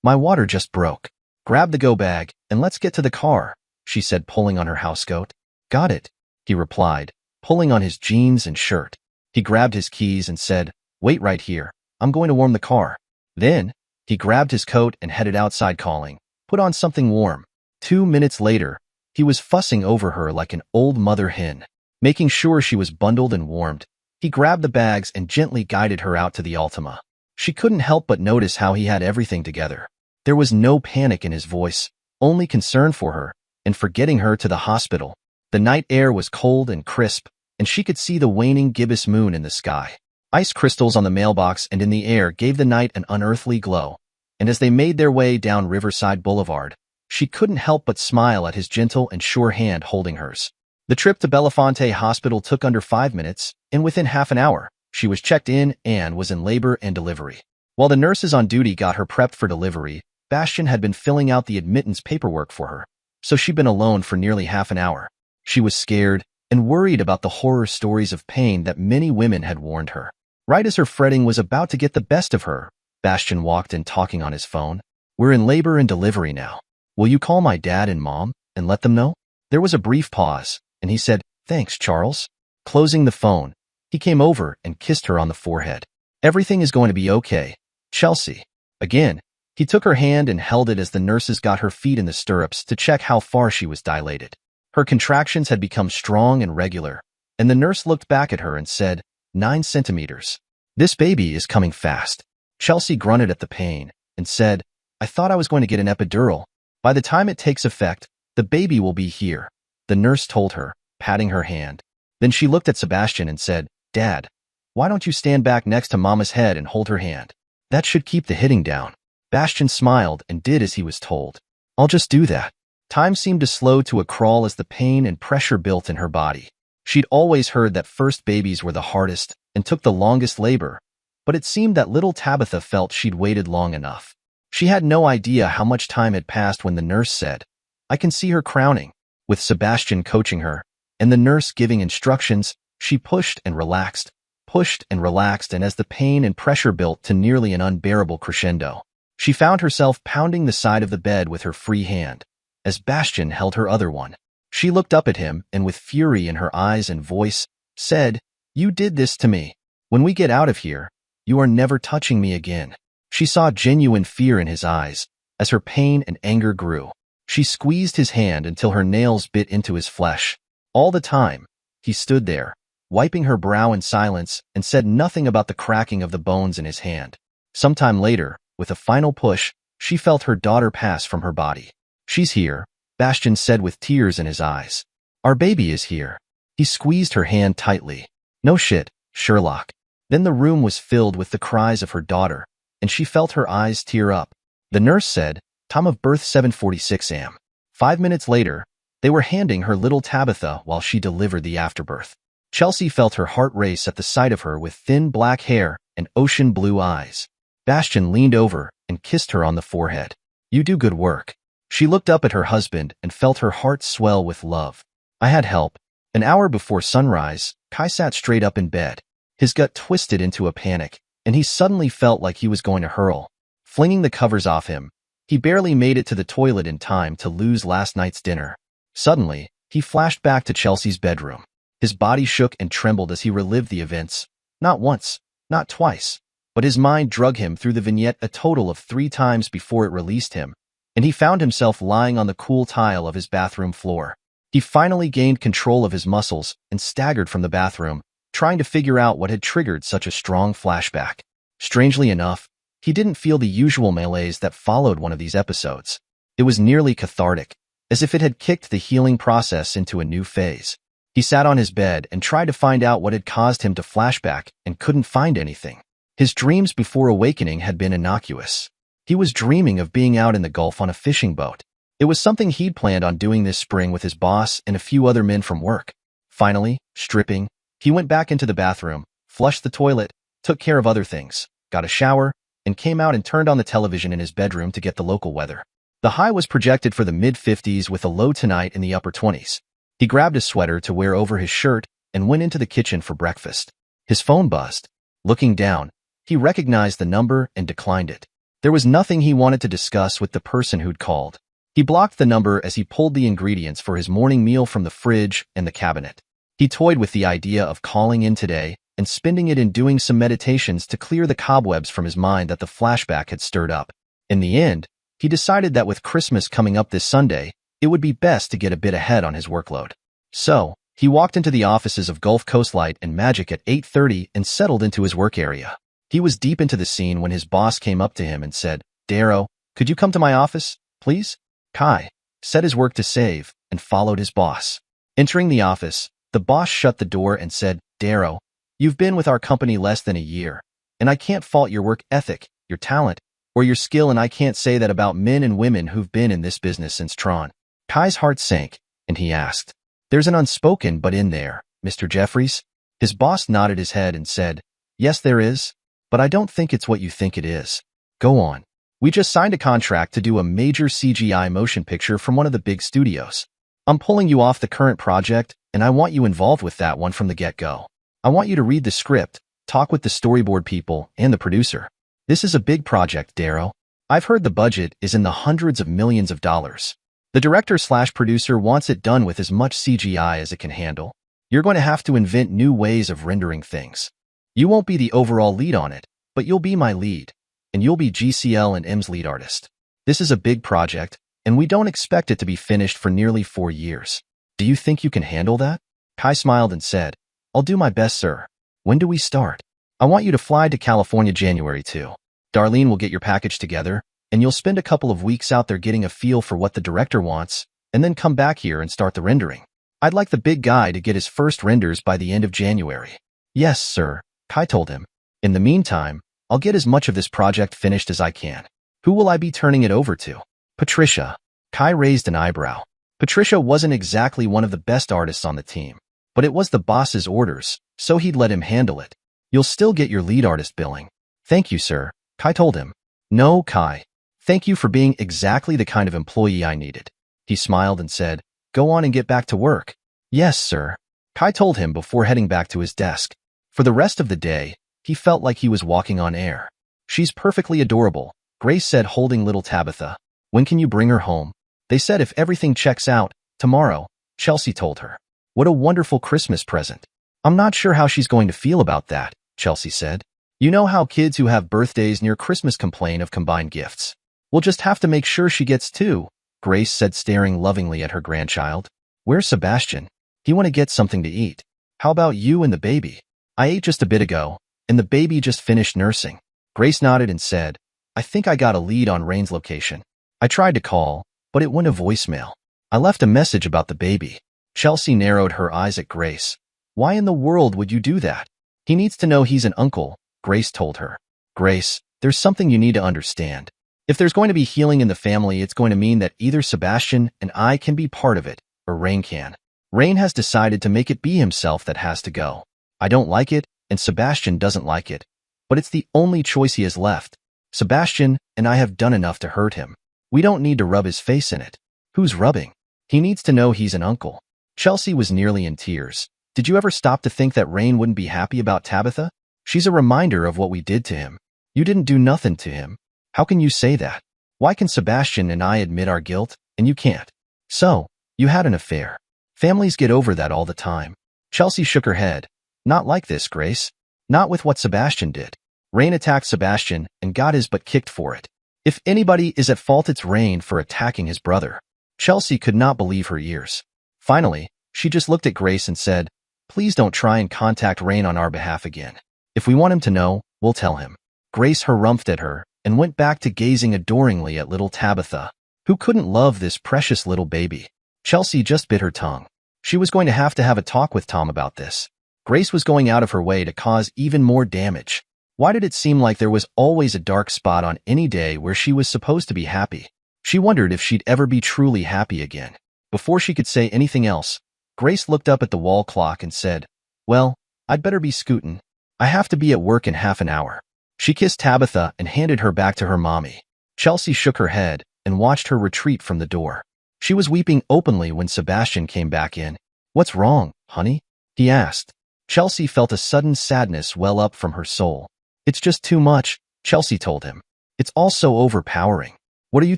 My water just broke. Grab the go bag and let's get to the car, she said, pulling on her housecoat. Got it, he replied, pulling on his jeans and shirt. He grabbed his keys and said, wait right here. I'm going to warm the car. Then, he grabbed his coat and headed outside calling, put on something warm. 2 minutes later, he was fussing over her like an old mother hen. Making sure she was bundled and warmed, he grabbed the bags and gently guided her out to the Altima. She couldn't help but notice how he had everything together. There was no panic in his voice, only concern for her, and for getting her to the hospital. The night air was cold and crisp, and she could see the waning gibbous moon in the sky. Ice crystals on the mailbox and in the air gave the night an unearthly glow, and as they made their way down Riverside Boulevard, she couldn't help but smile at his gentle and sure hand holding hers. The trip to Belafonte Hospital took under 5 minutes, and within half an hour, she was checked in and was in labor and delivery. While the nurses on duty got her prepped for delivery, Bastian had been filling out the admittance paperwork for her, so she'd been alone for nearly half an hour. She was scared and worried about the horror stories of pain that many women had warned her. Right as her fretting was about to get the best of her, Bastian walked in talking on his phone. We're in labor and delivery now. Will you call my dad and mom and let them know? There was a brief pause, and he said, thanks, Charles. Closing the phone, he came over and kissed her on the forehead. Everything is going to be okay, Chelsea. Again, he took her hand and held it as the nurses got her feet in the stirrups to check how far she was dilated. Her contractions had become strong and regular, and the nurse looked back at her and said, 9 centimeters. This baby is coming fast. Chelsea grunted at the pain and said, I thought I was going to get an epidural. By the time it takes effect, the baby will be here, the nurse told her, patting her hand. Then she looked at Sebastian and said, Dad, why don't you stand back next to Mama's head and hold her hand? That should keep the hitting down. Bastian smiled and did as he was told. I'll just do that. Time seemed to slow to a crawl as the pain and pressure built in her body. She'd always heard that first babies were the hardest and took the longest labor, but it seemed that little Tabitha felt she'd waited long enough. She had no idea how much time had passed when the nurse said, I can see her crowning. With Sebastian coaching her, and the nurse giving instructions, she pushed and relaxed, and as the pain and pressure built to nearly an unbearable crescendo, she found herself pounding the side of the bed with her free hand, as Bastian held her other one. She looked up at him and with fury in her eyes and voice, said, You did this to me. When we get out of here, you are never touching me again. She saw genuine fear in his eyes, as her pain and anger grew. She squeezed his hand until her nails bit into his flesh. All the time, he stood there, wiping her brow in silence and said nothing about the cracking of the bones in his hand. Sometime later, with a final push, she felt her daughter pass from her body. She's here, Bastian said with tears in his eyes. Our baby is here. He squeezed her hand tightly. No shit, Sherlock. Then the room was filled with the cries of her daughter, and she felt her eyes tear up. The nurse said, Time of birth 7:46 am. 5 minutes later, they were handing her little Tabitha while she delivered the afterbirth. Chelsea felt her heart race at the sight of her with thin black hair and ocean blue eyes. Bastian leaned over and kissed her on the forehead. You do good work. She looked up at her husband and felt her heart swell with love. I had help. An hour before sunrise, Kai sat straight up in bed. His gut twisted into a panic, and he suddenly felt like he was going to hurl. Flinging the covers off him, he barely made it to the toilet in time to lose last night's dinner. Suddenly, he flashed back to Chelsea's bedroom. His body shook and trembled as he relived the events. Not once, not twice, but his mind drug him through the vignette a total of 3 times before it released him, and he found himself lying on the cool tile of his bathroom floor. He finally gained control of his muscles and staggered from the bathroom, trying to figure out what had triggered such a strong flashback. Strangely enough, he didn't feel the usual malaise that followed one of these episodes. It was nearly cathartic, as if it had kicked the healing process into a new phase. He sat on his bed and tried to find out what had caused him to flashback and couldn't find anything. His dreams before awakening had been innocuous. He was dreaming of being out in the Gulf on a fishing boat. It was something he'd planned on doing this spring with his boss and a few other men from work. Finally, stripping, he went back into the bathroom, flushed the toilet, took care of other things, got a shower, and came out and turned on the television in his bedroom to get the local weather. The high was projected for the mid-50s with a low tonight in the upper 20s. He grabbed a sweater to wear over his shirt and went into the kitchen for breakfast. His phone buzzed. Looking down, he recognized the number and declined it. There was nothing he wanted to discuss with the person who'd called. He blocked the number as he pulled the ingredients for his morning meal from the fridge and the cabinet. He toyed with the idea of calling in today and spending it in doing some meditations to clear the cobwebs from his mind that the flashback had stirred up. In the end, he decided that with Christmas coming up this Sunday, it would be best to get a bit ahead on his workload. So, he walked into the offices of Gulf Coast Light and Magic at 8:30 and settled into his work area. He was deep into the scene when his boss came up to him and said, "Darrow, could you come to my office, please?" Kai set his work to save and followed his boss. Entering the office, the boss shut the door and said, "Darrow, you've been with our company less than a year, and I can't fault your work ethic, your talent, or your skill, and I can't say that about men and women who've been in this business since Tron." Kai's heart sank, and he asked, "There's an unspoken but in there, Mr. Jeffries?" His boss nodded his head and said, "Yes, there is, but I don't think it's what you think it is. Go on. We just signed a contract to do a major CGI motion picture from one of the big studios. I'm pulling you off the current project, and I want you involved with that one from the get-go. I want you to read the script, talk with the storyboard people, and the producer. This is a big project, Darrow. I've heard the budget is in the hundreds of millions of dollars. The director/producer wants it done with as much CGI as it can handle. You're going to have to invent new ways of rendering things. You won't be the overall lead on it, but you'll be my lead, and you'll be GCL and M's lead artist. This is a big project, and we don't expect it to be finished for nearly 4 years. Do you think you can handle that?" Kai smiled and said, "I'll do my best, sir. When do we start?" "I want you to fly to California January 2. Darlene will get your package together, and you'll spend a couple of weeks out there getting a feel for what the director wants, and then come back here and start the rendering. I'd like the big guy to get his first renders by the end of January." "Yes, sir," Kai told him. "In the meantime, I'll get as much of this project finished as I can. Who will I be turning it over to?" "Patricia." Kai raised an eyebrow. Patricia wasn't exactly one of the best artists on the team, but it was the boss's orders, so he'd let him handle it. "You'll still get your lead artist billing." "Thank you, sir," Kai told him. "No, Kai. Thank you for being exactly the kind of employee I needed." He smiled and said, "Go on and get back to work." "Yes, sir," Kai told him before heading back to his desk. For the rest of the day, he felt like he was walking on air. "She's perfectly adorable," Grace said, holding little Tabitha. "When can you bring her home?" "They said if everything checks out, tomorrow," Chelsea told her. "What a wonderful Christmas present." "I'm not sure how she's going to feel about that," Chelsea said. "You know how kids who have birthdays near Christmas complain of combined gifts. We'll just have to make sure she gets 2, Grace said, staring lovingly at her grandchild. "Where's Sebastian? He want to get something to eat. How about you and the baby?" "I ate just a bit ago, and the baby just finished nursing." Grace nodded and said, "I think I got a lead on Rain's location. I tried to call, but it went to voicemail. I left a message about the baby." Chelsea narrowed her eyes at Grace. "Why in the world would you do that?" "He needs to know he's an uncle," Grace told her. "Grace, there's something you need to understand. If there's going to be healing in the family, it's going to mean that either Sebastian and I can be part of it, or Rain can. Rain has decided to make it be himself that has to go. I don't like it, and Sebastian doesn't like it, but it's the only choice he has left. Sebastian and I have done enough to hurt him. We don't need to rub his face in it." "Who's rubbing?" "He needs to know he's an uncle." Chelsea was nearly in tears. "Did you ever stop to think that Rain wouldn't be happy about Tabitha? She's a reminder of what we did to him. You didn't do nothing to him. How can you say that? Why can Sebastian and I admit our guilt, and you can't?" "So, you had an affair. Families get over that all the time." Chelsea shook her head. "Not like this, Grace. Not with what Sebastian did. Rain attacked Sebastian and got his butt kicked for it. If anybody is at fault, it's Rain for attacking his brother." Chelsea could not believe her ears. Finally, she just looked at Grace and said, "Please don't try and contact Rain on our behalf again. If we want him to know, we'll tell him." Grace harumphed at her and went back to gazing adoringly at little Tabitha. Who couldn't love this precious little baby? Chelsea just bit her tongue. She was going to have a talk with Tom about this. Grace was going out of her way to cause even more damage. Why did it seem like there was always a dark spot on any day where she was supposed to be happy? She wondered if she'd ever be truly happy again. Before she could say anything else, Grace looked up at the wall clock and said, "Well, I'd better be scootin'. I have to be at work in half an hour." She kissed Tabitha and handed her back to her mommy. Chelsea shook her head and watched her retreat from the door. She was weeping openly when Sebastian came back in. "What's wrong, honey?" he asked. Chelsea felt a sudden sadness well up from her soul. "It's just too much," Chelsea told him. "It's all so overpowering." "What are you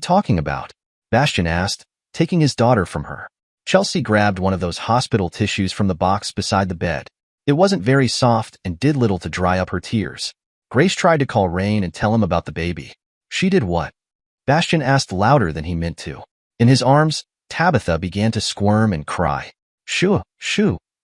talking about?" Sebastian asked, taking his daughter from her. Chelsea grabbed one of those hospital tissues from the box beside the bed. It wasn't very soft and did little to dry up her tears. Grace tried to call Rain and tell him about the baby. "She did what?" Sebastian asked louder than he meant to. In his arms, Tabitha began to squirm and cry. Shoo,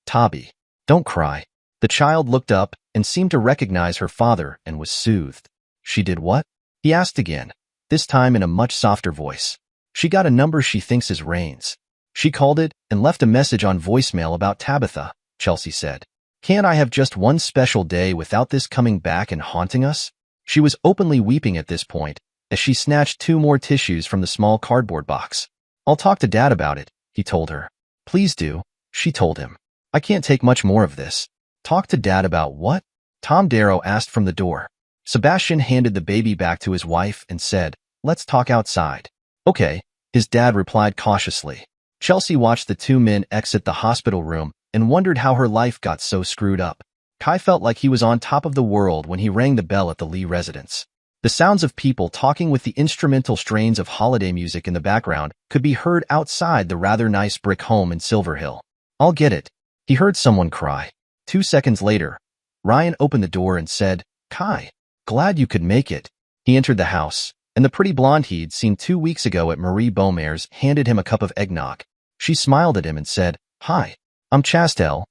Tabby. Don't cry." The child looked up and seemed to recognize her father and was soothed. "She did what?" he asked again, this time in a much softer voice. "She got a number she thinks is Rain's. She called it and left a message on voicemail about Tabitha," Chelsea said. "Can't I have just one special day without this coming back and haunting us?" She was openly weeping at this point as she snatched 2 more tissues from the small cardboard box. "I'll talk to Dad about it," he told her. "Please do," she told him. "I can't take much more of this." "Talk to Dad about what?" Tom Darrow asked from the door. Sebastian handed the baby back to his wife and said, "Let's talk outside." "Okay," his dad replied cautiously. Chelsea watched the 2 men exit the hospital room and wondered how her life got so screwed up. Kai felt like he was on top of the world when he rang the bell at the Lee residence. The sounds of people talking with the instrumental strains of holiday music in the background could be heard outside the rather nice brick home in Silver Hill. "I'll get it," he heard someone cry. 2 seconds later, Ryan opened the door and said, "Kai, glad you could make it." He entered the house, and the pretty blonde he'd seen 2 weeks ago at Marie Beaumare's handed him a cup of eggnog. She smiled at him and said, "Hi, I'm Chastel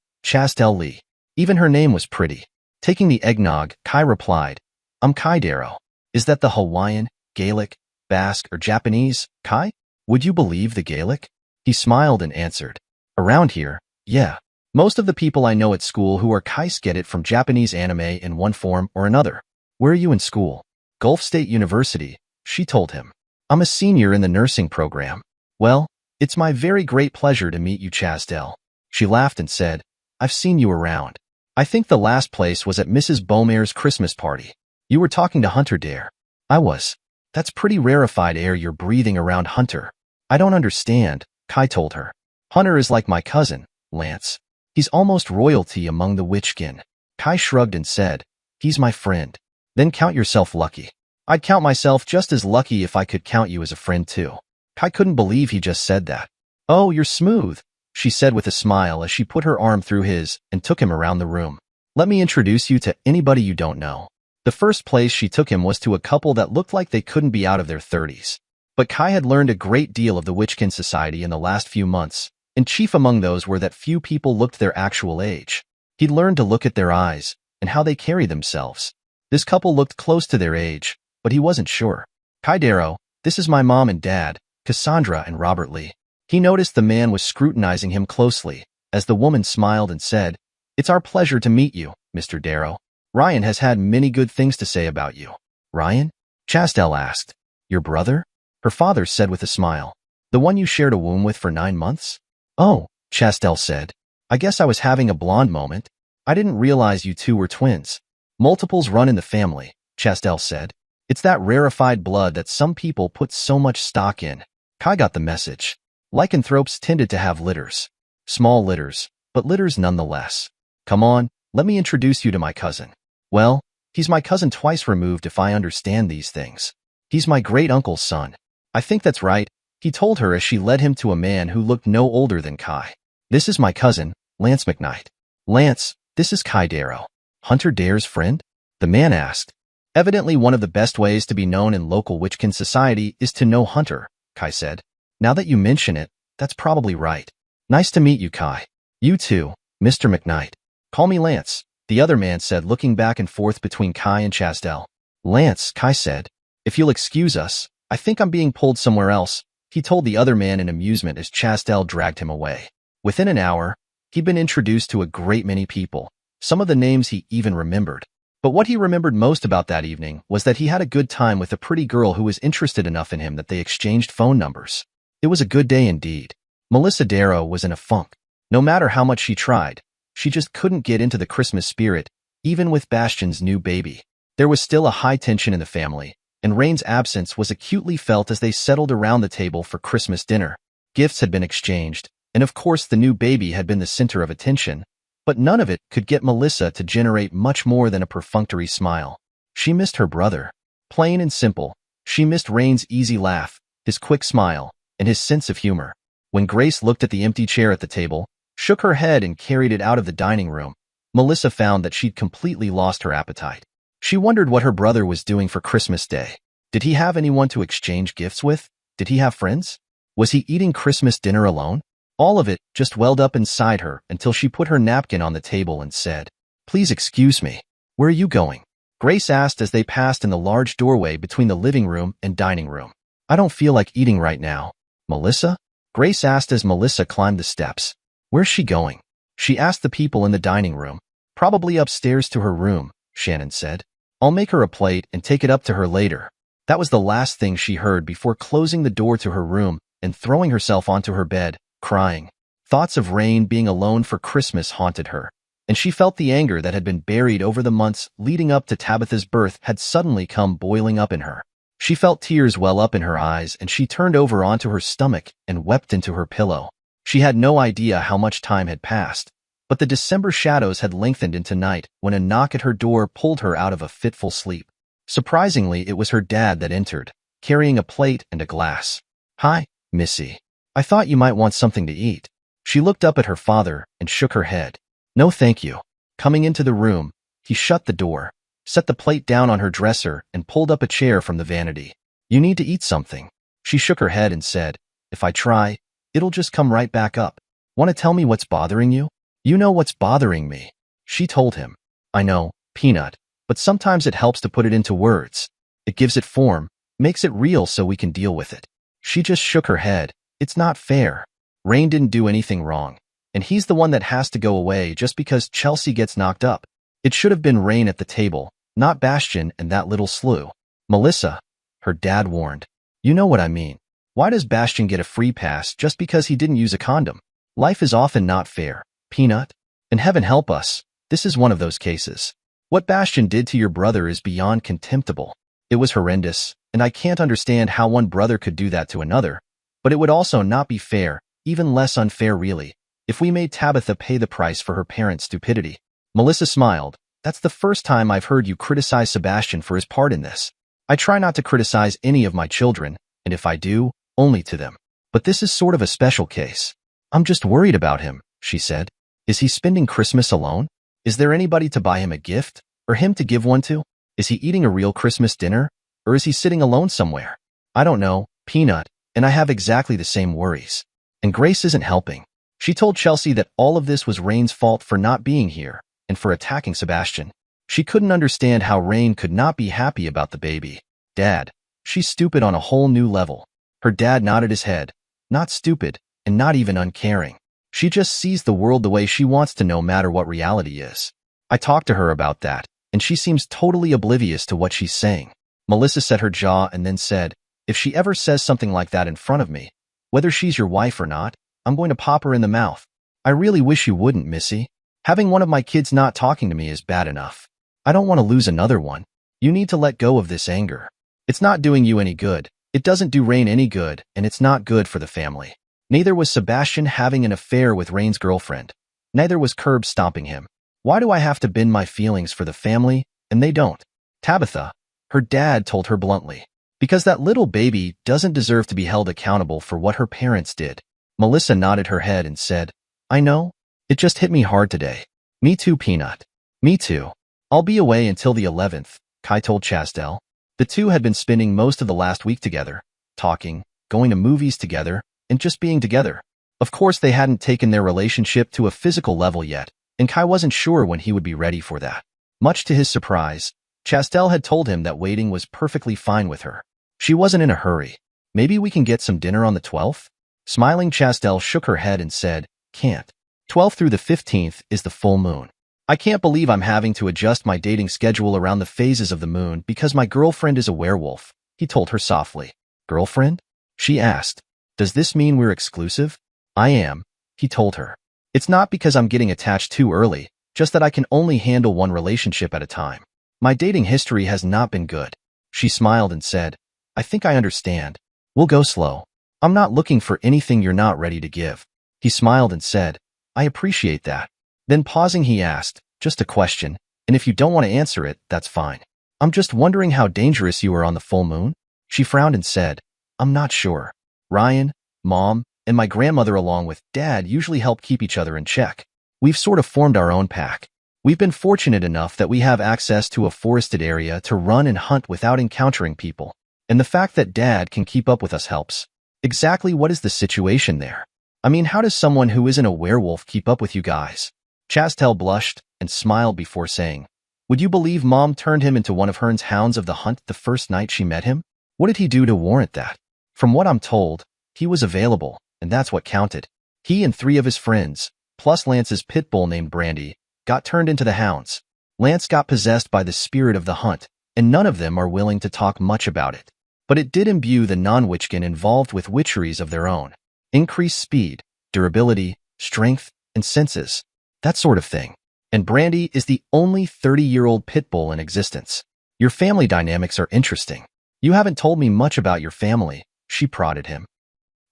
Lee." Even her name was pretty. Taking the eggnog, Kai replied, "I'm Kai Darrow. Is that the Hawaiian, Gaelic, Basque, or Japanese, Kai? Would you believe the Gaelic?" He smiled and answered, "Around here, yeah. Most of the people I know at school who are Kais get it from Japanese anime in one form or another." "Where are you in school?" "Gulf State University," she told him. "I'm a senior in the nursing program." "Well, it's my very great pleasure to meet you, Chastel." She laughed and said, "I've seen you around. I think the last place was at Mrs. Beaumare's Christmas party. You were talking to Hunter Dare." "I was." "That's pretty rarefied air you're breathing around Hunter." "I don't understand," Kai told her. "Hunter is like my cousin, Lance. He's almost royalty among the Witchkin." Kai shrugged and said, "He's my friend." "Then count yourself lucky." "I'd count myself just as lucky if I could count you as a friend too." Kai couldn't believe he just said that. "Oh, you're smooth," she said with a smile as she put her arm through his and took him around the room. "Let me introduce you to anybody you don't know." The first place she took him was to a couple that looked like they couldn't be out of their 30s. But Kai had learned a great deal of the Witchkin society in the last few months, and chief among those were that few people looked their actual age. He'd learned to look at their eyes and how they carry themselves. This couple looked close to their age, but he wasn't sure. "Kai Darrow, this is my mom and dad, Cassandra and Robert Lee." He noticed the man was scrutinizing him closely, as the woman smiled and said, "It's our pleasure to meet you, Mr. Darrow. Ryan has had many good things to say about you." "Ryan?" Chastel asked. "Your brother?" her father said with a smile. "The one you shared a womb with for 9 months?" "Oh," Chastel said. "I guess I was having a blonde moment. I didn't realize you two were twins." "Multiples run in the family," Chastel said. "It's that rarefied blood that some people put so much stock in." Kai got the message. Lycanthropes tended to have litters. Small litters, but litters nonetheless. "Come on, let me introduce you to my cousin." "Well, he's my cousin twice removed if I understand these things. He's my great-uncle's son." "I think that's right," he told her as she led him to a man who looked no older than Kai. "This is my cousin, Lance McKnight." "Lance, this is Kai Darrow." "Hunter Dare's friend?" the man asked. "Evidently one of the best ways to be known in local Witchkin society is to know Hunter," Kai said. "Now that you mention it, that's probably right. Nice to meet you, Kai." "You too, Mr. McKnight." "Call me Lance," the other man said, looking back and forth between Kai and Chastel. "Lance," Kai said. "If you'll excuse us, I think I'm being pulled somewhere else," he told the other man in amusement as Chastel dragged him away. Within an hour, he'd been introduced to a great many people, some of the names he even remembered. But what he remembered most about that evening was that he had a good time with a pretty girl who was interested enough in him that they exchanged phone numbers. It was a good day indeed. Melissa Darrow was in a funk. No matter how much she tried, she just couldn't get into the Christmas spirit, even with Bastian's new baby. There was still a high tension in the family, and Rain's absence was acutely felt as they settled around the table for Christmas dinner. Gifts had been exchanged, and of course the new baby had been the center of attention, but none of it could get Melissa to generate much more than a perfunctory smile. She missed her brother. Plain and simple, she missed Rain's easy laugh, his quick smile, and his sense of humor. When Grace looked at the empty chair at the table, shook her head and carried it out of the dining room, Melissa found that she'd completely lost her appetite. She wondered what her brother was doing for Christmas Day. Did he have anyone to exchange gifts with? Did he have friends? Was he eating Christmas dinner alone? All of it just welled up inside her until she put her napkin on the table and said, "Please excuse me. Where are you going?" Grace asked as they passed in the large doorway between the living room and dining room. "I don't feel like eating right now." "Melissa?" Grace asked as Melissa climbed the steps. "Where's she going?" She asked the people in the dining room. "Probably upstairs to her room," Shannon said. "I'll make her a plate and take it up to her later." That was the last thing she heard before closing the door to her room and throwing herself onto her bed, crying. Thoughts of Rain being alone for Christmas haunted her, and she felt the anger that had been buried over the months leading up to Tabitha's birth had suddenly come boiling up in her. She felt tears well up in her eyes, and she turned over onto her stomach and wept into her pillow. She had no idea how much time had passed, but the December shadows had lengthened into night when a knock at her door pulled her out of a fitful sleep. Surprisingly, it was her dad that entered, carrying a plate and a glass. "Hi, Missy. I thought you might want something to eat." She looked up at her father and shook her head. "No, thank you." Coming into the room, he shut the door, set the plate down on her dresser, and pulled up a chair from the vanity. "You need to eat something." She shook her head and said, "If I try, it'll just come right back up." "Want to tell me what's bothering you?" "You know what's bothering me," she told him. "I know, Peanut, but sometimes it helps to put it into words. It gives it form, makes it real so we can deal with it." She just shook her head. "It's not fair. Rain didn't do anything wrong, and he's the one that has to go away just because Chelsea gets knocked up. It should have been Rain at the table, not Bastion and that little slew." "Melissa," her dad warned. "You know what I mean. Why does Bastion get a free pass just because he didn't use a condom? Life is often not fair, Peanut. And heaven help us, this is one of those cases. What Bastion did to your brother is beyond contemptible. It was horrendous, and I can't understand how one brother could do that to another. But it would also not be fair, even less unfair really, if we made Tabitha pay the price for her parents' stupidity." Melissa smiled. "That's the first time I've heard you criticize Sebastian for his part in this. I try not to criticize any of my children, and if I do, only to them. But this is sort of a special case. I'm just worried about him," she said. "Is he spending Christmas alone? Is there anybody to buy him a gift, or him to give one to? Is he eating a real Christmas dinner, or is he sitting alone somewhere? I don't know, Peanut, and I have exactly the same worries." And Grace isn't helping. She told Chelsea that all of this was Rain's fault for not being here, and for attacking Sebastian. She couldn't understand how Rain could not be happy about the baby. "Dad, she's stupid on a whole new level." Her dad nodded his head. "Not stupid, and not even uncaring. She just sees the world the way she wants to no matter what reality is. I talked to her about that, and she seems totally oblivious to what she's saying." Melissa set her jaw and then said, "If she ever says something like that in front of me, whether she's your wife or not, I'm going to pop her in the mouth. I really wish you wouldn't, Missy. Having one of my kids not talking to me is bad enough. I don't want to lose another one. You need to let go of this anger. It's not doing you any good. It doesn't do Rain any good, and it's not good for the family. Neither was Sebastian having an affair with Rain's girlfriend. Neither was Curb stomping him. Why do I have to bend my feelings for the family, and they don't? Tabitha," her dad told her bluntly, "because that little baby doesn't deserve to be held accountable for what her parents did." Melissa nodded her head and said, "I know. It just hit me hard today." "Me too, Peanut. Me too. I'll be away until the 11th, Kai told Chastel. The two had been spending most of the last week together, talking, going to movies together, and just being together. Of course, they hadn't taken their relationship to a physical level yet, and Kai wasn't sure when he would be ready for that. Much to his surprise, Chastel had told him that waiting was perfectly fine with her. She wasn't in a hurry. "Maybe we can get some dinner on the 12th? Smiling, Chastel shook her head and said, "Can't. 12th through the 15th is the full moon. I can't believe I'm having to adjust my dating schedule around the phases of the moon because my girlfriend is a werewolf," he told her softly. "Girlfriend?" she asked. "Does this mean we're exclusive?" "I am," he told her. "It's not because I'm getting attached too early, just that I can only handle one relationship at a time. My dating history has not been good. She smiled and said, I think I understand. We'll go slow. I'm not looking for anything you're not ready to give. He smiled and said, I appreciate that. Then pausing, he asked, just a question, and if you don't want to answer it, that's fine. I'm just wondering how dangerous you are on the full moon? She frowned and said, I'm not sure. Ryan, Mom, and my grandmother along with Dad usually help keep each other in check. We've sort of formed our own pack. We've been fortunate enough that we have access to a forested area to run and hunt without encountering people. And the fact that Dad can keep up with us helps. Exactly what is the situation there? I mean, how does someone who isn't a werewolf keep up with you guys? Chastel blushed and smiled before saying, Would you believe Mom turned him into one of Hearn's hounds of the hunt the first night she met him? What did he do to warrant that? From what I'm told, he was available, and that's what counted. He and 3 of his friends, plus Lance's pit bull named Brandy, got turned into the hounds. Lance got possessed by the spirit of the hunt, and none of them are willing to talk much about it. But it did imbue the non-Witchkin involved with witcheries of their own. Increased speed, durability, strength, and senses. That sort of thing. And Brandy is the only 30-year-old pit bull in existence. Your family dynamics are interesting. You haven't told me much about your family, she prodded him.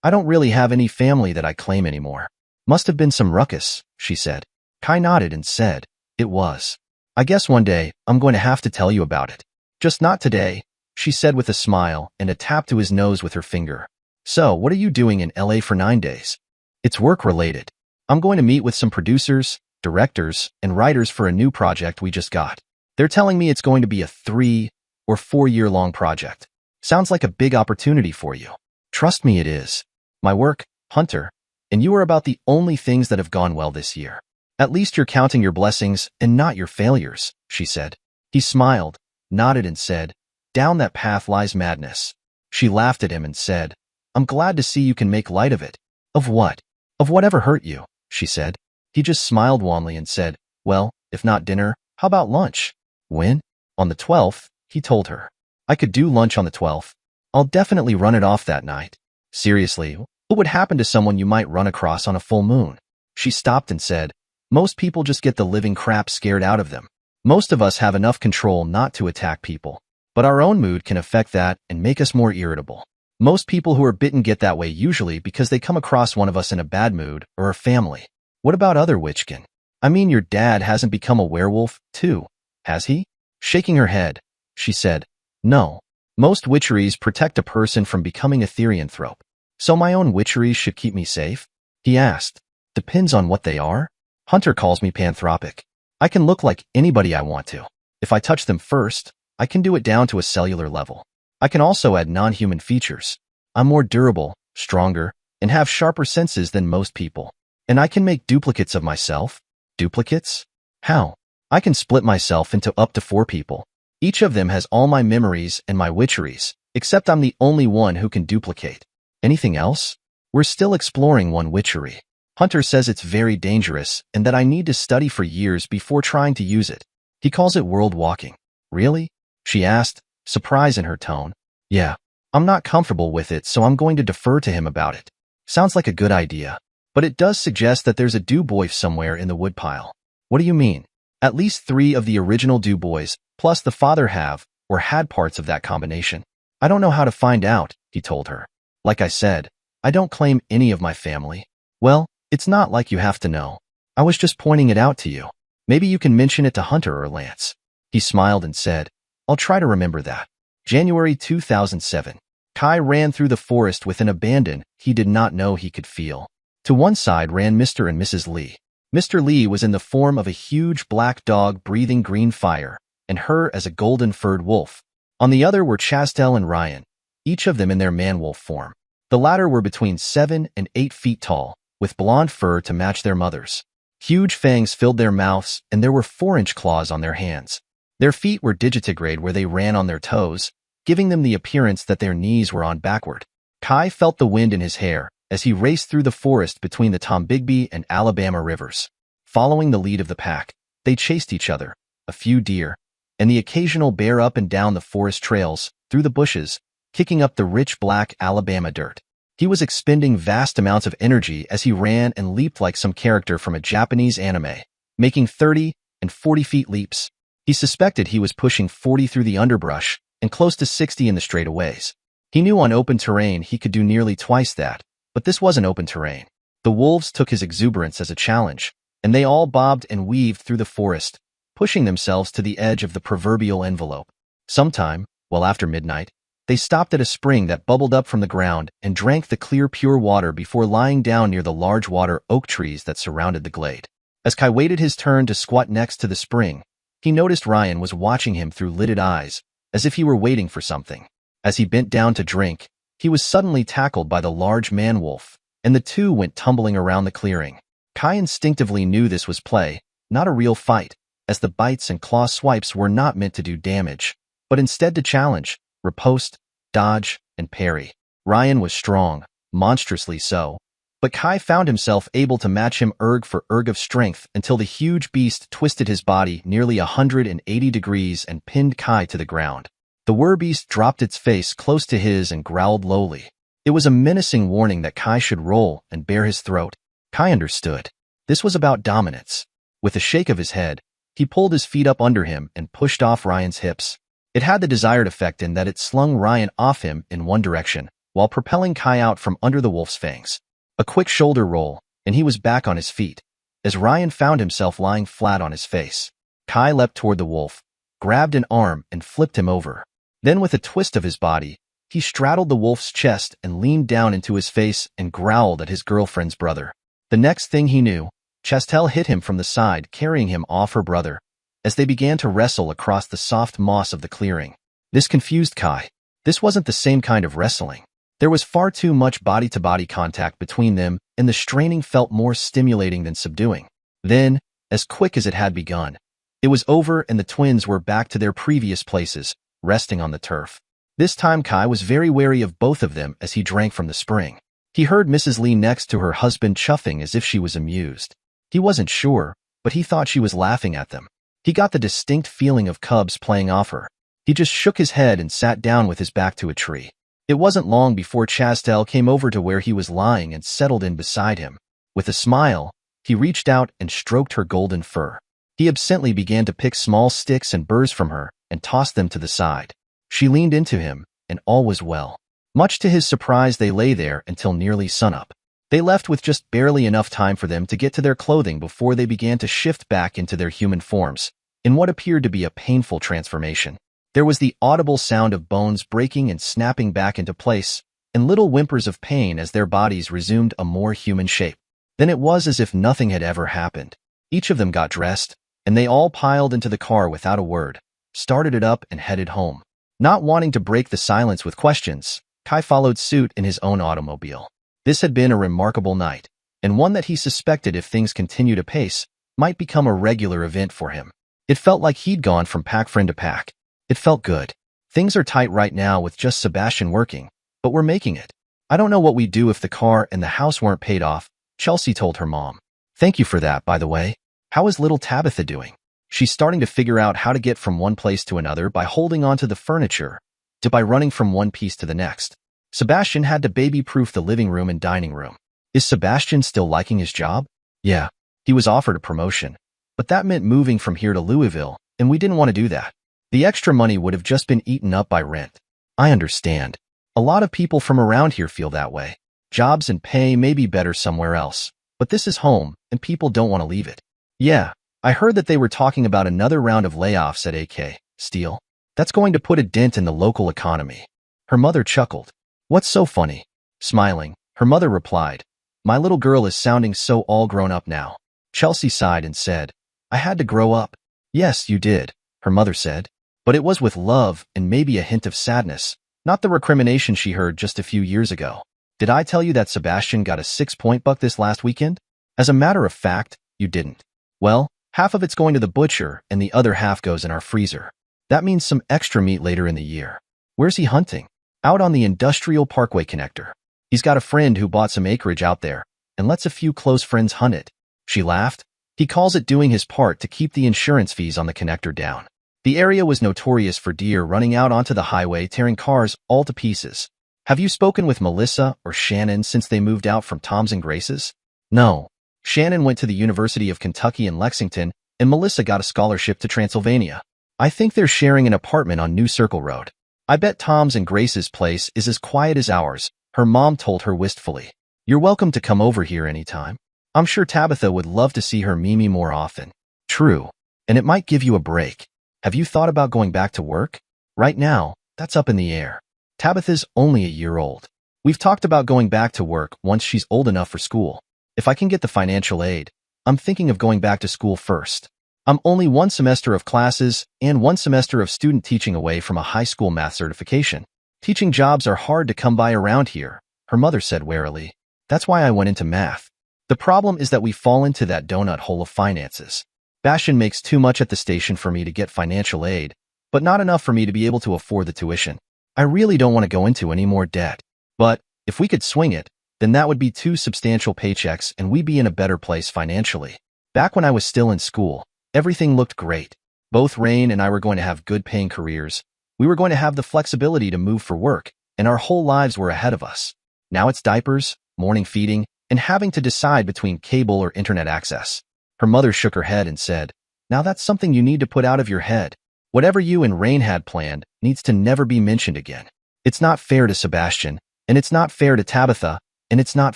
I don't really have any family that I claim anymore. Must have been some ruckus, she said. Kai nodded and said, It was. I guess one day, I'm going to have to tell you about it. Just not today, she said with a smile and a tap to his nose with her finger. So, what are you doing in LA for 9 days? It's work-related. I'm going to meet with some producers, directors, and writers for a new project we just got. They're telling me it's going to be a 3 or 4 year-long project. Sounds like a big opportunity for you. Trust me, it is. My work, Hunter, and you are about the only things that have gone well this year. At least you're counting your blessings and not your failures, she said. He smiled, nodded and said, Down that path lies madness. She laughed at him and said, I'm glad to see you can make light of it. Of what? Of whatever hurt you, she said. He just smiled wanly and said, Well, if not dinner, how about lunch? When? On the 12th, he told her. I could do lunch on the 12th. I'll definitely run it off that night. Seriously, what would happen to someone you might run across on a full moon? She stopped and said, Most people just get the living crap scared out of them. Most of us have enough control not to attack people. But our own mood can affect that and make us more irritable. Most people who are bitten get that way usually because they come across one of us in a bad mood or a family. What about other Witchkin? I mean, your dad hasn't become a werewolf, too, has he? Shaking her head, she said, No. Most witcheries protect a person from becoming a therianthrope. So my own witcheries should keep me safe? He asked. Depends on what they are. Hunter calls me panthropic. I can look like anybody I want to. If I touch them first, I can do it down to a cellular level. I can also add non-human features. I'm more durable, stronger, and have sharper senses than most people. And I can make duplicates of myself. Duplicates? How? I can split myself into up to 4 people. Each of them has all my memories and my witcheries, except I'm the only one who can duplicate. Anything else? We're still exploring one witchery. Hunter says it's very dangerous and that I need to study for years before trying to use it. He calls it world walking. Really? She asked, surprise in her tone. Yeah. I'm not comfortable with it, so I'm going to defer to him about it. Sounds like a good idea. But it does suggest that there's a Dubois somewhere in the woodpile. What do you mean? At least 3 of the original Dubois, plus the father have, or had parts of that combination. I don't know how to find out, he told her. Like I said, I don't claim any of my family. Well, it's not like you have to know. I was just pointing it out to you. Maybe you can mention it to Hunter or Lance. He smiled and said, I'll try to remember that. January 2007. Kai ran through the forest with an abandon he did not know he could feel. To one side ran Mr. and Mrs. Lee. Mr. Lee was in the form of a huge black dog breathing green fire, and her as a golden-furred wolf. On the other were Chastel and Ryan, each of them in their man-wolf form. The latter were between 7 and 8 feet tall, with blonde fur to match their mother's. Huge fangs filled their mouths, and there were 4-inch claws on their hands. Their feet were digitigrade where they ran on their toes, giving them the appearance that their knees were on backward. Kai felt the wind in his hair as he raced through the forest between the Tombigbee and Alabama rivers. Following the lead of the pack, they chased each other, a few deer, and the occasional bear up and down the forest trails, through the bushes, kicking up the rich black Alabama dirt. He was expending vast amounts of energy as he ran and leaped like some character from a Japanese anime, making 30 and 40 feet leaps. He suspected he was pushing 40 through the underbrush and close to 60 in the straightaways. He knew on open terrain he could do nearly twice that, but this wasn't open terrain. The wolves took his exuberance as a challenge, and they all bobbed and weaved through the forest, pushing themselves to the edge of the proverbial envelope. Sometime, well after midnight, they stopped at a spring that bubbled up from the ground and drank the clear, pure water before lying down near the large water oak trees that surrounded the glade. As Kai waited his turn to squat next to the spring, he noticed Ryan was watching him through lidded eyes, as if he were waiting for something. As he bent down to drink, he was suddenly tackled by the large man-wolf, and the two went tumbling around the clearing. Kai instinctively knew this was play, not a real fight, as the bites and claw swipes were not meant to do damage, but instead to challenge, riposte, dodge, and parry. Ryan was strong, monstrously so, but Kai found himself able to match him erg for erg of strength until the huge beast twisted his body nearly 180 degrees and pinned Kai to the ground. The werbeast dropped its face close to his and growled lowly. It was a menacing warning that Kai should roll and bare his throat. Kai understood. This was about dominance. With a shake of his head, he pulled his feet up under him and pushed off Ryan's hips. It had the desired effect in that it slung Ryan off him in one direction, while propelling Kai out from under the wolf's fangs. A quick shoulder roll, and he was back on his feet, as Ryan found himself lying flat on his face. Kai leapt toward the wolf, grabbed an arm, and flipped him over. Then with a twist of his body, he straddled the wolf's chest and leaned down into his face and growled at his girlfriend's brother. The next thing he knew, Chastel hit him from the side, carrying him off her brother, as they began to wrestle across the soft moss of the clearing. This confused Kai. This wasn't the same kind of wrestling. There was far too much body-to-body contact between them, and the straining felt more stimulating than subduing. Then, as quick as it had begun, it was over and the twins were back to their previous places, resting on the turf. This time Kai was very wary of both of them as he drank from the spring. He heard Mrs. Lee next to her husband chuffing as if she was amused. He wasn't sure, but he thought she was laughing at them. He got the distinct feeling of cubs playing off her. He just shook his head and sat down with his back to a tree. It wasn't long before Chastel came over to where he was lying and settled in beside him. With a smile, he reached out and stroked her golden fur. He absently began to pick small sticks and burrs from her and tossed them to the side. She leaned into him, and all was well. Much to his surprise, they lay there until nearly sunup. They left with just barely enough time for them to get to their clothing before they began to shift back into their human forms, in what appeared to be a painful transformation. There was the audible sound of bones breaking and snapping back into place, and little whimpers of pain as their bodies resumed a more human shape. Then it was as if nothing had ever happened. Each of them got dressed, and they all piled into the car without a word, started it up and headed home. Not wanting to break the silence with questions, Kai followed suit in his own automobile. This had been a remarkable night, and one that he suspected, if things continued apace, might become a regular event for him. It felt like he'd gone from pack friend to pack. It felt good. Things are tight right now with just Sebastian working, but we're making it. I don't know what we'd do if the car and the house weren't paid off, Chelsea told her mom. Thank you for that, by the way. How is little Tabitha doing? She's starting to figure out how to get from one place to another by holding onto the furniture, to by running from one piece to the next. Sebastian had to baby-proof the living room and dining room. Is Sebastian still liking his job? Yeah. He was offered a promotion, but that meant moving from here to Louisville, and we didn't want to do that. The extra money would have just been eaten up by rent. I understand. A lot of people from around here feel that way. Jobs and pay may be better somewhere else, but this is home, and people don't want to leave it. Yeah, I heard that they were talking about another round of layoffs at AK Steel. That's going to put a dent in the local economy. Her mother chuckled. What's so funny? Smiling, her mother replied, My little girl is sounding so all grown up now. Chelsea sighed and said, I had to grow up. Yes, you did, her mother said. But it was with love and maybe a hint of sadness, not the recrimination she heard just a few years ago. Did I tell you that Sebastian got a 6-point buck this last weekend? As a matter of fact, you didn't. Well, half of it's going to the butcher and the other half goes in our freezer. That means some extra meat later in the year. Where's he hunting? Out on the Industrial Parkway connector. He's got a friend who bought some acreage out there and lets a few close friends hunt it. She laughed. He calls it doing his part to keep the insurance fees on the connector down. The area was notorious for deer running out onto the highway, tearing cars all to pieces. Have you spoken with Melissa or Shannon since they moved out from Tom's and Grace's? No. Shannon went to the University of Kentucky in Lexington, and Melissa got a scholarship to Transylvania. I think they're sharing an apartment on New Circle Road. I bet Tom's and Grace's place is as quiet as ours, her mom told her wistfully. You're welcome to come over here anytime. I'm sure Tabitha would love to see her Mimi more often. True. And it might give you a break. Have you thought about going back to work? Right now, that's up in the air. Tabitha's only a year old. We've talked about going back to work once she's old enough for school. If I can get the financial aid, I'm thinking of going back to school first. I'm only 1 semester of classes and 1 semester of student teaching away from a high school math certification. Teaching jobs are hard to come by around here, her mother said warily. That's why I went into math. The problem is that we fall into that donut hole of finances. Bastion makes too much at the station for me to get financial aid, but not enough for me to be able to afford the tuition. I really don't want to go into any more debt. But if we could swing it, then that would be 2 substantial paychecks and we'd be in a better place financially. Back when I was still in school, everything looked great. Both Rain and I were going to have good paying careers. We were going to have the flexibility to move for work, and our whole lives were ahead of us. Now it's diapers, morning feeding, and having to decide between cable or internet access. Her mother shook her head and said, now that's something you need to put out of your head. Whatever you and Rain had planned needs to never be mentioned again. It's not fair to Sebastian, and it's not fair to Tabitha, and it's not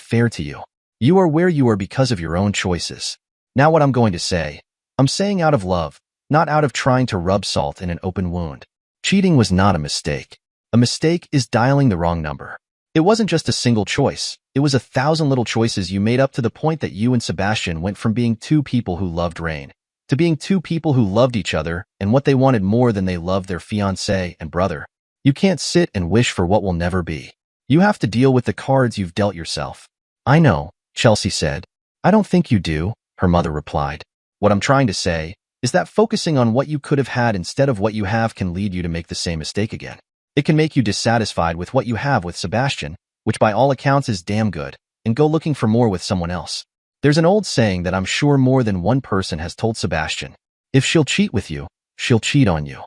fair to you. You are where you are because of your own choices. Now what I'm going to say, I'm saying out of love, not out of trying to rub salt in an open wound. Cheating was not a mistake. A mistake is dialing the wrong number. It wasn't just a single choice. It was 1,000 little choices you made up to the point that you and Sebastian went from being 2 people who loved Rain to being 2 people who loved each other and what they wanted more than they loved their fiancé and brother. You can't sit and wish for what will never be. You have to deal with the cards you've dealt yourself. I know, Chelsea said. I don't think you do, her mother replied. What I'm trying to say is that focusing on what you could have had instead of what you have can lead you to make the same mistake again. It can make you dissatisfied with what you have with Sebastian, which by all accounts is damn good, and go looking for more with someone else. There's an old saying that I'm sure more than one person has told Sebastian. If she'll cheat with you, she'll cheat on you.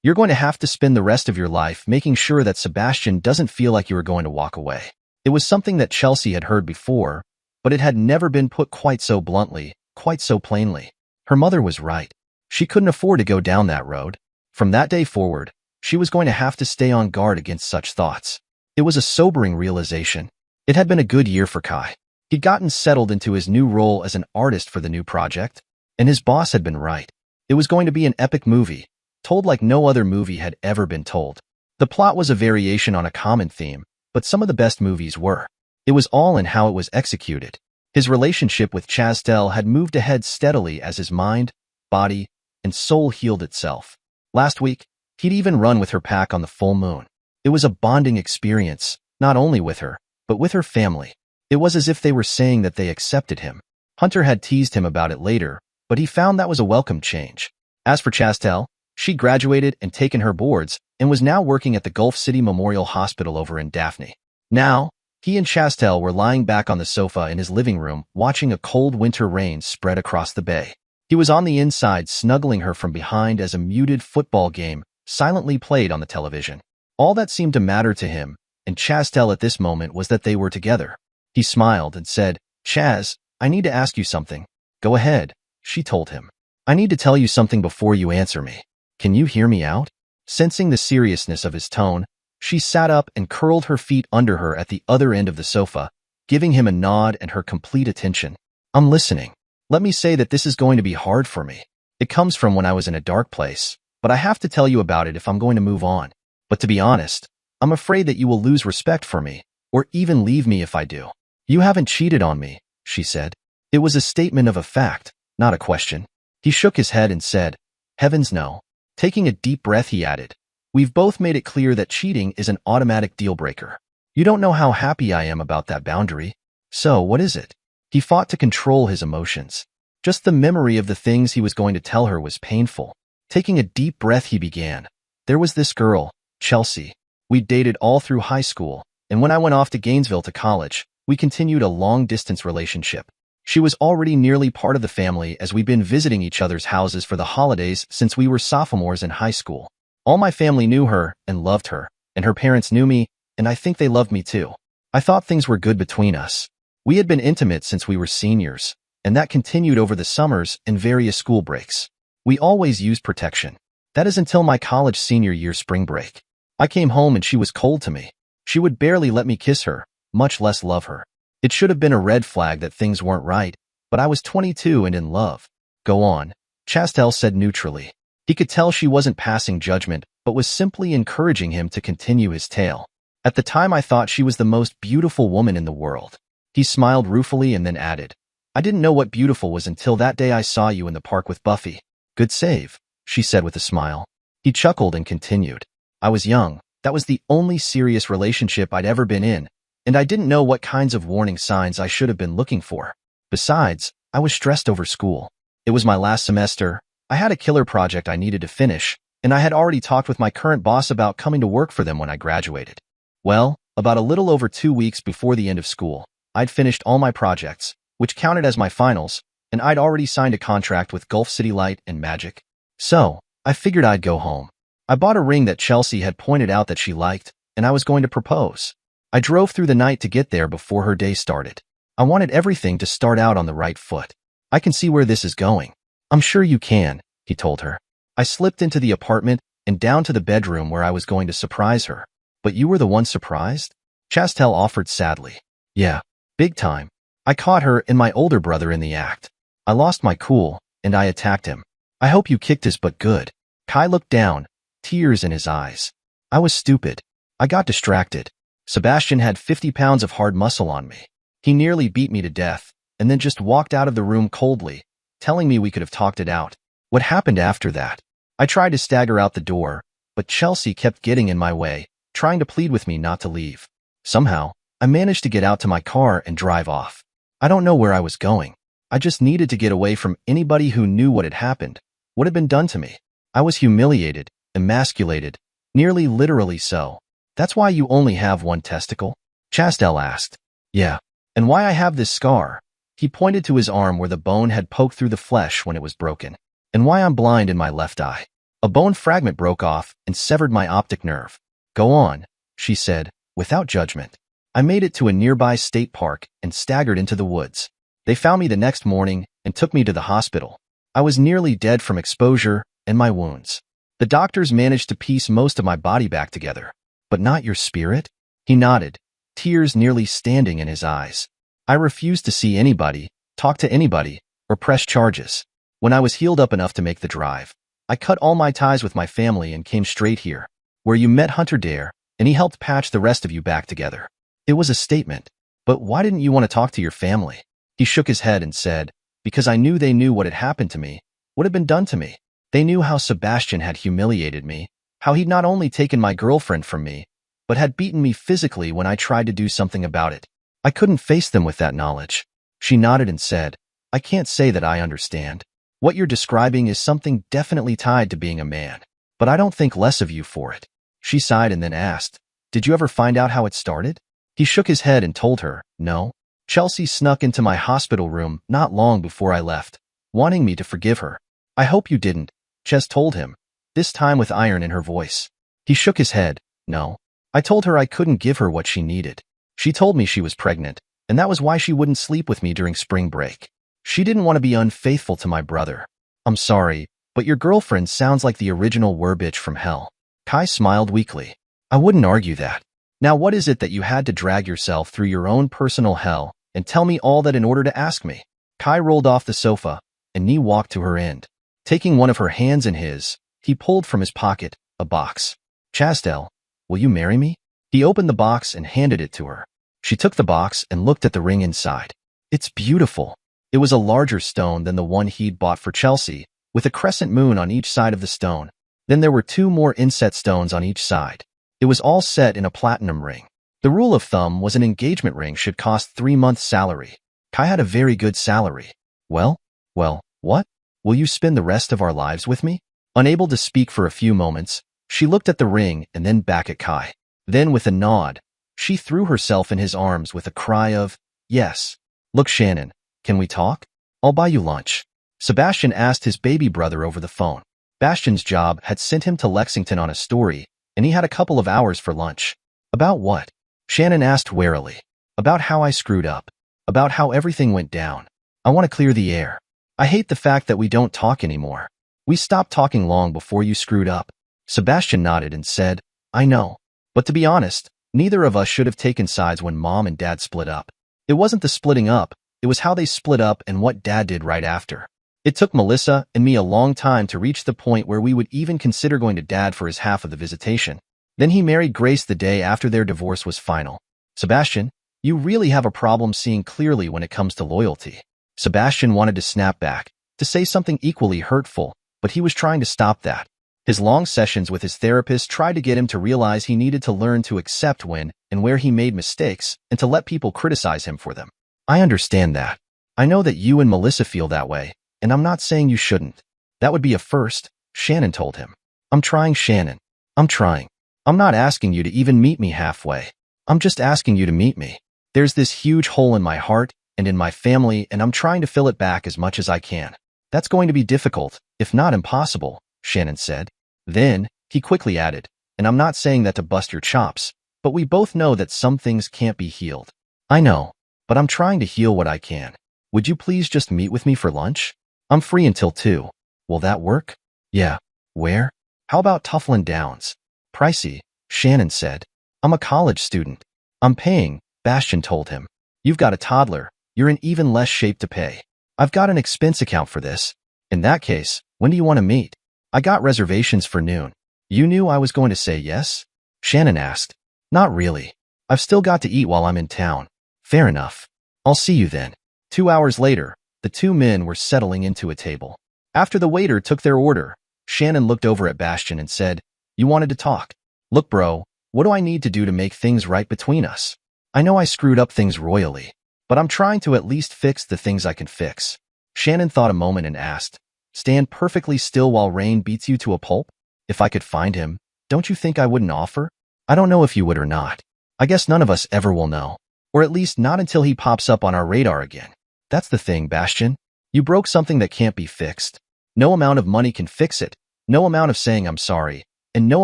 You're going to have to spend the rest of your life making sure that Sebastian doesn't feel like you are going to walk away. It was something that Chelsea had heard before, but it had never been put quite so bluntly, quite so plainly. Her mother was right. She couldn't afford to go down that road. From that day forward, she was going to have to stay on guard against such thoughts. It was a sobering realization. It had been a good year for Kai. He'd gotten settled into his new role as an artist for the new project, and his boss had been right. It was going to be an epic movie, told like no other movie had ever been told. The plot was a variation on a common theme, but some of the best movies were. It was all in how it was executed. His relationship with Chastel had moved ahead steadily as his mind, body, and soul healed itself. Last week, he'd even run with her pack on the full moon. It was a bonding experience, not only with her, but with her family. It was as if they were saying that they accepted him. Hunter had teased him about it later, but he found that was a welcome change. As for Chastel, she graduated and taken her boards and was now working at the Gulf City Memorial Hospital over in Daphne. Now, he and Chastel were lying back on the sofa in his living room watching a cold winter rain spread across the bay. He was on the inside snuggling her from behind as a muted football game silently played on the television. All that seemed to matter to him and Chastel at this moment was that they were together. He smiled and said, Chaz, I need to ask you something. Go ahead, she told him. I need to tell you something before you answer me. Can you hear me out? Sensing the seriousness of his tone, she sat up and curled her feet under her at the other end of the sofa, giving him a nod and her complete attention. I'm listening. Let me say that this is going to be hard for me. It comes from when I was in a dark place, but I have to tell you about it if I'm going to move on. But to be honest, I'm afraid that you will lose respect for me, or even leave me if I do. You haven't cheated on me, she said. It was a statement of a fact, not a question. He shook his head and said, Heavens no. Taking a deep breath, he added, We've both made it clear that cheating is an automatic deal breaker. You don't know how happy I am about that boundary. So, what is it? He fought to control his emotions. Just the memory of the things he was going to tell her was painful. Taking a deep breath, he began. There was this girl, Chelsea. We dated all through high school, and when I went off to Gainesville to college, we continued a long-distance relationship. She was already nearly part of the family as we'd been visiting each other's houses for the holidays since we were sophomores in high school. All my family knew her and loved her, and her parents knew me, and I think they loved me too. I thought things were good between us. We had been intimate since we were seniors, and that continued over the summers and various school breaks. We always used protection. That is until my college senior year spring break. I came home and she was cold to me. She would barely let me kiss her, much less love her. It should have been a red flag that things weren't right, but I was 22 and in love. Go on, Chastel said neutrally. He could tell she wasn't passing judgment, but was simply encouraging him to continue his tale. At the time I thought she was the most beautiful woman in the world. He smiled ruefully and then added, I didn't know what beautiful was until that day I saw you in the park with Buffy. Good save, she said with a smile. He chuckled and continued. I was young. That was the only serious relationship I'd ever been in, and I didn't know what kinds of warning signs I should have been looking for. Besides, I was stressed over school. It was my last semester. I had a killer project I needed to finish, and I had already talked with my current boss about coming to work for them when I graduated. Well, about a little over 2 weeks before the end of school, I'd finished all my projects, which counted as my finals, and I'd already signed a contract with Gulf City Light and Magic. So, I figured I'd go home. I bought a ring that Chelsea had pointed out that she liked, and I was going to propose. I drove through the night to get there before her day started. I wanted everything to start out on the right foot. I can see where this is going. I'm sure you can, he told her. I slipped into the apartment and down to the bedroom where I was going to surprise her. But you were the one surprised? Chastel offered sadly. Yeah, big time. I caught her and my older brother in the act. I lost my cool, and I attacked him. I hope you kicked his butt good. Kai looked down, tears in his eyes. I was stupid. I got distracted. Sebastian had 50 pounds of hard muscle on me. He nearly beat me to death, and then just walked out of the room coldly, telling me we could have talked it out. What happened after that? I tried to stagger out the door, but Chelsea kept getting in my way, trying to plead with me not to leave. Somehow, I managed to get out to my car and drive off. I don't know where I was going. I just needed to get away from anybody who knew what had happened, what had been done to me. I was humiliated, emasculated, nearly literally so. That's why you only have one testicle? Chastel asked. Yeah. And why I have this scar? He pointed to his arm where the bone had poked through the flesh when it was broken. And why I'm blind in my left eye. A bone fragment broke off and severed my optic nerve. Go on, she said, without judgment. I made it to a nearby state park and staggered into the woods. They found me the next morning and took me to the hospital. I was nearly dead from exposure and my wounds. The doctors managed to piece most of my body back together. But not your spirit? He nodded, tears nearly standing in his eyes. I refused to see anybody, talk to anybody, or press charges. When I was healed up enough to make the drive, I cut all my ties with my family and came straight here, where you met Hunter Dare, and he helped patch the rest of you back together. It was a statement. But why didn't you want to talk to your family? He shook his head and said, because I knew they knew what had happened to me, what had been done to me. They knew how Sebastian had humiliated me, how he'd not only taken my girlfriend from me, but had beaten me physically when I tried to do something about it. I couldn't face them with that knowledge. She nodded and said, I can't say that I understand. What you're describing is something definitely tied to being a man, but I don't think less of you for it. She sighed and then asked, did you ever find out how it started? He shook his head and told her, no. Chelsea snuck into my hospital room not long before I left, wanting me to forgive her. I hope you didn't, Ches told him, this time with iron in her voice. He shook his head, no. I told her I couldn't give her what she needed. She told me she was pregnant, and that was why she wouldn't sleep with me during spring break. She didn't want to be unfaithful to my brother. I'm sorry, but your girlfriend sounds like the original werbitch from hell. Kai smiled weakly. I wouldn't argue that. Now what is it that you had to drag yourself through your own personal hell and tell me all that in order to ask me? Kai rolled off the sofa, and Nee walked to her end. Taking one of her hands in his, he pulled from his pocket a box. Chastel, will you marry me? He opened the box and handed it to her. She took the box and looked at the ring inside. It's beautiful. It was a larger stone than the one he'd bought for Chelsea, with a crescent moon on each side of the stone. Then there were 2 more inset stones on each side. It was all set in a platinum ring. The rule of thumb was an engagement ring should cost 3 months' salary. Kai had a very good salary. Well, what? Will you spend the rest of our lives with me? Unable to speak for a few moments, she looked at the ring and then back at Kai. Then with a nod, she threw herself in his arms with a cry of, yes. Look, Shannon, can we talk? I'll buy you lunch. Sebastian asked his baby brother over the phone. Bastian's job had sent him to Lexington on a story, and he had a couple of hours for lunch. About what? Shannon asked warily. About how I screwed up. About how everything went down. I want to clear the air. I hate the fact that we don't talk anymore. We stopped talking long before you screwed up. Sebastian nodded and said, I know. But to be honest, neither of us should have taken sides when Mom and Dad split up. It wasn't the splitting up, it was how they split up and what Dad did right after. It took Melissa and me a long time to reach the point where we would even consider going to Dad for his half of the visitation. Then he married Grace the day after their divorce was final. Sebastian, you really have a problem seeing clearly when it comes to loyalty. Sebastian wanted to snap back, to say something equally hurtful, but he was trying to stop that. His long sessions with his therapist tried to get him to realize he needed to learn to accept when and where he made mistakes and to let people criticize him for them. I understand that. I know that you and Melissa feel that way, and I'm not saying you shouldn't. That would be a first, Shannon told him. I'm trying, Shannon. I'm trying. I'm not asking you to even meet me halfway. I'm just asking you to meet me. There's this huge hole in my heart and in my family, and I'm trying to fill it back as much as I can. That's going to be difficult, if not impossible, Shannon said. Then, he quickly added, and I'm not saying that to bust your chops, but we both know that some things can't be healed. I know, but I'm trying to heal what I can. Would you please just meet with me for lunch? I'm free until 2. Will that work? Yeah. Where? How about Tufflin Downs? Pricey, Shannon said. I'm a college student. I'm paying, Bastian told him. You've got a toddler. You're in even less shape to pay. I've got an expense account for this. In that case, when do you want to meet? I got reservations for noon. You knew I was going to say yes? Shannon asked. Not really. I've still got to eat while I'm in town. Fair enough. I'll see you then. 2 hours later, the two men were settling into a table. After the waiter took their order, Shannon looked over at Bastian and said, You wanted to talk. Look, bro, what do I need to do to make things right between us? I know I screwed up things royally, but I'm trying to at least fix the things I can fix. Shannon thought a moment and asked, Stand perfectly still while Rain beats you to a pulp? If I could find him, don't you think I wouldn't offer? I don't know if you would or not. I guess none of us ever will know. Or at least not until he pops up on our radar again. That's the thing, Bastian. You broke something that can't be fixed. No amount of money can fix it. No amount of saying I'm sorry. And no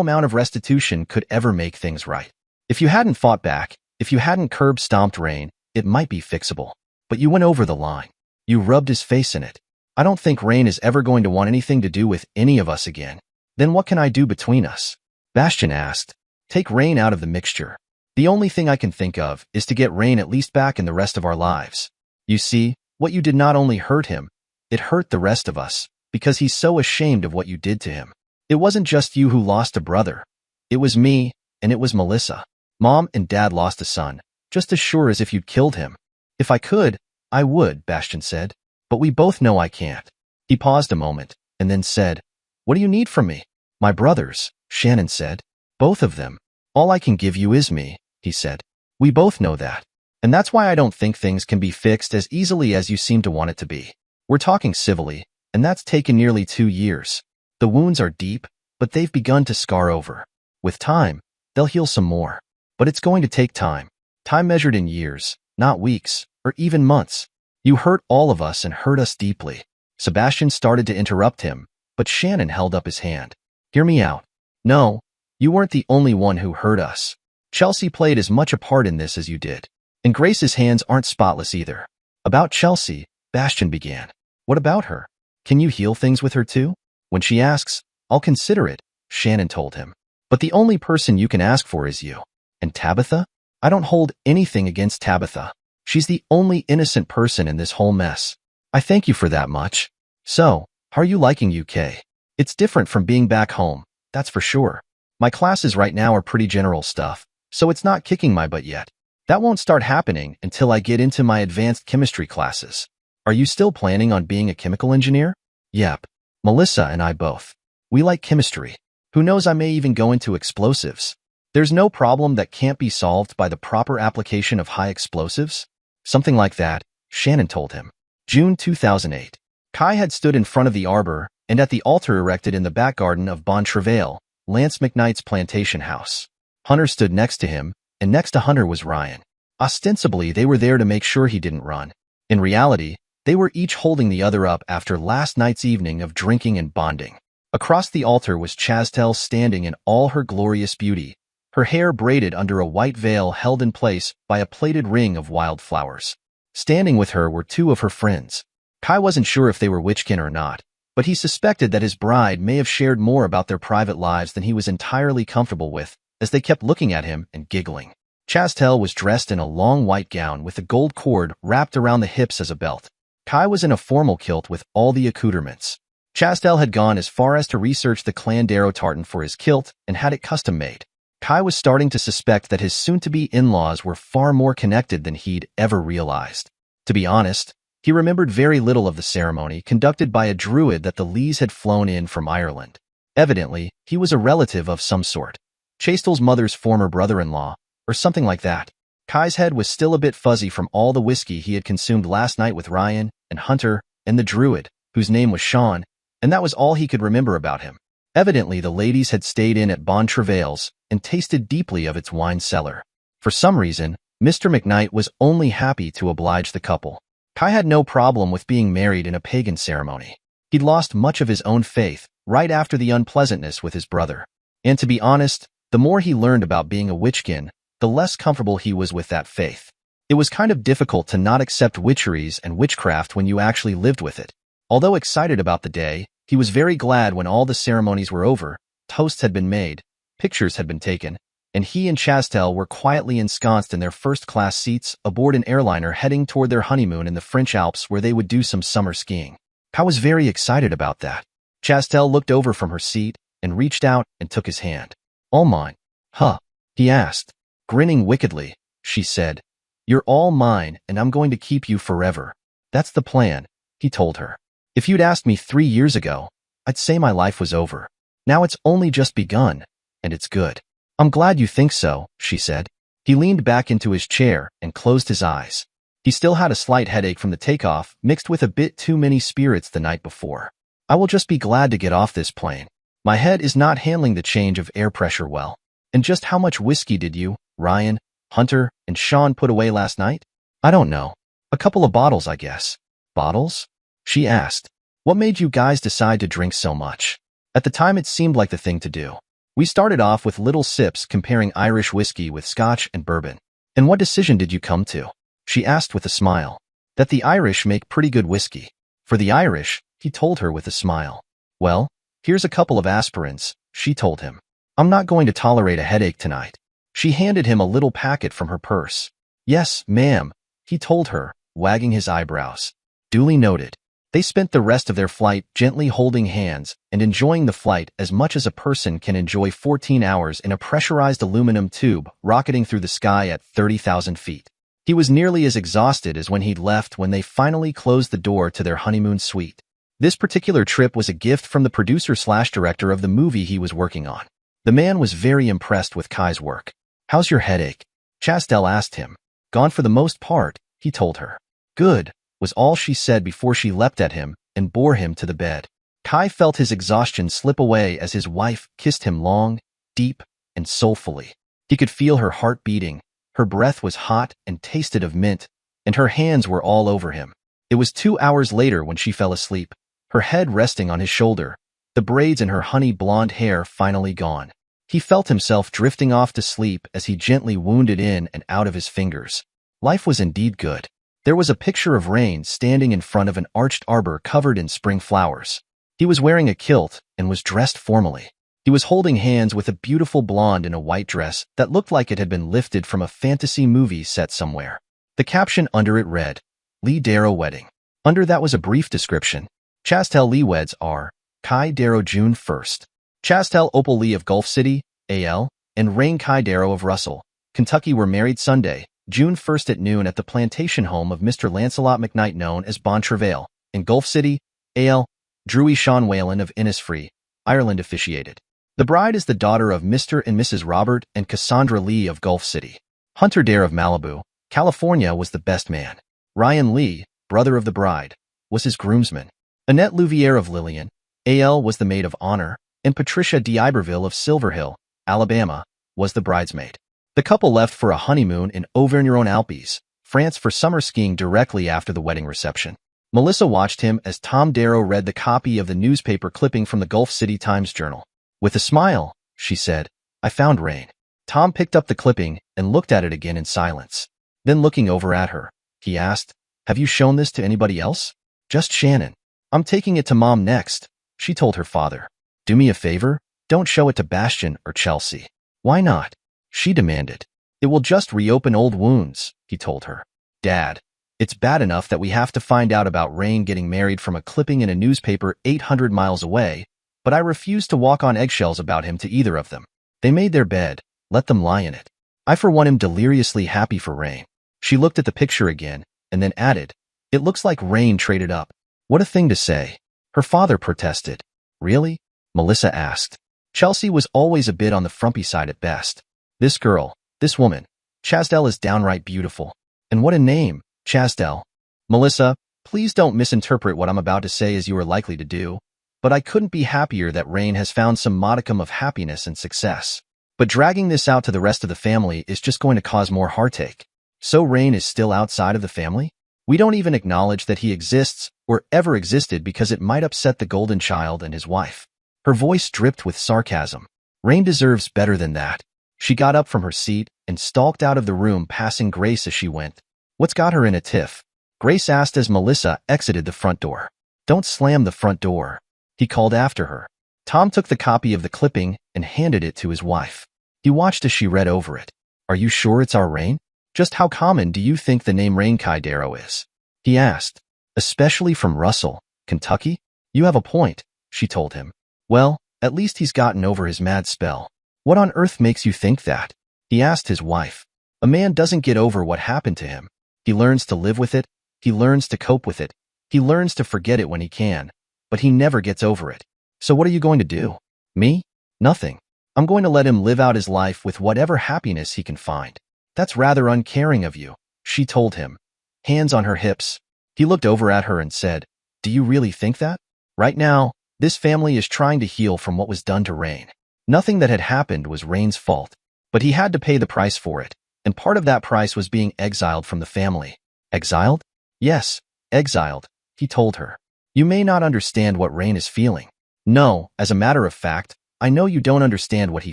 amount of restitution could ever make things right. If you hadn't fought back, if you hadn't curb-stomped Rain, it might be fixable. But you went over the line. You rubbed his face in it. I don't think Rain is ever going to want anything to do with any of us again. Then what can I do between us? Bastian asked. Take Rain out of the mixture. The only thing I can think of is to get Rain at least back in the rest of our lives. You see, what you did not only hurt him, it hurt the rest of us, because he's so ashamed of what you did to him. It wasn't just you who lost a brother. It was me, and it was Melissa. Mom and Dad lost a son, just as sure as if you'd killed him. If I could, I would, Bastian said. But we both know I can't. He paused a moment, and then said, What do you need from me? My brothers, Shannon said. Both of them. All I can give you is me, he said. We both know that. And that's why I don't think things can be fixed as easily as you seem to want it to be. We're talking civilly, and that's taken nearly 2 years. The wounds are deep, but they've begun to scar over. With time, they'll heal some more. But it's going to take time. Time measured in years, not weeks, or even months. You hurt all of us and hurt us deeply. Sebastian started to interrupt him, but Shannon held up his hand. Hear me out. No, you weren't the only one who hurt us. Chelsea played as much a part in this as you did. And Grace's hands aren't spotless either. About Chelsea, Bastian began. What about her? Can you heal things with her too? When she asks, I'll consider it, Shannon told him. But the only person you can ask for is you. And Tabitha? I don't hold anything against Tabitha. She's the only innocent person in this whole mess. I thank you for that much. So, how are you liking UK? It's different from being back home, that's for sure. My classes right now are pretty general stuff, so it's not kicking my butt yet. That won't start happening until I get into my advanced chemistry classes. Are you still planning on being a chemical engineer? Yep. Melissa and I both. We like chemistry. Who knows, I may even go into explosives. There's no problem that can't be solved by the proper application of high explosives. Something like that, Shannon told him. June 2008. Kai had stood in front of the arbor and at the altar erected in the back garden of Bon Travail, Lance McKnight's plantation house. Hunter stood next to him, and next to Hunter was Ryan. Ostensibly, they were there to make sure he didn't run. In reality, they were each holding the other up after last night's evening of drinking and bonding. Across the altar was Chastel standing in all her glorious beauty, her hair braided under a white veil held in place by a plaited ring of wildflowers. Standing with her were 2 of her friends. Kai wasn't sure if they were Witchkin or not, but he suspected that his bride may have shared more about their private lives than he was entirely comfortable with, as they kept looking at him and giggling. Chastel was dressed in a long white gown with a gold cord wrapped around the hips as a belt. Kai was in a formal kilt with all the accoutrements. Chastel had gone as far as to research the clan Darrow tartan for his kilt and had it custom-made. Kai was starting to suspect that his soon-to-be in-laws were far more connected than he'd ever realized. To be honest, he remembered very little of the ceremony conducted by a druid that the Lees had flown in from Ireland. Evidently, he was a relative of some sort. Chastel's mother's former brother-in-law, or something like that. Kai's head was still a bit fuzzy from all the whiskey he had consumed last night with Ryan and Hunter and the druid, whose name was Sean, and that was all he could remember about him. Evidently, the ladies had stayed in at Bon Travail's and tasted deeply of its wine cellar. For some reason, Mr. McKnight was only happy to oblige the couple. Kai had no problem with being married in a pagan ceremony. He'd lost much of his own faith right after the unpleasantness with his brother. And to be honest, the more he learned about being a Witchkin, the less comfortable he was with that faith. It was kind of difficult to not accept witcheries and witchcraft when you actually lived with it. Although excited about the day, he was very glad when all the ceremonies were over, toasts had been made, pictures had been taken, and he and Chastel were quietly ensconced in their first-class seats aboard an airliner heading toward their honeymoon in the French Alps where they would do some summer skiing. Kai was very excited about that. Chastel looked over from her seat and reached out and took his hand. "All mine." "Huh?" he asked. Grinning wickedly, she said, "You're all mine and I'm going to keep you forever." "That's the plan," he told her. "If you'd asked me 3 years ago, I'd say my life was over. Now it's only just begun, and it's good." "I'm glad you think so," she said. He leaned back into his chair and closed his eyes. He still had a slight headache from the takeoff, mixed with a bit too many spirits the night before. "I will just be glad to get off this plane. My head is not handling the change of air pressure well." "And just how much whiskey did you, Ryan, Hunter, and Sean put away last night?" "I don't know. A couple of bottles, I guess." "Bottles?" she asked. "What made you guys decide to drink so much?" "At the time it seemed like the thing to do. We started off with little sips comparing Irish whiskey with Scotch and bourbon." "And what decision did you come to?" she asked with a smile. "That the Irish make pretty good whiskey." "For the Irish," he told her with a smile. "Well, here's a couple of aspirins," she told him. "I'm not going to tolerate a headache tonight." She handed him a little packet from her purse. "Yes, ma'am," he told her, wagging his eyebrows. Duly noted. They spent the rest of their flight gently holding hands and enjoying the flight as much as a person can enjoy 14 hours in a pressurized aluminum tube rocketing through the sky at 30,000 feet. He was nearly as exhausted as when he'd left when they finally closed the door to their honeymoon suite. This particular trip was a gift from the producer/director of the movie he was working on. The man was very impressed with Kai's work. "How's your headache?" Chastel asked him. "Gone for the most part," he told her. "Good," was all she said before she leapt at him and bore him to the bed. Kai felt his exhaustion slip away as his wife kissed him long, deep, and soulfully. He could feel her heart beating, her breath was hot and tasted of mint, and her hands were all over him. It was 2 hours later when she fell asleep, her head resting on his shoulder, the braids in her honey blonde hair finally gone. He felt himself drifting off to sleep as he gently wounded in and out of his fingers. Life was indeed good. There was a picture of Rain standing in front of an arched arbor covered in spring flowers. He was wearing a kilt and was dressed formally. He was holding hands with a beautiful blonde in a white dress that looked like it had been lifted from a fantasy movie set somewhere. The caption under it read, "Lee Darrow Wedding." Under that was a brief description. Chastel Lee weds are Kai Darrow June 1st. Chastel Opal Lee of Gulf City, AL, and Rain Kai Darrow of Russell, Kentucky were married Sunday, June 1st at noon at the plantation home of Mr. Lancelot McKnight known as Bon Travail. In Gulf City, AL, Drewy Sean Whalen of Innisfree, Ireland officiated. The bride is the daughter of Mr. and Mrs. Robert and Cassandra Lee of Gulf City. Hunter Dare of Malibu, California was the best man. Ryan Lee, brother of the bride, was his groomsman. Annette Louviere of Lillian, AL was the maid of honor, and Patricia d'Iberville of Silver Hill, Alabama, was the bridesmaid. The couple left for a honeymoon in Auvergne-Rhône-Alpes, France for summer skiing directly after the wedding reception. Melissa watched him as Tom Darrow read the copy of the newspaper clipping from the Gulf City Times-Journal. With a smile, she said, "I found Rain." Tom picked up the clipping and looked at it again in silence. Then looking over at her, he asked, "Have you shown this to anybody else?" "Just Shannon." I'm taking it to Mom next, she told her father. Do me a favor, don't show it to Bastian or Chelsea. Why not? She demanded. It will just reopen old wounds, he told her. Dad, it's bad enough that we have to find out about Rain getting married from a clipping in a newspaper 800 miles away, but I refuse to walk on eggshells about him to either of them. They made their bed, let them lie in it. I for one am deliriously happy for Rain. She looked at the picture again, and then added, it looks like Rain traded up. What a thing to say. Her father protested. Really? Melissa asked. Chelsea was always a bit on the frumpy side at best. This girl, this woman, Chasdell is downright beautiful. And what a name, Chasdell. Melissa, please don't misinterpret what I'm about to say as you are likely to do, but I couldn't be happier that Rain has found some modicum of happiness and success. But dragging this out to the rest of the family is just going to cause more heartache. So Rain is still outside of the family? We don't even acknowledge that he exists or ever existed because it might upset the golden child and his wife. Her voice dripped with sarcasm. Rain deserves better than that. She got up from her seat and stalked out of the room, passing Grace as she went. What's got her in a tiff? Grace asked as Melissa exited the front door. Don't slam the front door, he called after her. Tom took the copy of the clipping and handed it to his wife. He watched as she read over it. Are you sure it's our Rain? Just how common do you think the name Rain Darrow is? He asked. Especially from Russell, Kentucky? You have a point, she told him. Well, at least he's gotten over his mad spell. What on earth makes you think that? He asked his wife. A man doesn't get over what happened to him. He learns to live with it. He learns to cope with it. He learns to forget it when he can, but he never gets over it. So what are you going to do? Me? Nothing. I'm going to let him live out his life with whatever happiness he can find. That's rather uncaring of you, she told him, hands on her hips. He looked over at her and said, do you really think that? Right now, this family is trying to heal from what was done to Rain. Nothing that had happened was Rain's fault, but he had to pay the price for it, and part of that price was being exiled from the family. Exiled? Yes, exiled, he told her. You may not understand what Rain is feeling. No, as a matter of fact, I know you don't understand what he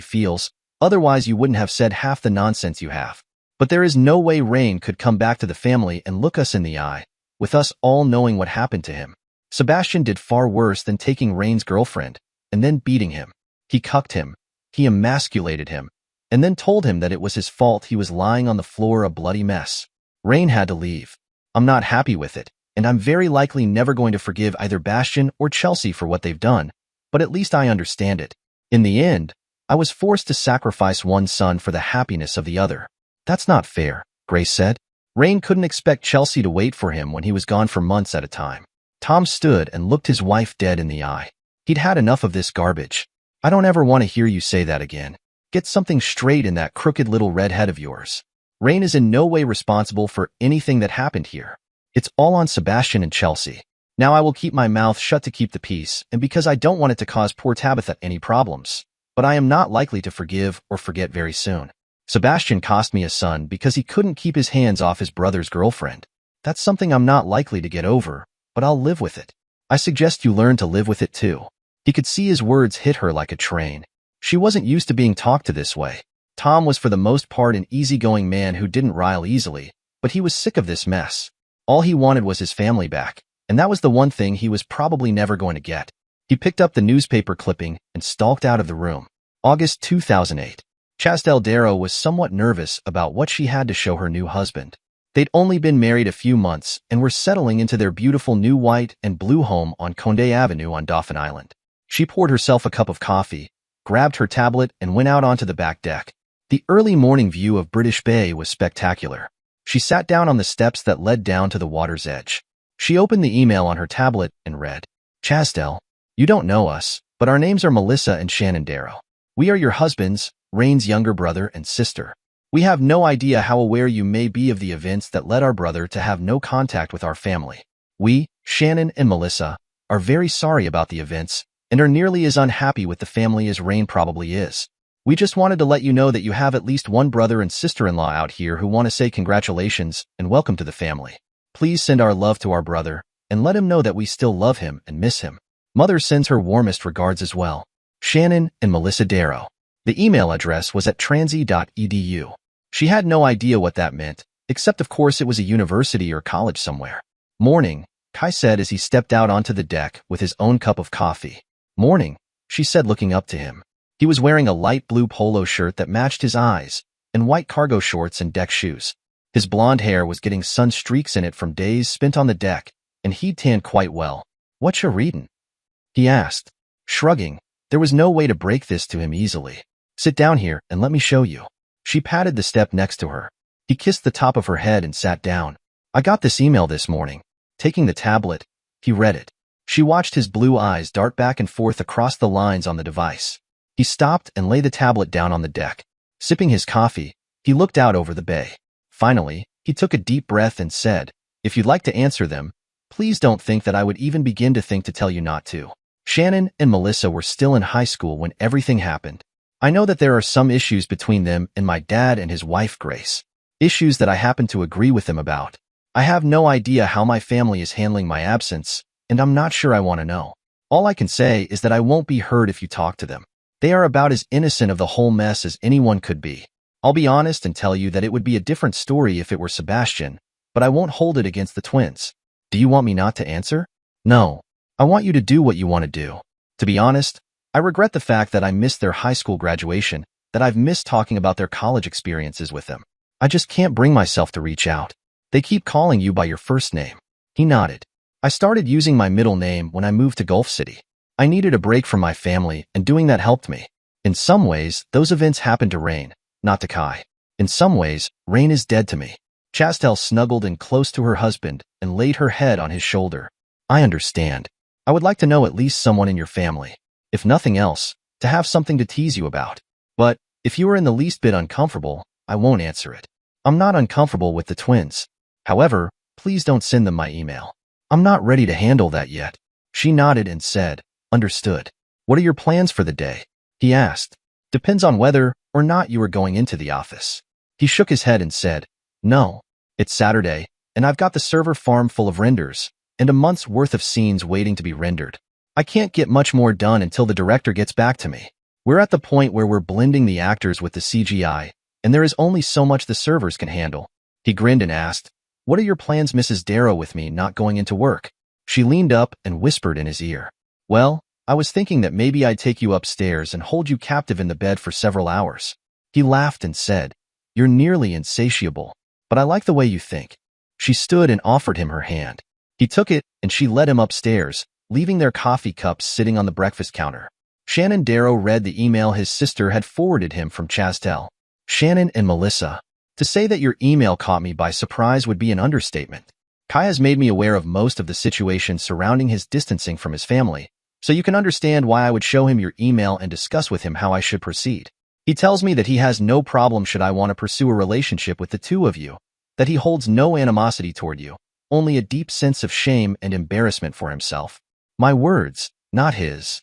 feels, otherwise you wouldn't have said half the nonsense you have. But there is no way Rain could come back to the family and look us in the eye, with us all knowing what happened to him. Sebastian did far worse than taking Rain's girlfriend and then beating him. He cucked him, he emasculated him, and then told him that it was his fault he was lying on the floor a bloody mess. Rain had to leave. I'm not happy with it, and I'm very likely never going to forgive either Bastian or Chelsea for what they've done, but at least I understand it. In the end, I was forced to sacrifice one son for the happiness of the other. That's not fair, Grace said. Rain couldn't expect Chelsea to wait for him when he was gone for months at a time. Tom stood and looked his wife dead in the eye. He'd had enough of this garbage. I don't ever want to hear you say that again. Get something straight in that crooked little red head of yours. Rain is in no way responsible for anything that happened here. It's all on Sebastian and Chelsea. Now I will keep my mouth shut to keep the peace, and because I don't want it to cause poor Tabitha any problems. But I am not likely to forgive or forget very soon. Sebastian cost me a son because he couldn't keep his hands off his brother's girlfriend. That's something I'm not likely to get over, but I'll live with it. I suggest you learn to live with it too. He could see his words hit her like a train. She wasn't used to being talked to this way. Tom was for the most part an easygoing man who didn't rile easily, but he was sick of this mess. All he wanted was his family back, and that was the one thing he was probably never going to get. He picked up the newspaper clipping and stalked out of the room. August 2008. Chasdell Darrow was somewhat nervous about what she had to show her new husband. They'd only been married a few months and were settling into their beautiful new white and blue home on Condé Avenue on Dauphin Island. She poured herself a cup of coffee, grabbed her tablet, and went out onto the back deck. The early morning view of British Bay was spectacular. She sat down on the steps that led down to the water's edge. She opened the email on her tablet and read, Chasdell, you don't know us, but our names are Melissa and Shannon Darrow. We are your husbands, Rain's younger brother and sister. We have no idea how aware you may be of the events that led our brother to have no contact with our family. We, Shannon and Melissa, are very sorry about the events and are nearly as unhappy with the family as Rain probably is. We just wanted to let you know that you have at least one brother and sister-in-law out here who want to say congratulations and welcome to the family. Please send our love to our brother and let him know that we still love him and miss him. Mother sends her warmest regards as well. Shannon and Melissa Darrow. The email address was at transy.edu. She had no idea what that meant, except of course it was a university or college somewhere. Morning, Kai said as he stepped out onto the deck with his own cup of coffee. Morning, she said looking up to him. He was wearing a light blue polo shirt that matched his eyes and white cargo shorts and deck shoes. His blonde hair was getting sun streaks in it from days spent on the deck, and he'd tanned quite well. "What you readin'?" he asked. Shrugging, there was no way to break this to him easily. "Sit down here and let me show you." She patted the step next to her. He kissed the top of her head and sat down. "I got this email this morning." Taking the tablet, he read it. She watched his blue eyes dart back and forth across the lines on the device. He stopped and laid the tablet down on the deck. Sipping his coffee, he looked out over the bay. Finally, he took a deep breath and said, "If you'd like to answer them, please don't think that I would even begin to think to tell you not to." Shannon and Melissa were still in high school when everything happened. I know that there are some issues between them and my dad and his wife, Grace. Issues that I happen to agree with them about. I have no idea how my family is handling my absence, and I'm not sure I want to know. All I can say is that I won't be hurt if you talk to them. They are about as innocent of the whole mess as anyone could be. I'll be honest and tell you that it would be a different story if it were Sebastian, but I won't hold it against the twins. Do you want me not to answer? No. I want you to do what you want to do. To be honest, I regret the fact that I missed their high school graduation, that I've missed talking about their college experiences with them. I just can't bring myself to reach out. They keep calling you by your first name. He nodded. I started using my middle name when I moved to Gulf City. I needed a break from my family, and doing that helped me. In some ways, those events happened to Rain, not to Kai. In some ways, Rain is dead to me. Chastel snuggled in close to her husband and laid her head on his shoulder. I understand. I would like to know at least someone in your family. If nothing else, to have something to tease you about. But, if you are in the least bit uncomfortable, I won't answer it. I'm not uncomfortable with the twins. However, please don't send them my email. I'm not ready to handle that yet. She nodded and said, "Understood." "What are your plans for the day?" he asked. "Depends on whether or not you are going into the office." He shook his head and said, "No. It's Saturday, and I've got the server farm full of renders, and a month's worth of scenes waiting to be rendered. I can't get much more done until the director gets back to me. We're at the point where we're blending the actors with the CGI, and there is only so much the servers can handle." He grinned and asked, "What are your plans, Mrs. Darrow, with me not going into work?" She leaned up and whispered in his ear, "Well, I was thinking that maybe I'd take you upstairs and hold you captive in the bed for several hours." He laughed and said, "You're nearly insatiable, but I like the way you think." She stood and offered him her hand. He took it, and she led him upstairs, leaving their coffee cups sitting on the breakfast counter. Shannon Darrow read the email his sister had forwarded him from Chastel. Shannon and Melissa. To say that your email caught me by surprise would be an understatement. Kai has made me aware of most of the situation surrounding his distancing from his family, so you can understand why I would show him your email and discuss with him how I should proceed. He tells me that he has no problem should I want to pursue a relationship with the two of you, that he holds no animosity toward you, only a deep sense of shame and embarrassment for himself. My words, not his.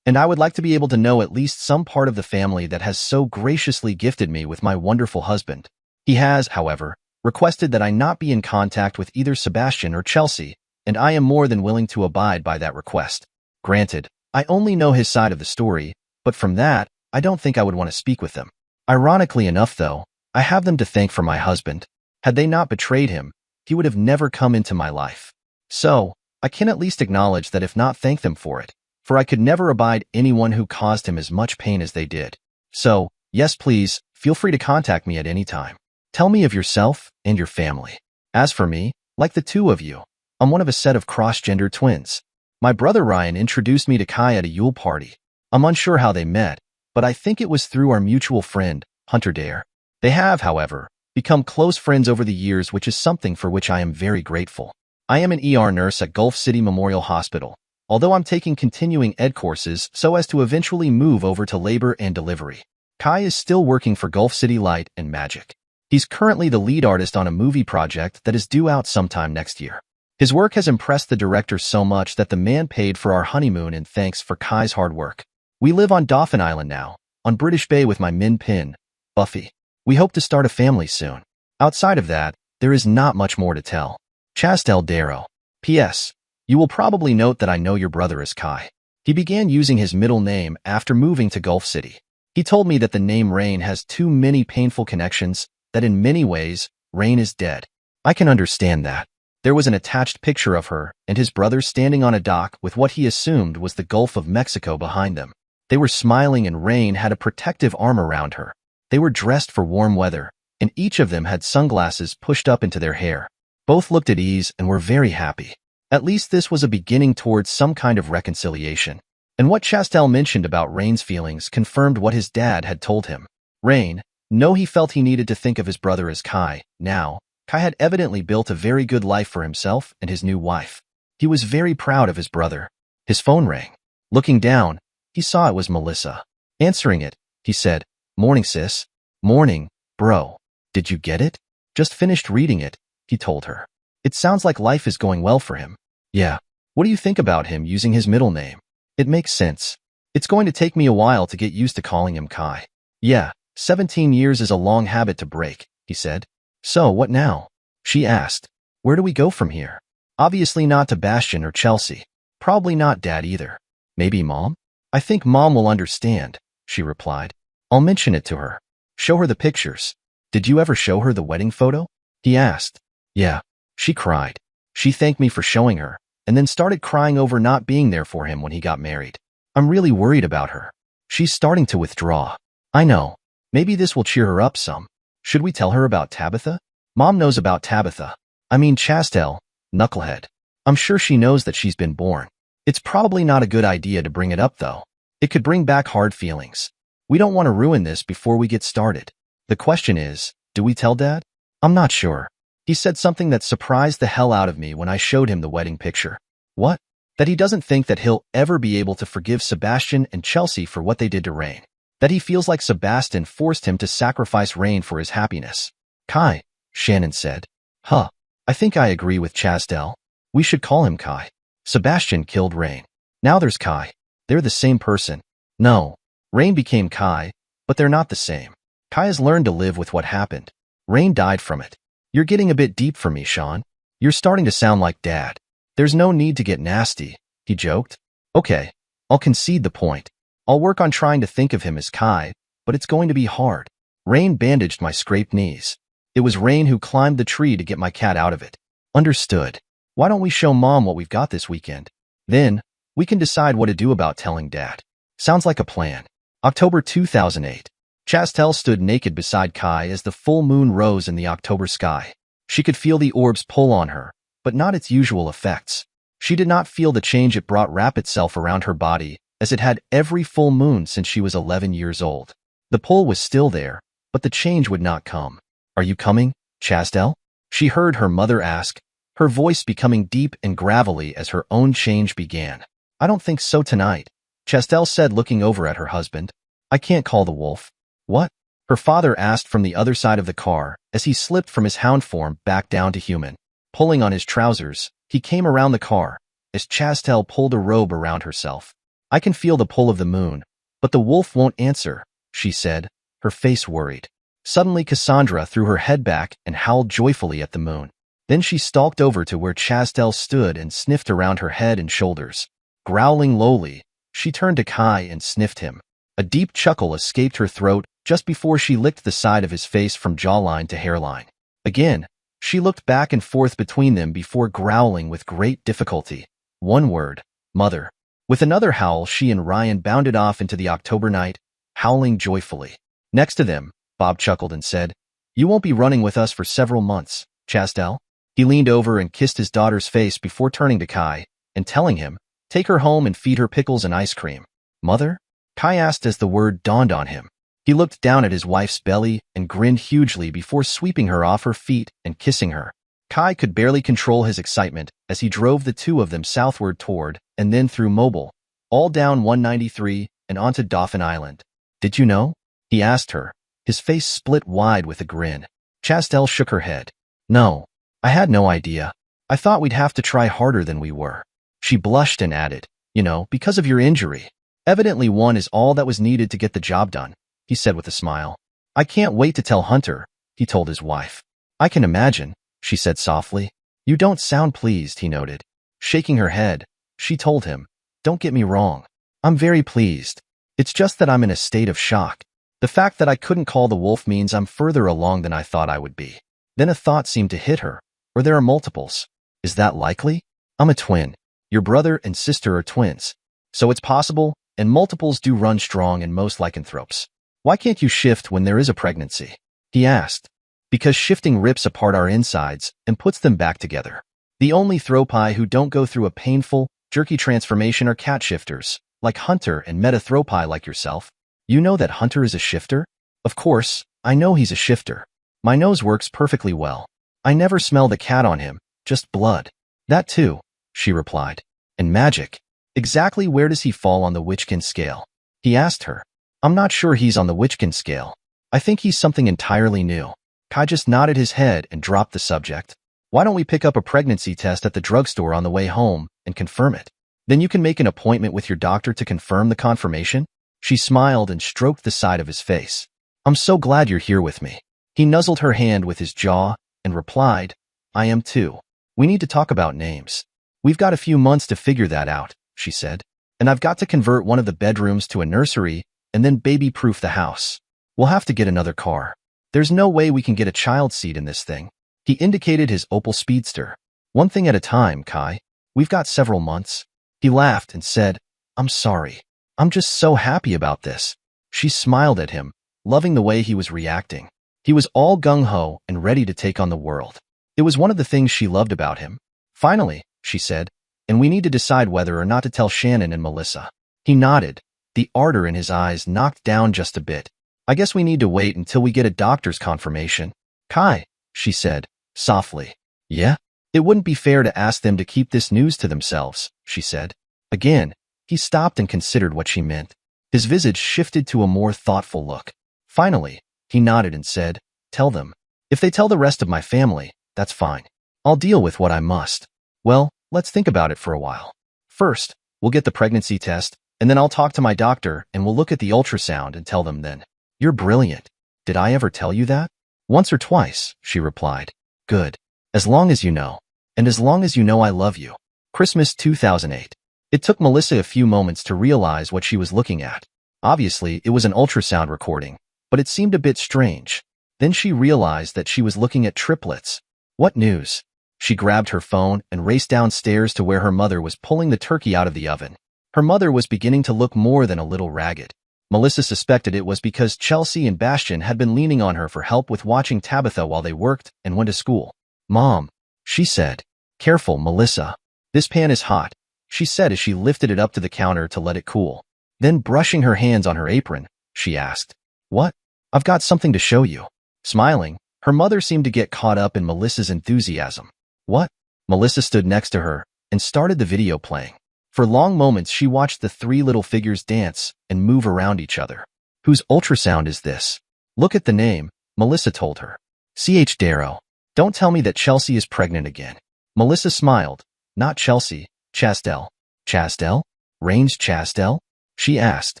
And I would like to be able to know at least some part of the family that has so graciously gifted me with my wonderful husband. He has, however, requested that I not be in contact with either Sebastian or Chelsea, and I am more than willing to abide by that request. Granted, I only know his side of the story, but from that, I don't think I would want to speak with them. Ironically enough, though, I have them to thank for my husband. Had they not betrayed him, he would have never come into my life. So, I can at least acknowledge that if not thank them for it, for I could never abide anyone who caused him as much pain as they did. So, yes please, feel free to contact me at any time. Tell me of yourself and your family. As for me, like the two of you, I'm one of a set of cross-gender twins. My brother Ryan introduced me to Kai at a Yule party. I'm unsure how they met, but I think it was through our mutual friend, Hunter Dare. They have, however, become close friends over the years, which is something for which I am very grateful. I am an ER nurse at Gulf City Memorial Hospital, although I'm taking continuing ed courses so as to eventually move over to labor and delivery. Kai is still working for Gulf City Light and Magic. He's currently the lead artist on a movie project that is due out sometime next year. His work has impressed the director so much that the man paid for our honeymoon in thanks for Kai's hard work. We live on Dauphin Island now, on British Bay with my min pin, Buffy. We hope to start a family soon. Outside of that, there is not much more to tell. Chastel Darrow. P.S. You will probably note that I know your brother is Kai. He began using his middle name after moving to Gulf City. He told me that the name Rain has too many painful connections, that in many ways, Rain is dead. I can understand that. There was an attached picture of her and his brother standing on a dock with what he assumed was the Gulf of Mexico behind them. They were smiling and Rain had a protective arm around her. They were dressed for warm weather, and each of them had sunglasses pushed up into their hair. Both looked at ease and were very happy. At least this was a beginning towards some kind of reconciliation. And what Chastel mentioned about Rain's feelings confirmed what his dad had told him. Rain, no, he felt he needed to think of his brother as Kai. Now, Kai had evidently built a very good life for himself and his new wife. He was very proud of his brother. His phone rang. Looking down, he saw it was Melissa. Answering it, he said, "Morning, sis." "Morning, bro. Did you get it?" "Just finished reading it," he told her. "It sounds like life is going well for him." "Yeah. What do you think about him using his middle name?" "It makes sense. It's going to take me a while to get used to calling him Kai." "Yeah, 17 years is a long habit to break," he said. "So what now?" she asked. "Where do we go from here?" "Obviously not to Bastion or Chelsea. Probably not Dad either. Maybe Mom?" "I think Mom will understand," she replied. "I'll mention it to her. Show her the pictures." "Did you ever show her the wedding photo?" he asked. "Yeah." She cried. She thanked me for showing her, and then started crying over not being there for him when he got married. "I'm really worried about her. She's starting to withdraw." "I know. Maybe this will cheer her up some. Should we tell her about Tabitha?" "Mom knows about Tabitha. I mean Chastel, knucklehead. I'm sure she knows that she's been born. It's probably not a good idea to bring it up, though. It could bring back hard feelings. We don't want to ruin this before we get started. The question is, do we tell Dad?" "I'm not sure. He said something that surprised the hell out of me when I showed him the wedding picture." "What?" "That he doesn't think that he'll ever be able to forgive Sebastian and Chelsea for what they did to Rain. That he feels like Sebastian forced him to sacrifice Rain for his happiness." "Kai," Shannon said. "Huh. I think I agree with Chastel. We should call him Kai. Sebastian killed Rain. Now there's Kai. They're the same person." "No. Rain became Kai, but they're not the same. Kai has learned to live with what happened. Rain died from it." "You're getting a bit deep for me, Sean. You're starting to sound like Dad." "There's no need to get nasty," he joked. "Okay, I'll concede the point. I'll work on trying to think of him as Kai, but it's going to be hard. Rain bandaged my scraped knees. It was Rain who climbed the tree to get my cat out of it." "Understood. Why don't we show Mom what we've got this weekend? Then, we can decide what to do about telling Dad." "Sounds like a plan." October 2008. Chastel stood naked beside Kai as the full moon rose in the October sky. She could feel the orbs pull on her, but not its usual effects. She did not feel the change it brought wrap itself around her body, as it had every full moon since she was 11 years old. The pull was still there, but the change would not come. "Are you coming, Chastel?" she heard her mother ask, her voice becoming deep and gravelly as her own change began. "I don't think so tonight," Chastel said, looking over at her husband. "I can't call the wolf." "What?" her father asked from the other side of the car as he slipped from his hound form back down to human. Pulling on his trousers, he came around the car as Chastel pulled a robe around herself. "I can feel the pull of the moon, but the wolf won't answer," she said, her face worried. Suddenly Cassandra threw her head back and howled joyfully at the moon. Then she stalked over to where Chastel stood and sniffed around her head and shoulders. Growling lowly, she turned to Kai and sniffed him. A deep chuckle escaped her throat just before she licked the side of his face from jawline to hairline. Again, she looked back and forth between them before growling with great difficulty. One word, "Mother." With another howl, she and Ryan bounded off into the October night, howling joyfully. Next to them, Bob chuckled and said, "You won't be running with us for several months, Chastel." He leaned over and kissed his daughter's face before turning to Kai and telling him, "Take her home and feed her pickles and ice cream." "Mother?" Kai asked as the word dawned on him. He looked down at his wife's belly and grinned hugely before sweeping her off her feet and kissing her. Kai could barely control his excitement as he drove the two of them southward toward and then through Mobile, all down 193 and onto Dauphin Island. "Did you know?" he asked her, his face split wide with a grin. Chastel shook her head. "No, I had no idea. I thought we'd have to try harder than we were." She blushed and added, "You know, because of your injury. Evidently one is all that was needed to get the job done," he said with a smile. "I can't wait to tell Hunter," he told his wife. "I can imagine," she said softly. "You don't sound pleased," he noted. Shaking her head, she told him, "Don't get me wrong. I'm very pleased. It's just that I'm in a state of shock. The fact that I couldn't call the wolf means I'm further along than I thought I would be." Then a thought seemed to hit her, or there are multiples. Is that likely? I'm a twin. Your brother and sister are twins. So it's possible, and multiples do run strong in most lycanthropes. Why can't you shift when there is a pregnancy? He asked. Because shifting rips apart our insides and puts them back together. The only thropi who don't go through a painful, jerky transformation are cat shifters, like Hunter and metathropi like yourself. You know that Hunter is a shifter? Of course, I know he's a shifter. My nose works perfectly well. I never smell the cat on him, just blood. That too, she replied. And magic. Exactly where does he fall on the Witchkin scale? He asked her. I'm not sure he's on the Witchkin scale. I think he's something entirely new. Kai just nodded his head and dropped the subject. Why don't we pick up a pregnancy test at the drugstore on the way home and confirm it? Then you can make an appointment with your doctor to confirm the confirmation? She smiled and stroked the side of his face. I'm so glad you're here with me. He nuzzled her hand with his jaw and replied, I am too. We need to talk about names. We've got a few months to figure that out, she said. And I've got to convert one of the bedrooms to a nursery and then baby-proof the house. We'll have to get another car. There's no way we can get a child seat in this thing. He indicated his Opel Speedster. One thing at a time, Kai. We've got several months. He laughed and said, I'm sorry. I'm just so happy about this. She smiled at him, loving the way he was reacting. He was all gung-ho and ready to take on the world. It was one of the things she loved about him. Finally, she said, and we need to decide whether or not to tell Shannon and Melissa. He nodded, the ardor in his eyes knocked down just a bit. I guess we need to wait until we get a doctor's confirmation. Kai, she said, softly. Yeah? It wouldn't be fair to ask them to keep this news to themselves, she said. Again, he stopped and considered what she meant. His visage shifted to a more thoughtful look. Finally, he nodded and said, tell them. If they tell the rest of my family, that's fine. I'll deal with what I must. Well, let's think about it for a while. First, we'll get the pregnancy test, and then I'll talk to my doctor and we'll look at the ultrasound and tell them then. You're brilliant. Did I ever tell you that? Once or twice, she replied. Good. As long as you know. And as long as you know I love you. Christmas 2008. It took Melissa a few moments to realize what she was looking at. Obviously, it was an ultrasound recording, but it seemed a bit strange. Then she realized that she was looking at triplets. What news? She grabbed her phone and raced downstairs to where her mother was pulling the turkey out of the oven. Her mother was beginning to look more than a little ragged. Melissa suspected it was because Chelsea and Bastian had been leaning on her for help with watching Tabitha while they worked and went to school. Mom, she said. Careful, Melissa. This pan is hot, she said as she lifted it up to the counter to let it cool. Then brushing her hands on her apron, she asked, What? I've got something to show you. Smiling, her mother seemed to get caught up in Melissa's enthusiasm. What? Melissa stood next to her and started the video playing. For long moments she watched the three little figures dance and move around each other. Whose ultrasound is this? Look at the name, Melissa told her. C.H. Darrow. Don't tell me that Chelsea is pregnant again. Melissa smiled. Not Chelsea, Chastel. Chastel? Rains Chastel? She asked.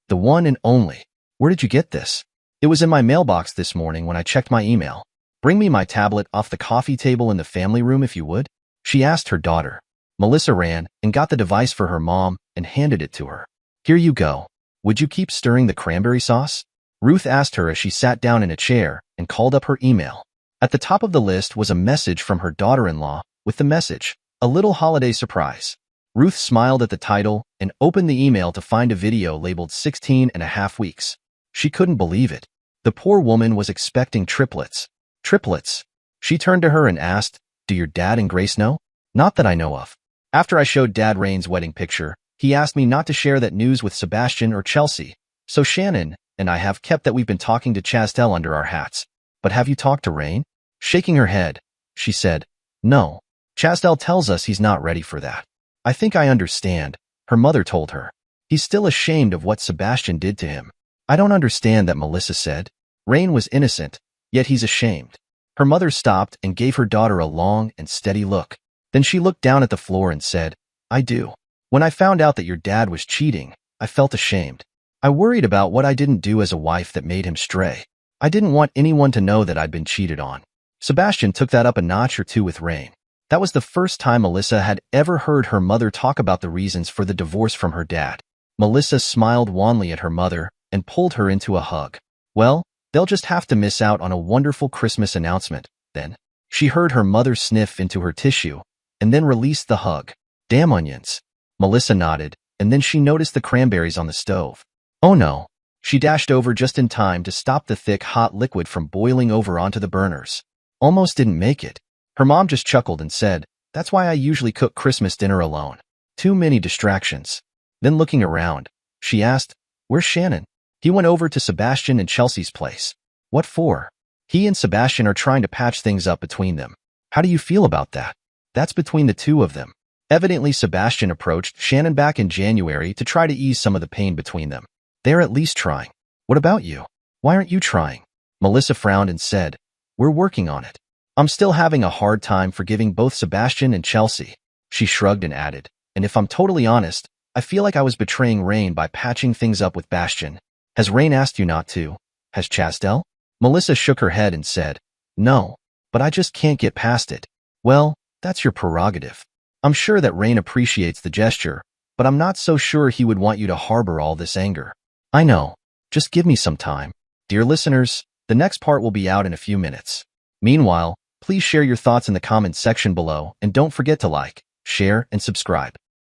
The one and only. Where did you get this? It was in my mailbox this morning when I checked my email. Bring me my tablet off the coffee table in the family room if you would, she asked her daughter. Melissa ran and got the device for her mom and handed it to her. Here you go. Would you keep stirring the cranberry sauce? Ruth asked her as she sat down in a chair and called up her email. At the top of the list was a message from her daughter-in-law with the message, a little holiday surprise. Ruth smiled at the title and opened the email to find a video labeled 16.5 weeks. She couldn't believe it. The poor woman was expecting triplets. Triplets. She turned to her and asked, Do your dad and Grace know? Not that I know of. After I showed Dad Rain's wedding picture, he asked me not to share that news with Sebastian or Chelsea. So Shannon and I have kept that we've been talking to Chastel under our hats. But have you talked to Rain? Shaking her head, she said, No. Chastel tells us he's not ready for that. I think I understand, her mother told her. He's still ashamed of what Sebastian did to him. I don't understand that, Melissa said. Rain was innocent, yet he's ashamed. Her mother stopped and gave her daughter a long and steady look. Then she looked down at the floor and said, I do. When I found out that your dad was cheating, I felt ashamed. I worried about what I didn't do as a wife that made him stray. I didn't want anyone to know that I'd been cheated on. Sebastian took that up a notch or two with Rain. That was the first time Melissa had ever heard her mother talk about the reasons for the divorce from her dad. Melissa smiled wanly at her mother and pulled her into a hug. Well, they'll just have to miss out on a wonderful Christmas announcement, then. She heard her mother sniff into her tissue and then released the hug. Damn onions. Melissa nodded, and then she noticed the cranberries on the stove. Oh no. She dashed over just in time to stop the thick, hot liquid from boiling over onto the burners. Almost didn't make it. Her mom just chuckled and said, "That's why I usually cook Christmas dinner alone. Too many distractions." Then looking around, she asked, "Where's Shannon?" "He went over to Sebastian and Chelsea's place." "What for?" "He and Sebastian are trying to patch things up between them." "How do you feel about that?" "That's between the two of them." Evidently, Sebastian approached Shannon back in January to try to ease some of the pain between them. They're at least trying. What about you? Why aren't you trying? Melissa frowned and said, "We're working on it. I'm still having a hard time forgiving both Sebastian and Chelsea." She shrugged and added, "And if I'm totally honest, I feel like I was betraying Rain by patching things up with Bastion." "Has Rain asked you not to? Has Chastel?" Melissa shook her head and said, "No, but I just can't get past it." "Well, that's your prerogative. I'm sure that Rain appreciates the gesture, but I'm not so sure he would want you to harbor all this anger." "I know. Just give me some time." Dear listeners, the next part will be out in a few minutes. Meanwhile, please share your thoughts in the comments section below and don't forget to like, share, and subscribe.